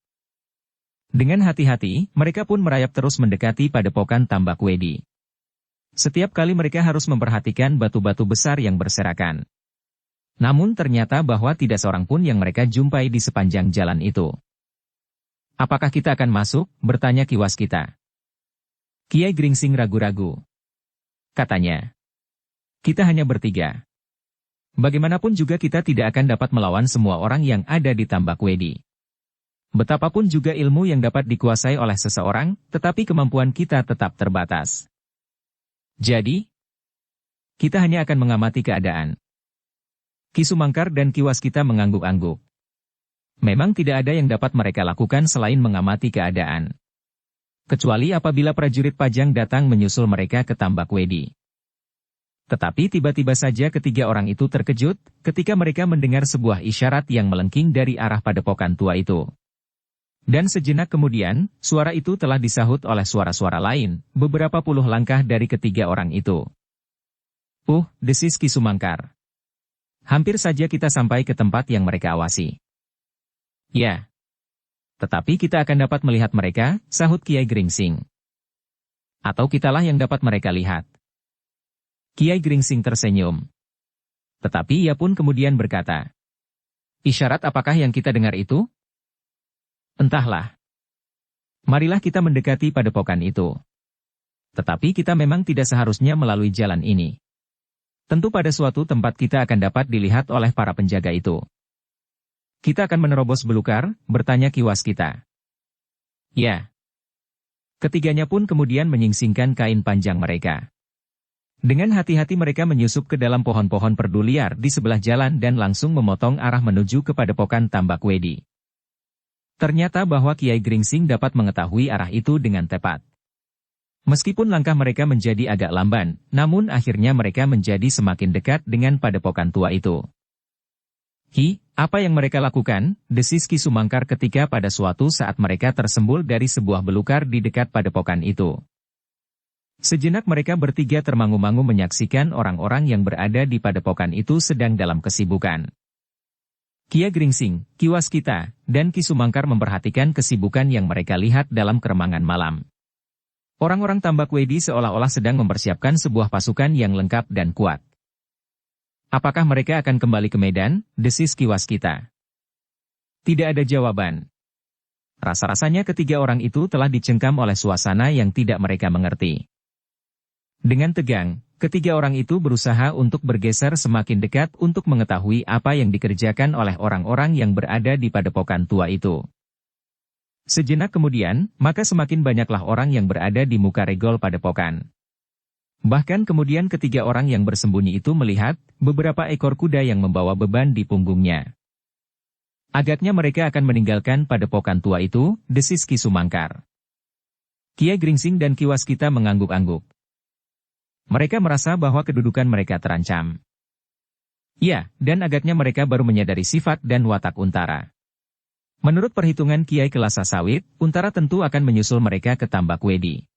Dengan hati-hati, mereka pun merayap terus mendekati padepokan Tambak Wedi. Setiap kali mereka harus memperhatikan batu-batu besar yang berserakan. Namun ternyata bahwa tidak seorang pun yang mereka jumpai di sepanjang jalan itu. "Apakah kita akan masuk?" bertanya Ki Waskita. Kiai Gringsing ragu-ragu. Katanya, "Kita hanya bertiga. Bagaimanapun juga kita tidak akan dapat melawan semua orang yang ada di Tambak Wedi. Betapapun juga ilmu yang dapat dikuasai oleh seseorang, tetapi kemampuan kita tetap terbatas. Jadi, kita hanya akan mengamati keadaan." Ki Sumangkar dan Ki Waskita mengangguk-angguk. Memang tidak ada yang dapat mereka lakukan selain mengamati keadaan. Kecuali apabila prajurit Pajang datang menyusul mereka ke Tambak Wedi. Tetapi tiba-tiba saja ketiga orang itu terkejut, ketika mereka mendengar sebuah isyarat yang melengking dari arah padepokan tua itu. Dan sejenak kemudian, suara itu telah disahut oleh suara-suara lain, beberapa puluh langkah dari ketiga orang itu. Desis Ki Sumangkar. Hampir saja kita sampai ke tempat yang mereka awasi. Ya. Tetapi kita akan dapat melihat mereka, sahut Kiai Gringsing. Atau kitalah yang dapat mereka lihat. Kiai Gringsing tersenyum. Tetapi ia pun kemudian berkata, "Isyarat apakah yang kita dengar itu?" "Entahlah. Marilah kita mendekati padepokan itu. Tetapi kita memang tidak seharusnya melalui jalan ini. Tentu pada suatu tempat kita akan dapat dilihat oleh para penjaga itu." "Kita akan menerobos belukar?" bertanya Ki Waskita. "Ya." Ketiganya pun kemudian menyingsingkan kain panjang mereka. Dengan hati-hati mereka menyusup ke dalam pohon-pohon perdu liar di sebelah jalan dan langsung memotong arah menuju ke padepokan Tambak Wedi. Ternyata bahwa Kiai Gringsing dapat mengetahui arah itu dengan tepat. Meskipun langkah mereka menjadi agak lamban, namun akhirnya mereka menjadi semakin dekat dengan padepokan tua itu. Apa yang mereka lakukan?" desis Ki Sumangkar ketika pada suatu saat mereka tersembul dari sebuah belukar di dekat padepokan itu. Sejenak mereka bertiga termangu-mangu menyaksikan orang-orang yang berada di padepokan itu sedang dalam kesibukan. Kiai Gringsing, Ki Waskita, dan Ki Sumangkar memperhatikan kesibukan yang mereka lihat dalam keremangan malam. Orang-orang Tambak Wedi seolah-olah sedang mempersiapkan sebuah pasukan yang lengkap dan kuat. "Apakah mereka akan kembali ke medan?" desis Ki Waskita. Tidak ada jawaban. Rasa-rasanya ketiga orang itu telah dicengkam oleh suasana yang tidak mereka mengerti. Dengan tegang, ketiga orang itu berusaha untuk bergeser semakin dekat untuk mengetahui apa yang dikerjakan oleh orang-orang yang berada di padepokan tua itu. Sejenak kemudian, maka semakin banyaklah orang yang berada di muka regol padepokan. Bahkan kemudian ketiga orang yang bersembunyi itu melihat beberapa ekor kuda yang membawa beban di punggungnya. Agaknya mereka akan meninggalkan padepokan tua itu, desis Ki Sumangkar. Kiai Gringsing dan Ki Waskita mengangguk-angguk. Mereka merasa bahwa kedudukan mereka terancam. Ya, dan agaknya mereka baru menyadari sifat dan watak Untara. Menurut perhitungan Kiai Kelasa Sawit, Untara tentu akan menyusul mereka ke Tambak Wedi.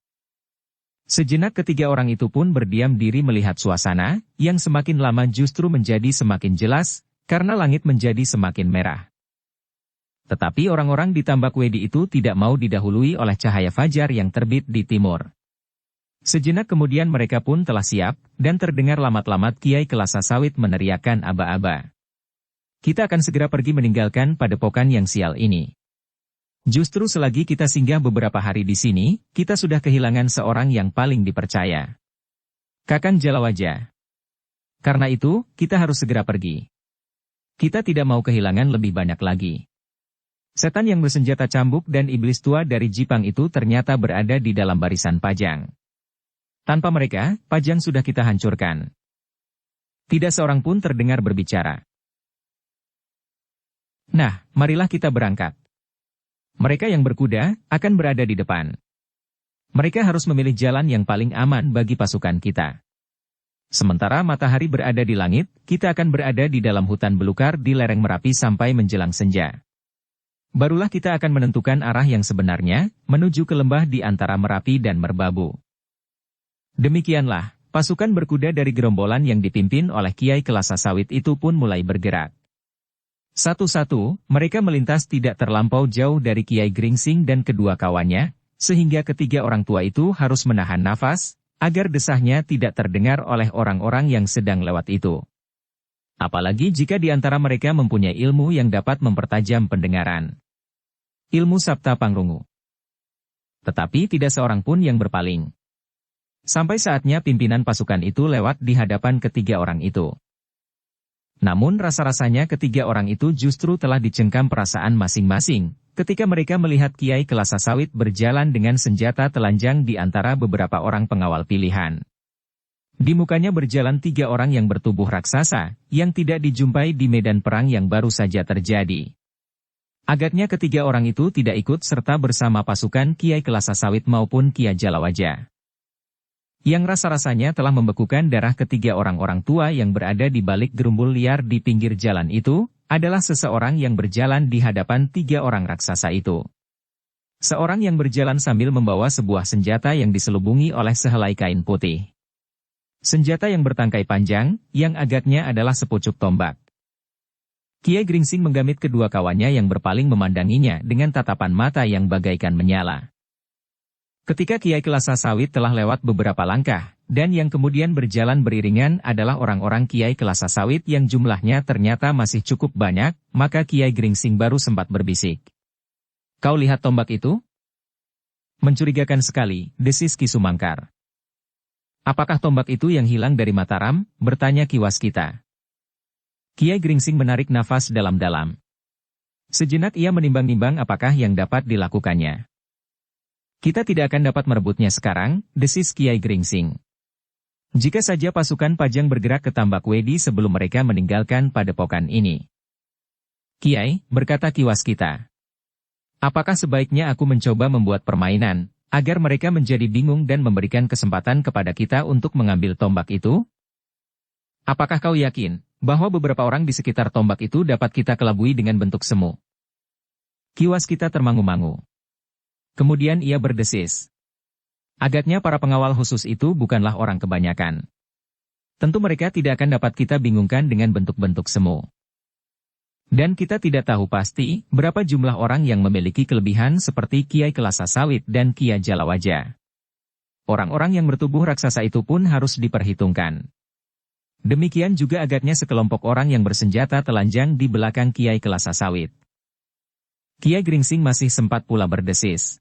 Sejenak ketiga orang itu pun berdiam diri melihat suasana, yang semakin lama justru menjadi semakin jelas, karena langit menjadi semakin merah. Tetapi orang-orang di Tambak Wedi itu tidak mau didahului oleh cahaya fajar yang terbit di timur. Sejenak kemudian mereka pun telah siap, dan terdengar lamat-lamat Kiai Kelasa Sawit meneriakkan aba-aba. "Kita akan segera pergi meninggalkan padepokan yang sial ini. Justru selagi kita singgah beberapa hari di sini, kita sudah kehilangan seorang yang paling dipercaya. Kakang Jalawaja. Karena itu, kita harus segera pergi. Kita tidak mau kehilangan lebih banyak lagi." Setan yang bersenjata cambuk dan iblis tua dari Jipang itu ternyata berada di dalam barisan Pajang. Tanpa mereka, Pajang sudah kita hancurkan. Tidak seorang pun terdengar berbicara. "Nah, marilah kita berangkat. Mereka yang berkuda akan berada di depan. Mereka harus memilih jalan yang paling aman bagi pasukan kita. Sementara matahari berada di langit, kita akan berada di dalam hutan belukar di lereng Merapi sampai menjelang senja. Barulah kita akan menentukan arah yang sebenarnya, menuju ke lembah di antara Merapi dan Merbabu." Demikianlah, pasukan berkuda dari gerombolan yang dipimpin oleh Kiai Kelasa Sawit itu pun mulai bergerak. Satu-satu, mereka melintas tidak terlampau jauh dari Kiai Gringsing dan kedua kawannya, sehingga ketiga orang tua itu harus menahan nafas, agar desahnya tidak terdengar oleh orang-orang yang sedang lewat itu. Apalagi jika di antara mereka mempunyai ilmu yang dapat mempertajam pendengaran. Ilmu Sabta Pangrungu. Tetapi tidak seorang pun yang berpaling. Sampai saatnya pimpinan pasukan itu lewat di hadapan ketiga orang itu. Namun rasa-rasanya ketiga orang itu justru telah dicengkam perasaan masing-masing, ketika mereka melihat Kiai Kelasa Sawit berjalan dengan senjata telanjang di antara beberapa orang pengawal pilihan. Di mukanya berjalan tiga orang yang bertubuh raksasa, yang tidak dijumpai di medan perang yang baru saja terjadi. Agaknya ketiga orang itu tidak ikut serta bersama pasukan Kiai Kelasa Sawit maupun Kiai Jalawaja. Yang rasa-rasanya telah membekukan darah ketiga orang-orang tua yang berada di balik gerumbul liar di pinggir jalan itu, adalah seseorang yang berjalan di hadapan tiga orang raksasa itu. Seorang yang berjalan sambil membawa sebuah senjata yang diselubungi oleh sehelai kain putih. Senjata yang bertangkai panjang, yang agaknya adalah sepucuk tombak. Kiai Gringsing menggamit kedua kawannya yang berpaling memandanginya dengan tatapan mata yang bagaikan menyala. Ketika Kiai Kelasa Sawit telah lewat beberapa langkah, dan yang kemudian berjalan beriringan adalah orang-orang Kiai Kelasa Sawit yang jumlahnya ternyata masih cukup banyak, maka Kiai Gringsing baru sempat berbisik. "Kau lihat tombak itu?" "Mencurigakan sekali," desis Ki Sumangkar. "Apakah tombak itu yang hilang dari Mataram?" bertanya Ki Waskita. Kiai Gringsing menarik nafas dalam-dalam. Sejenak ia menimbang-nimbang apakah yang dapat dilakukannya. "Kita tidak akan dapat merebutnya sekarang," desis Kiai Gringsing. "Jika saja pasukan Pajang bergerak ke Tambak Wedi sebelum mereka meninggalkan padepokan ini." "Kiai," berkata Ki Waskita, "apakah sebaiknya aku mencoba membuat permainan, agar mereka menjadi bingung dan memberikan kesempatan kepada kita untuk mengambil tombak itu? Apakah kau yakin bahwa beberapa orang di sekitar tombak itu dapat kita kelabui dengan bentuk semu?" Ki Waskita termangu-mangu. Kemudian ia berdesis. Agaknya para pengawal khusus itu bukanlah orang kebanyakan. Tentu mereka tidak akan dapat kita bingungkan dengan bentuk-bentuk semu. Dan kita tidak tahu pasti berapa jumlah orang yang memiliki kelebihan seperti Kiai Kelasa Sawit dan Kiai Jalawaja. Orang-orang yang bertubuh raksasa itu pun harus diperhitungkan. Demikian juga agaknya sekelompok orang yang bersenjata telanjang di belakang Kiai Kelasa Sawit. Kiai Gringsing masih sempat pula berdesis.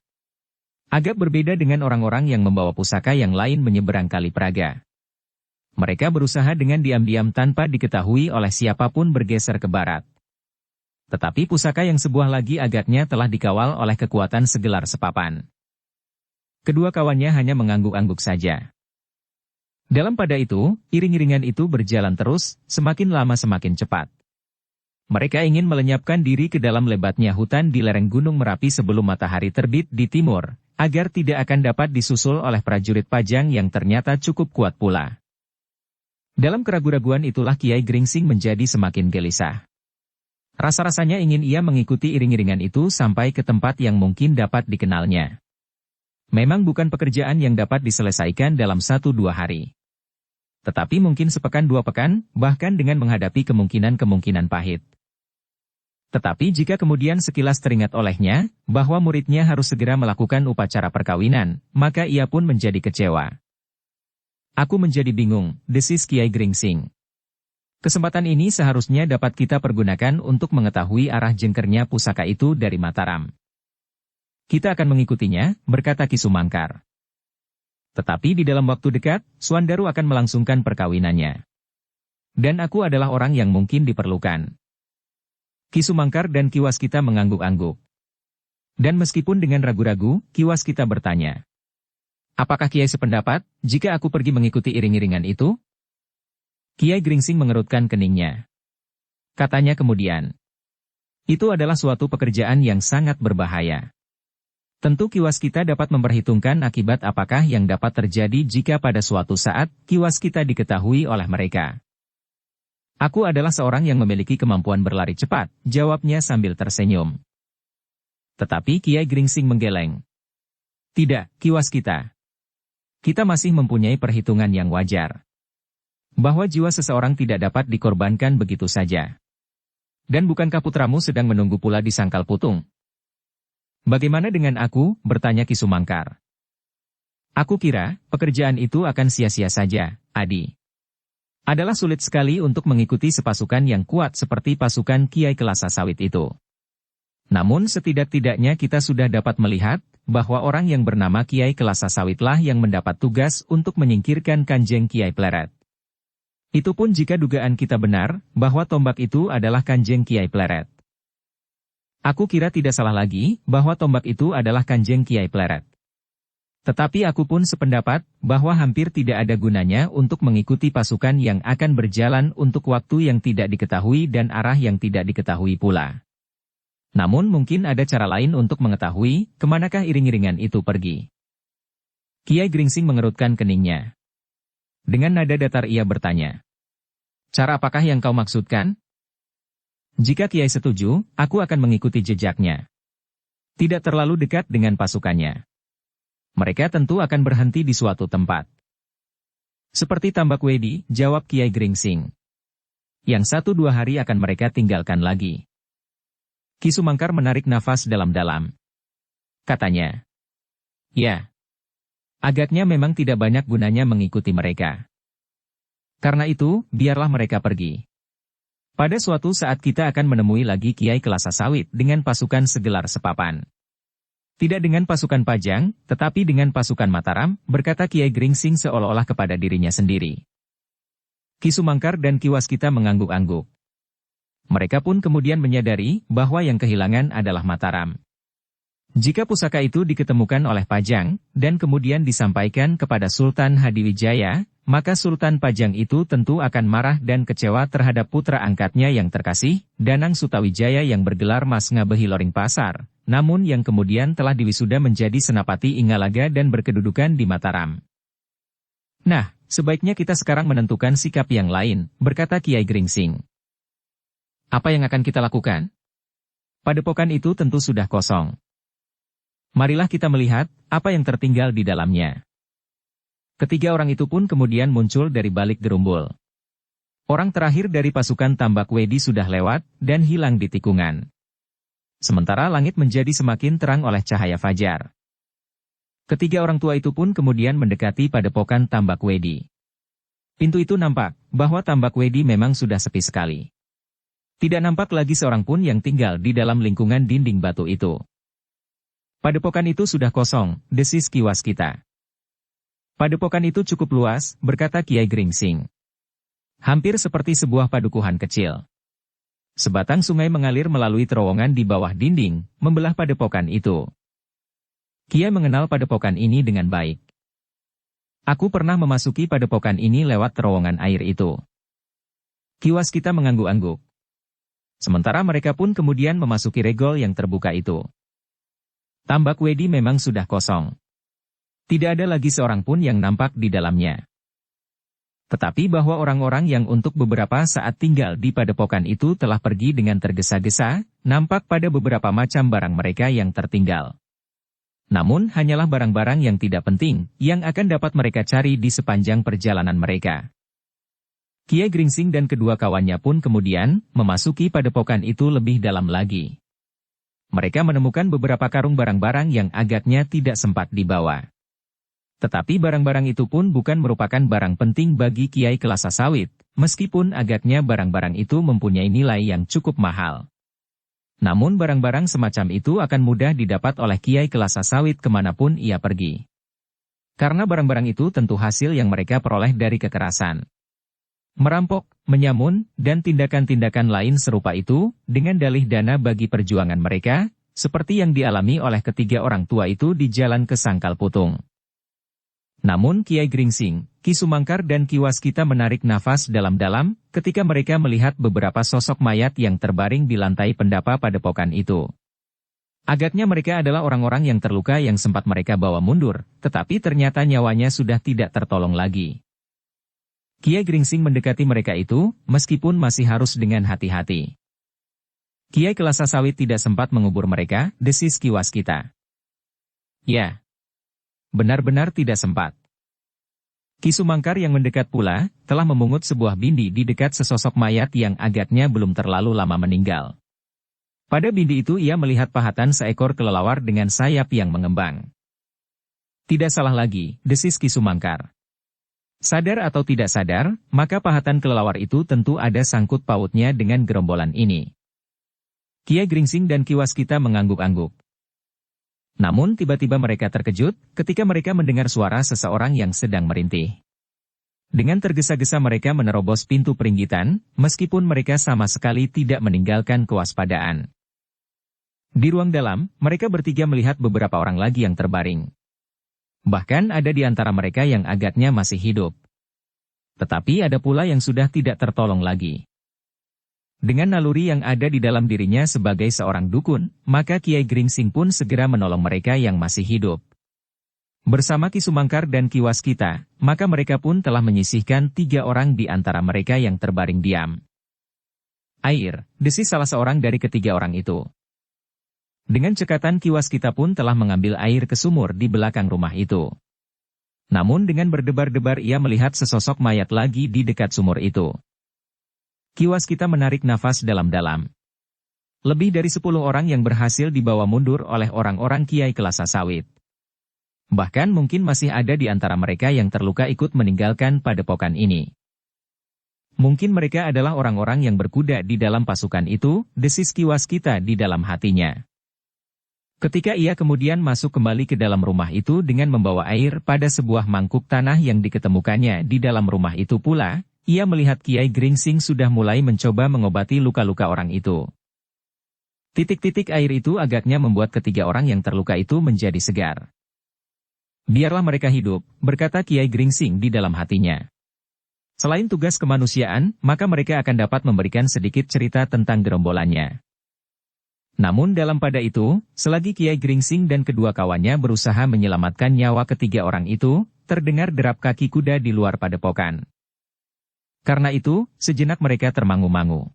Agak berbeda dengan orang-orang yang membawa pusaka yang lain menyeberang Kali Praga. Mereka berusaha dengan diam-diam tanpa diketahui oleh siapapun bergeser ke barat. Tetapi pusaka yang sebuah lagi agaknya telah dikawal oleh kekuatan segelar sepapan. Kedua kawannya hanya mengangguk-angguk saja. Dalam pada itu, iring-iringan itu berjalan terus, semakin lama semakin cepat. Mereka ingin melenyapkan diri ke dalam lebatnya hutan di lereng Gunung Merapi sebelum matahari terbit di timur, agar tidak akan dapat disusul oleh prajurit Pajang yang ternyata cukup kuat pula. Dalam keraguan-raguan itulah Kiai Gringsing menjadi semakin gelisah. Rasa-rasanya ingin ia mengikuti iring-iringan itu sampai ke tempat yang mungkin dapat dikenalnya. Memang bukan pekerjaan yang dapat diselesaikan dalam 1-2 hari. Tetapi mungkin sepekan 2 pekan, bahkan dengan menghadapi kemungkinan-kemungkinan pahit. Tetapi jika kemudian sekilas teringat olehnya, bahwa muridnya harus segera melakukan upacara perkawinan, maka ia pun menjadi kecewa. "Aku menjadi bingung," desis Kiai Gringsing. "Kesempatan ini seharusnya dapat kita pergunakan untuk mengetahui arah jengkernya pusaka itu dari Mataram." "Kita akan mengikutinya," berkata Ki Sumangkar. "Tetapi di dalam waktu dekat, Suandaru akan melangsungkan perkawinannya. Dan aku adalah orang yang mungkin diperlukan." Ki Sumangkar dan Ki Waskita mengangguk-angguk. Dan meskipun dengan ragu-ragu, Ki Waskita bertanya, "Apakah Kiai sependapat, jika aku pergi mengikuti iring-iringan itu?" Kiai Gringsing mengerutkan keningnya. Katanya kemudian, "Itu adalah suatu pekerjaan yang sangat berbahaya. Tentu Ki Waskita dapat memperhitungkan akibat apakah yang dapat terjadi jika pada suatu saat Ki Waskita diketahui oleh mereka." "Aku adalah seorang yang memiliki kemampuan berlari cepat," jawabnya sambil tersenyum. Tetapi Kiai Gringsing menggeleng. "Tidak, Ki Waskita. Kita masih mempunyai perhitungan yang wajar. Bahwa jiwa seseorang tidak dapat dikorbankan begitu saja. Dan bukankah putramu sedang menunggu pula di sangkal putung? Bagaimana dengan aku? Bertanya Ki Sumangkar. Aku kira, pekerjaan itu akan sia-sia saja, Adi. Adalah sulit sekali untuk mengikuti sepasukan yang kuat seperti pasukan Kiai Kelasa Sawit itu. Namun setidak-tidaknya kita sudah dapat melihat, bahwa orang yang bernama Kiai Kelasa Sawitlah yang mendapat tugas untuk menyingkirkan Kanjeng Kiai Pleret. Itu pun jika dugaan kita benar, bahwa tombak itu adalah Kanjeng Kiai Pleret. Aku kira tidak salah lagi, bahwa tombak itu adalah Kanjeng Kiai Pleret. Tetapi aku pun sependapat, bahwa hampir tidak ada gunanya untuk mengikuti pasukan yang akan berjalan untuk waktu yang tidak diketahui dan arah yang tidak diketahui pula. Namun mungkin ada cara lain untuk mengetahui, kemanakah iring-iringan itu pergi. Kiai Gringsing mengerutkan keningnya. Dengan nada datar ia bertanya. Cara apakah yang kau maksudkan? Jika Kiai setuju, aku akan mengikuti jejaknya. Tidak terlalu dekat dengan pasukannya. Mereka tentu akan berhenti di suatu tempat. Seperti Tambak Wedi, jawab Kiai Gringsing. Yang 1-2 hari akan mereka tinggalkan lagi. Ki Sumangkar menarik nafas dalam-dalam. Katanya. Ya. Agaknya memang tidak banyak gunanya mengikuti mereka. Karena itu, biarlah mereka pergi. Pada suatu saat kita akan menemui lagi Kiai Kelasa Sawit dengan pasukan segelar sepapan. Tidak dengan pasukan Pajang, tetapi dengan pasukan Mataram, berkata Kiai Gringsing seolah-olah kepada dirinya sendiri. Ki Sumangkar dan Ki Waskita mengangguk-angguk. Mereka pun kemudian menyadari bahwa yang kehilangan adalah Mataram. Jika pusaka itu diketemukan oleh Pajang, dan kemudian disampaikan kepada Sultan Hadiwijaya, maka Sultan Pajang itu tentu akan marah dan kecewa terhadap putra angkatnya yang terkasih, Danang Sutawijaya yang bergelar Mas Ngabehi Loring Pasar, namun yang kemudian telah diwisuda menjadi Senapati Ingalaga dan berkedudukan di Mataram. Nah, sebaiknya kita sekarang menentukan sikap yang lain, berkata Kiai Gringsing. Apa yang akan kita lakukan? Padepokan itu tentu sudah kosong. Marilah kita melihat, apa yang tertinggal di dalamnya. Ketiga orang itu pun kemudian muncul dari balik gerumbul. Orang terakhir dari pasukan Tambak Wedi sudah lewat, dan hilang di tikungan. Sementara langit menjadi semakin terang oleh cahaya fajar. Ketiga orang tua itu pun kemudian mendekati padepokan Tambak Wedi. Pintu itu nampak, bahwa Tambak Wedi memang sudah sepi sekali. Tidak nampak lagi seorang pun yang tinggal di dalam lingkungan dinding batu itu. Padepokan itu sudah kosong, desis Ki Waskita. Padepokan itu cukup luas, berkata Kiai Gringsing. Hampir seperti sebuah padukuhan kecil. Sebatang sungai mengalir melalui terowongan di bawah dinding, membelah padepokan itu. Kiai mengenal padepokan ini dengan baik. Aku pernah memasuki padepokan ini lewat terowongan air itu. Ki Waskita mengangguk-angguk. Sementara mereka pun kemudian memasuki regol yang terbuka itu. Tambak Wedi memang sudah kosong. Tidak ada lagi seorang pun yang nampak di dalamnya. Tetapi bahwa orang-orang yang untuk beberapa saat tinggal di padepokan itu telah pergi dengan tergesa-gesa, nampak pada beberapa macam barang mereka yang tertinggal. Namun hanyalah barang-barang yang tidak penting, yang akan dapat mereka cari di sepanjang perjalanan mereka. Kiai Gringsing dan kedua kawannya pun kemudian memasuki padepokan itu lebih dalam lagi. Mereka menemukan beberapa karung barang-barang yang agaknya tidak sempat dibawa. Tetapi barang-barang itu pun bukan merupakan barang penting bagi Kiai Kelasa Sawit, meskipun agaknya barang-barang itu mempunyai nilai yang cukup mahal. Namun barang-barang semacam itu akan mudah didapat oleh Kiai Kelasa Sawit kemanapun ia pergi. Karena barang-barang itu tentu hasil yang mereka peroleh dari kekerasan. Merampok, menyamun, dan tindakan-tindakan lain serupa itu, dengan dalih dana bagi perjuangan mereka, seperti yang dialami oleh ketiga orang tua itu di jalan ke Sangkal Putung. Namun Kiai Gringsing, Ki Sumangkar dan Ki Waskita menarik nafas dalam-dalam, ketika mereka melihat beberapa sosok mayat yang terbaring di lantai pendapa padepokan itu. Agaknya mereka adalah orang-orang yang terluka yang sempat mereka bawa mundur, tetapi ternyata nyawanya sudah tidak tertolong lagi. Kiai Gringsing mendekati mereka itu, meskipun masih harus dengan hati-hati. Kiai Kelasa Sawit tidak sempat mengubur mereka, desis Ki Waskita. Ya. Benar-benar tidak sempat. Ki Sumangkar yang mendekat pula, telah memungut sebuah bindi di dekat sesosok mayat yang agaknya belum terlalu lama meninggal. Pada bindi itu ia melihat pahatan seekor kelelawar dengan sayap yang mengembang. Tidak salah lagi, desis Ki Sumangkar. Sadar atau tidak sadar, maka pahatan kelelawar itu tentu ada sangkut pautnya dengan gerombolan ini. Kiai Gringsing dan Ki Waskita mengangguk-angguk. Namun tiba-tiba mereka terkejut ketika mereka mendengar suara seseorang yang sedang merintih. Dengan tergesa-gesa mereka menerobos pintu peringgitan, meskipun mereka sama sekali tidak meninggalkan kewaspadaan. Di ruang dalam, mereka bertiga melihat beberapa orang lagi yang terbaring. Bahkan ada di antara mereka yang agaknya masih hidup. Tetapi ada pula yang sudah tidak tertolong lagi. Dengan naluri yang ada di dalam dirinya sebagai seorang dukun, maka Kiai Gringsing pun segera menolong mereka yang masih hidup. Bersama Ki Sumangkar dan Ki Waskita, maka mereka pun telah menyisihkan 3 orang di antara mereka yang terbaring diam. Air, desis salah seorang dari ketiga orang itu. Dengan cekatan Ki Waskita pun telah mengambil air ke sumur di belakang rumah itu. Namun dengan berdebar-debar ia melihat sesosok mayat lagi di dekat sumur itu. Ki Waskita menarik nafas dalam-dalam. Lebih dari 10 orang yang berhasil dibawa mundur oleh orang-orang Kiai Kelasa Sawit. Bahkan mungkin masih ada di antara mereka yang terluka ikut meninggalkan padepokan ini. Mungkin mereka adalah orang-orang yang berkuda di dalam pasukan itu, desis Ki Waskita di dalam hatinya. Ketika ia kemudian masuk kembali ke dalam rumah itu dengan membawa air pada sebuah mangkuk tanah yang diketemukannya di dalam rumah itu pula, ia melihat Kiai Gringsing sudah mulai mencoba mengobati luka-luka orang itu. Titik-titik air itu agaknya membuat ketiga orang yang terluka itu menjadi segar. Biarlah mereka hidup, berkata Kiai Gringsing di dalam hatinya. Selain tugas kemanusiaan, maka mereka akan dapat memberikan sedikit cerita tentang gerombolannya. Namun dalam pada itu, selagi Kiai Gringsing dan kedua kawannya berusaha menyelamatkan nyawa ketiga orang itu, terdengar derap kaki kuda di luar padepokan. Karena itu, sejenak mereka termangu-mangu.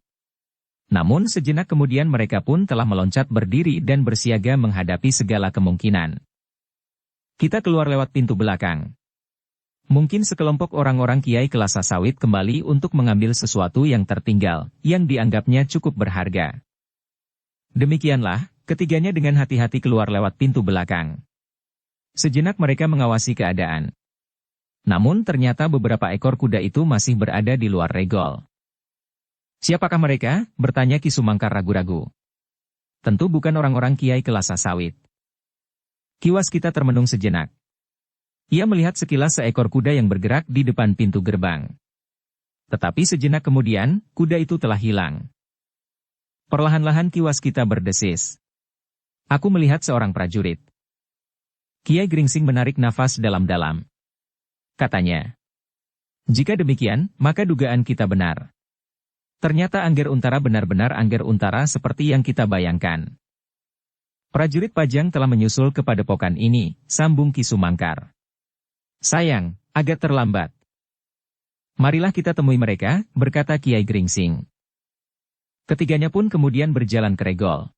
Namun sejenak kemudian mereka pun telah meloncat berdiri dan bersiaga menghadapi segala kemungkinan. Kita keluar lewat pintu belakang. Mungkin sekelompok orang-orang Kiai Kelasa Sawit kembali untuk mengambil sesuatu yang tertinggal, yang dianggapnya cukup berharga. Demikianlah, ketiganya dengan hati-hati keluar lewat pintu belakang. Sejenak mereka mengawasi keadaan. Namun ternyata beberapa ekor kuda itu masih berada di luar regol. Siapakah mereka? Bertanya Ki Sumangkar ragu-ragu. Tentu bukan orang-orang Kiai Kelasa Sawit. Ki Waskita termenung sejenak. Ia melihat sekilas seekor kuda yang bergerak di depan pintu gerbang. Tetapi sejenak kemudian, kuda itu telah hilang. Perlahan-lahan Ki Waskita berdesis. Aku melihat seorang prajurit. Kiai Gringsing menarik nafas dalam-dalam. Katanya. Jika demikian, maka dugaan kita benar. Ternyata Angger Untara benar-benar Angger Untara seperti yang kita bayangkan. Prajurit Pajang telah menyusul ke padepokan ini, sambung Ki Sumangkar. Sayang, agak terlambat. Marilah kita temui mereka, berkata Kiai Gringsing. Ketiganya pun kemudian berjalan ke regol.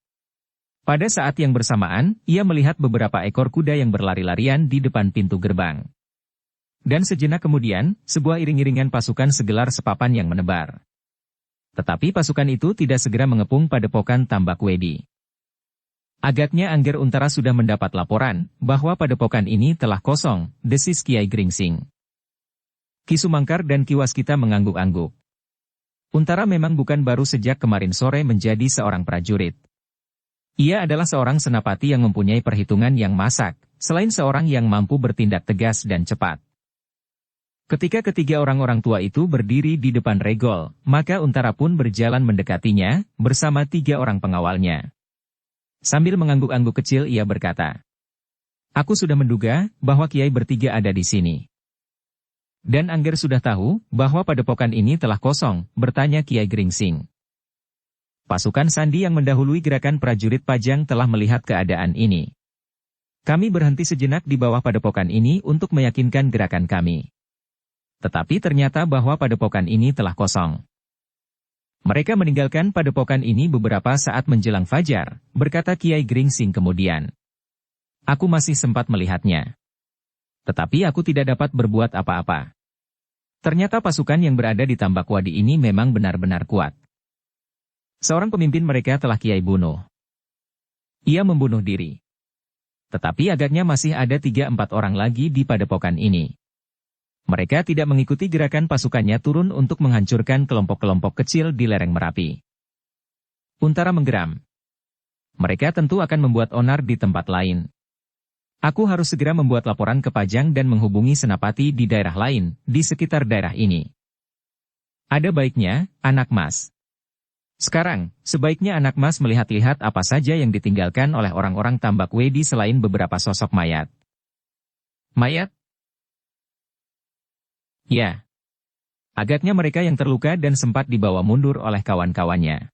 Pada saat yang bersamaan, ia melihat beberapa ekor kuda yang berlari-larian di depan pintu gerbang. Dan sejenak kemudian, sebuah iring-iringan pasukan segelar sepapan yang menebar. Tetapi pasukan itu tidak segera mengepung padepokan Tambak Wedi. Agaknya Angger Untara sudah mendapat laporan bahwa padepokan ini telah kosong, desis Kiai Gringsing. Ki Sumangkar dan Ki Waskita mengangguk-angguk. Untara memang bukan baru sejak kemarin sore menjadi seorang prajurit. Ia adalah seorang senapati yang mempunyai perhitungan yang masak, selain seorang yang mampu bertindak tegas dan cepat. Ketika ketiga orang-orang tua itu berdiri di depan regol, maka Untara pun berjalan mendekatinya, bersama 3 orang pengawalnya. Sambil mengangguk-angguk kecil ia berkata, "Aku sudah menduga bahwa Kiai bertiga ada di sini." Dan Angger sudah tahu bahwa padepokan ini telah kosong, bertanya Kiai Gringsing. Pasukan Sandi yang mendahului gerakan prajurit Pajang telah melihat keadaan ini. Kami berhenti sejenak di bawah padepokan ini untuk meyakinkan gerakan kami. Tetapi ternyata bahwa padepokan ini telah kosong. Mereka meninggalkan padepokan ini beberapa saat menjelang fajar, berkata Kiai Gringsing kemudian. Aku masih sempat melihatnya. Tetapi aku tidak dapat berbuat apa-apa. Ternyata pasukan yang berada di Tambak Wadi ini memang benar-benar kuat. Seorang pemimpin mereka telah Kiai bunuh. Ia membunuh diri. Tetapi agaknya masih ada 3-4 orang lagi di padepokan ini. Mereka tidak mengikuti gerakan pasukannya turun untuk menghancurkan kelompok-kelompok kecil di lereng Merapi. Untara menggeram. Mereka tentu akan membuat onar di tempat lain. Aku harus segera membuat laporan ke Pajang dan menghubungi senapati di daerah lain, di sekitar daerah ini. Ada baiknya, anak mas. Sekarang, sebaiknya anak mas melihat-lihat apa saja yang ditinggalkan oleh orang-orang Tambak Wedi selain beberapa sosok mayat. Mayat? Ya. Agaknya mereka yang terluka dan sempat dibawa mundur oleh kawan-kawannya.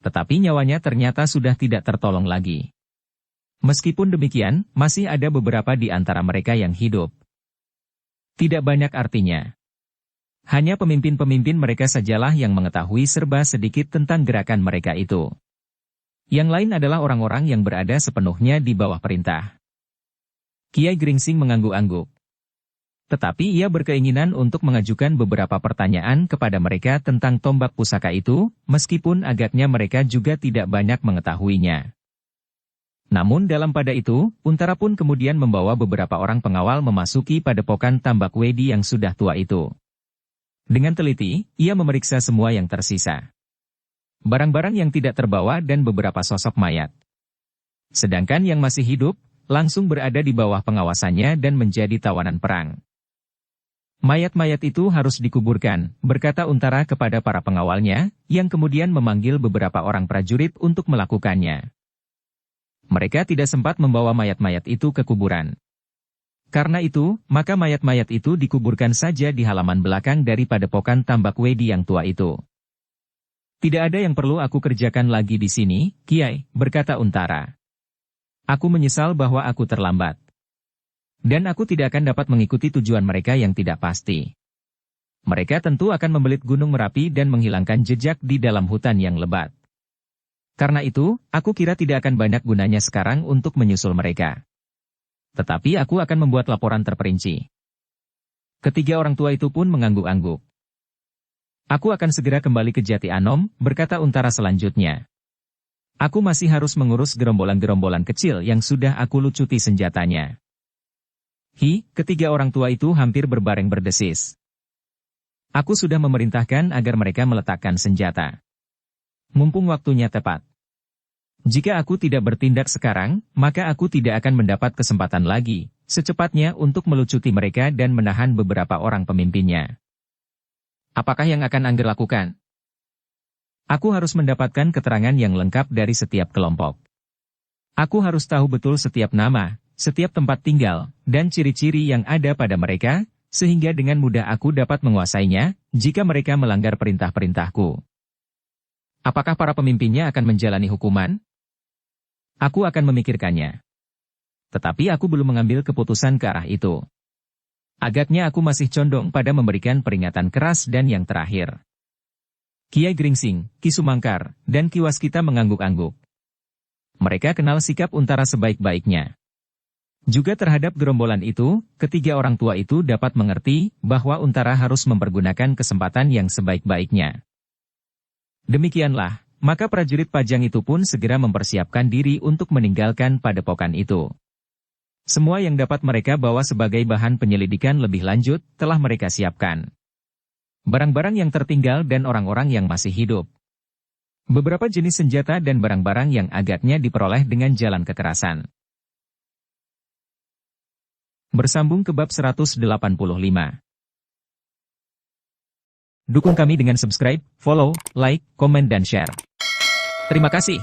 Tetapi nyawanya ternyata sudah tidak tertolong lagi. Meskipun demikian, masih ada beberapa di antara mereka yang hidup. Tidak banyak artinya. Hanya pemimpin-pemimpin mereka sajalah yang mengetahui serba sedikit tentang gerakan mereka itu. Yang lain adalah orang-orang yang berada sepenuhnya di bawah perintah. Kiai Gringsing mengangguk-angguk. Tetapi ia berkeinginan untuk mengajukan beberapa pertanyaan kepada mereka tentang tombak pusaka itu, meskipun agaknya mereka juga tidak banyak mengetahuinya. Namun dalam pada itu, Untara pun kemudian membawa beberapa orang pengawal memasuki padepokan Tambak Wedi yang sudah tua itu. Dengan teliti, ia memeriksa semua yang tersisa. Barang-barang yang tidak terbawa dan beberapa sosok mayat. Sedangkan yang masih hidup, langsung berada di bawah pengawasannya dan menjadi tawanan perang. Mayat-mayat itu harus dikuburkan, berkata Untara kepada para pengawalnya, yang kemudian memanggil beberapa orang prajurit untuk melakukannya. Mereka tidak sempat membawa mayat-mayat itu ke kuburan. Karena itu, maka mayat-mayat itu dikuburkan saja di halaman belakang dari padepokan Tambak Wedi yang tua itu. Tidak ada yang perlu aku kerjakan lagi di sini, Kiai, berkata Untara. Aku menyesal bahwa aku terlambat. Dan aku tidak akan dapat mengikuti tujuan mereka yang tidak pasti. Mereka tentu akan membelit Gunung Merapi dan menghilangkan jejak di dalam hutan yang lebat. Karena itu, aku kira tidak akan banyak gunanya sekarang untuk menyusul mereka. Tetapi aku akan membuat laporan terperinci. Ketiga orang tua itu pun mengangguk-angguk. Aku akan segera kembali ke Jati Anom, berkata Untara selanjutnya. Aku masih harus mengurus gerombolan-gerombolan kecil yang sudah aku lucuti senjatanya. Ketiga orang tua itu hampir berbareng berdesis. Aku sudah memerintahkan agar mereka meletakkan senjata. Mumpung waktunya tepat. Jika aku tidak bertindak sekarang, maka aku tidak akan mendapat kesempatan lagi, secepatnya untuk melucuti mereka dan menahan beberapa orang pemimpinnya. Apakah yang akan Angger lakukan? Aku harus mendapatkan keterangan yang lengkap dari setiap kelompok. Aku harus tahu betul setiap nama, setiap tempat tinggal, dan ciri-ciri yang ada pada mereka, sehingga dengan mudah aku dapat menguasainya, jika mereka melanggar perintah-perintahku. Apakah para pemimpinnya akan menjalani hukuman? Aku akan memikirkannya. Tetapi aku belum mengambil keputusan ke arah itu. Agaknya aku masih condong pada memberikan peringatan keras dan yang terakhir. Kiai Gringsing, Ki Sumangkar, dan Ki Waskita mengangguk-angguk. Mereka kenal sikap Untara sebaik-baiknya. Juga terhadap gerombolan itu, ketiga orang tua itu dapat mengerti bahwa Untara harus mempergunakan kesempatan yang sebaik-baiknya. Demikianlah, maka prajurit Pajang itu pun segera mempersiapkan diri untuk meninggalkan padepokan itu. Semua yang dapat mereka bawa sebagai bahan penyelidikan lebih lanjut telah mereka siapkan. Barang-barang yang tertinggal dan orang-orang yang masih hidup. Beberapa jenis senjata dan barang-barang yang agaknya diperoleh dengan jalan kekerasan. Bersambung ke bab 185. Dukung kami dengan subscribe, follow, like, komen dan share. Terima kasih.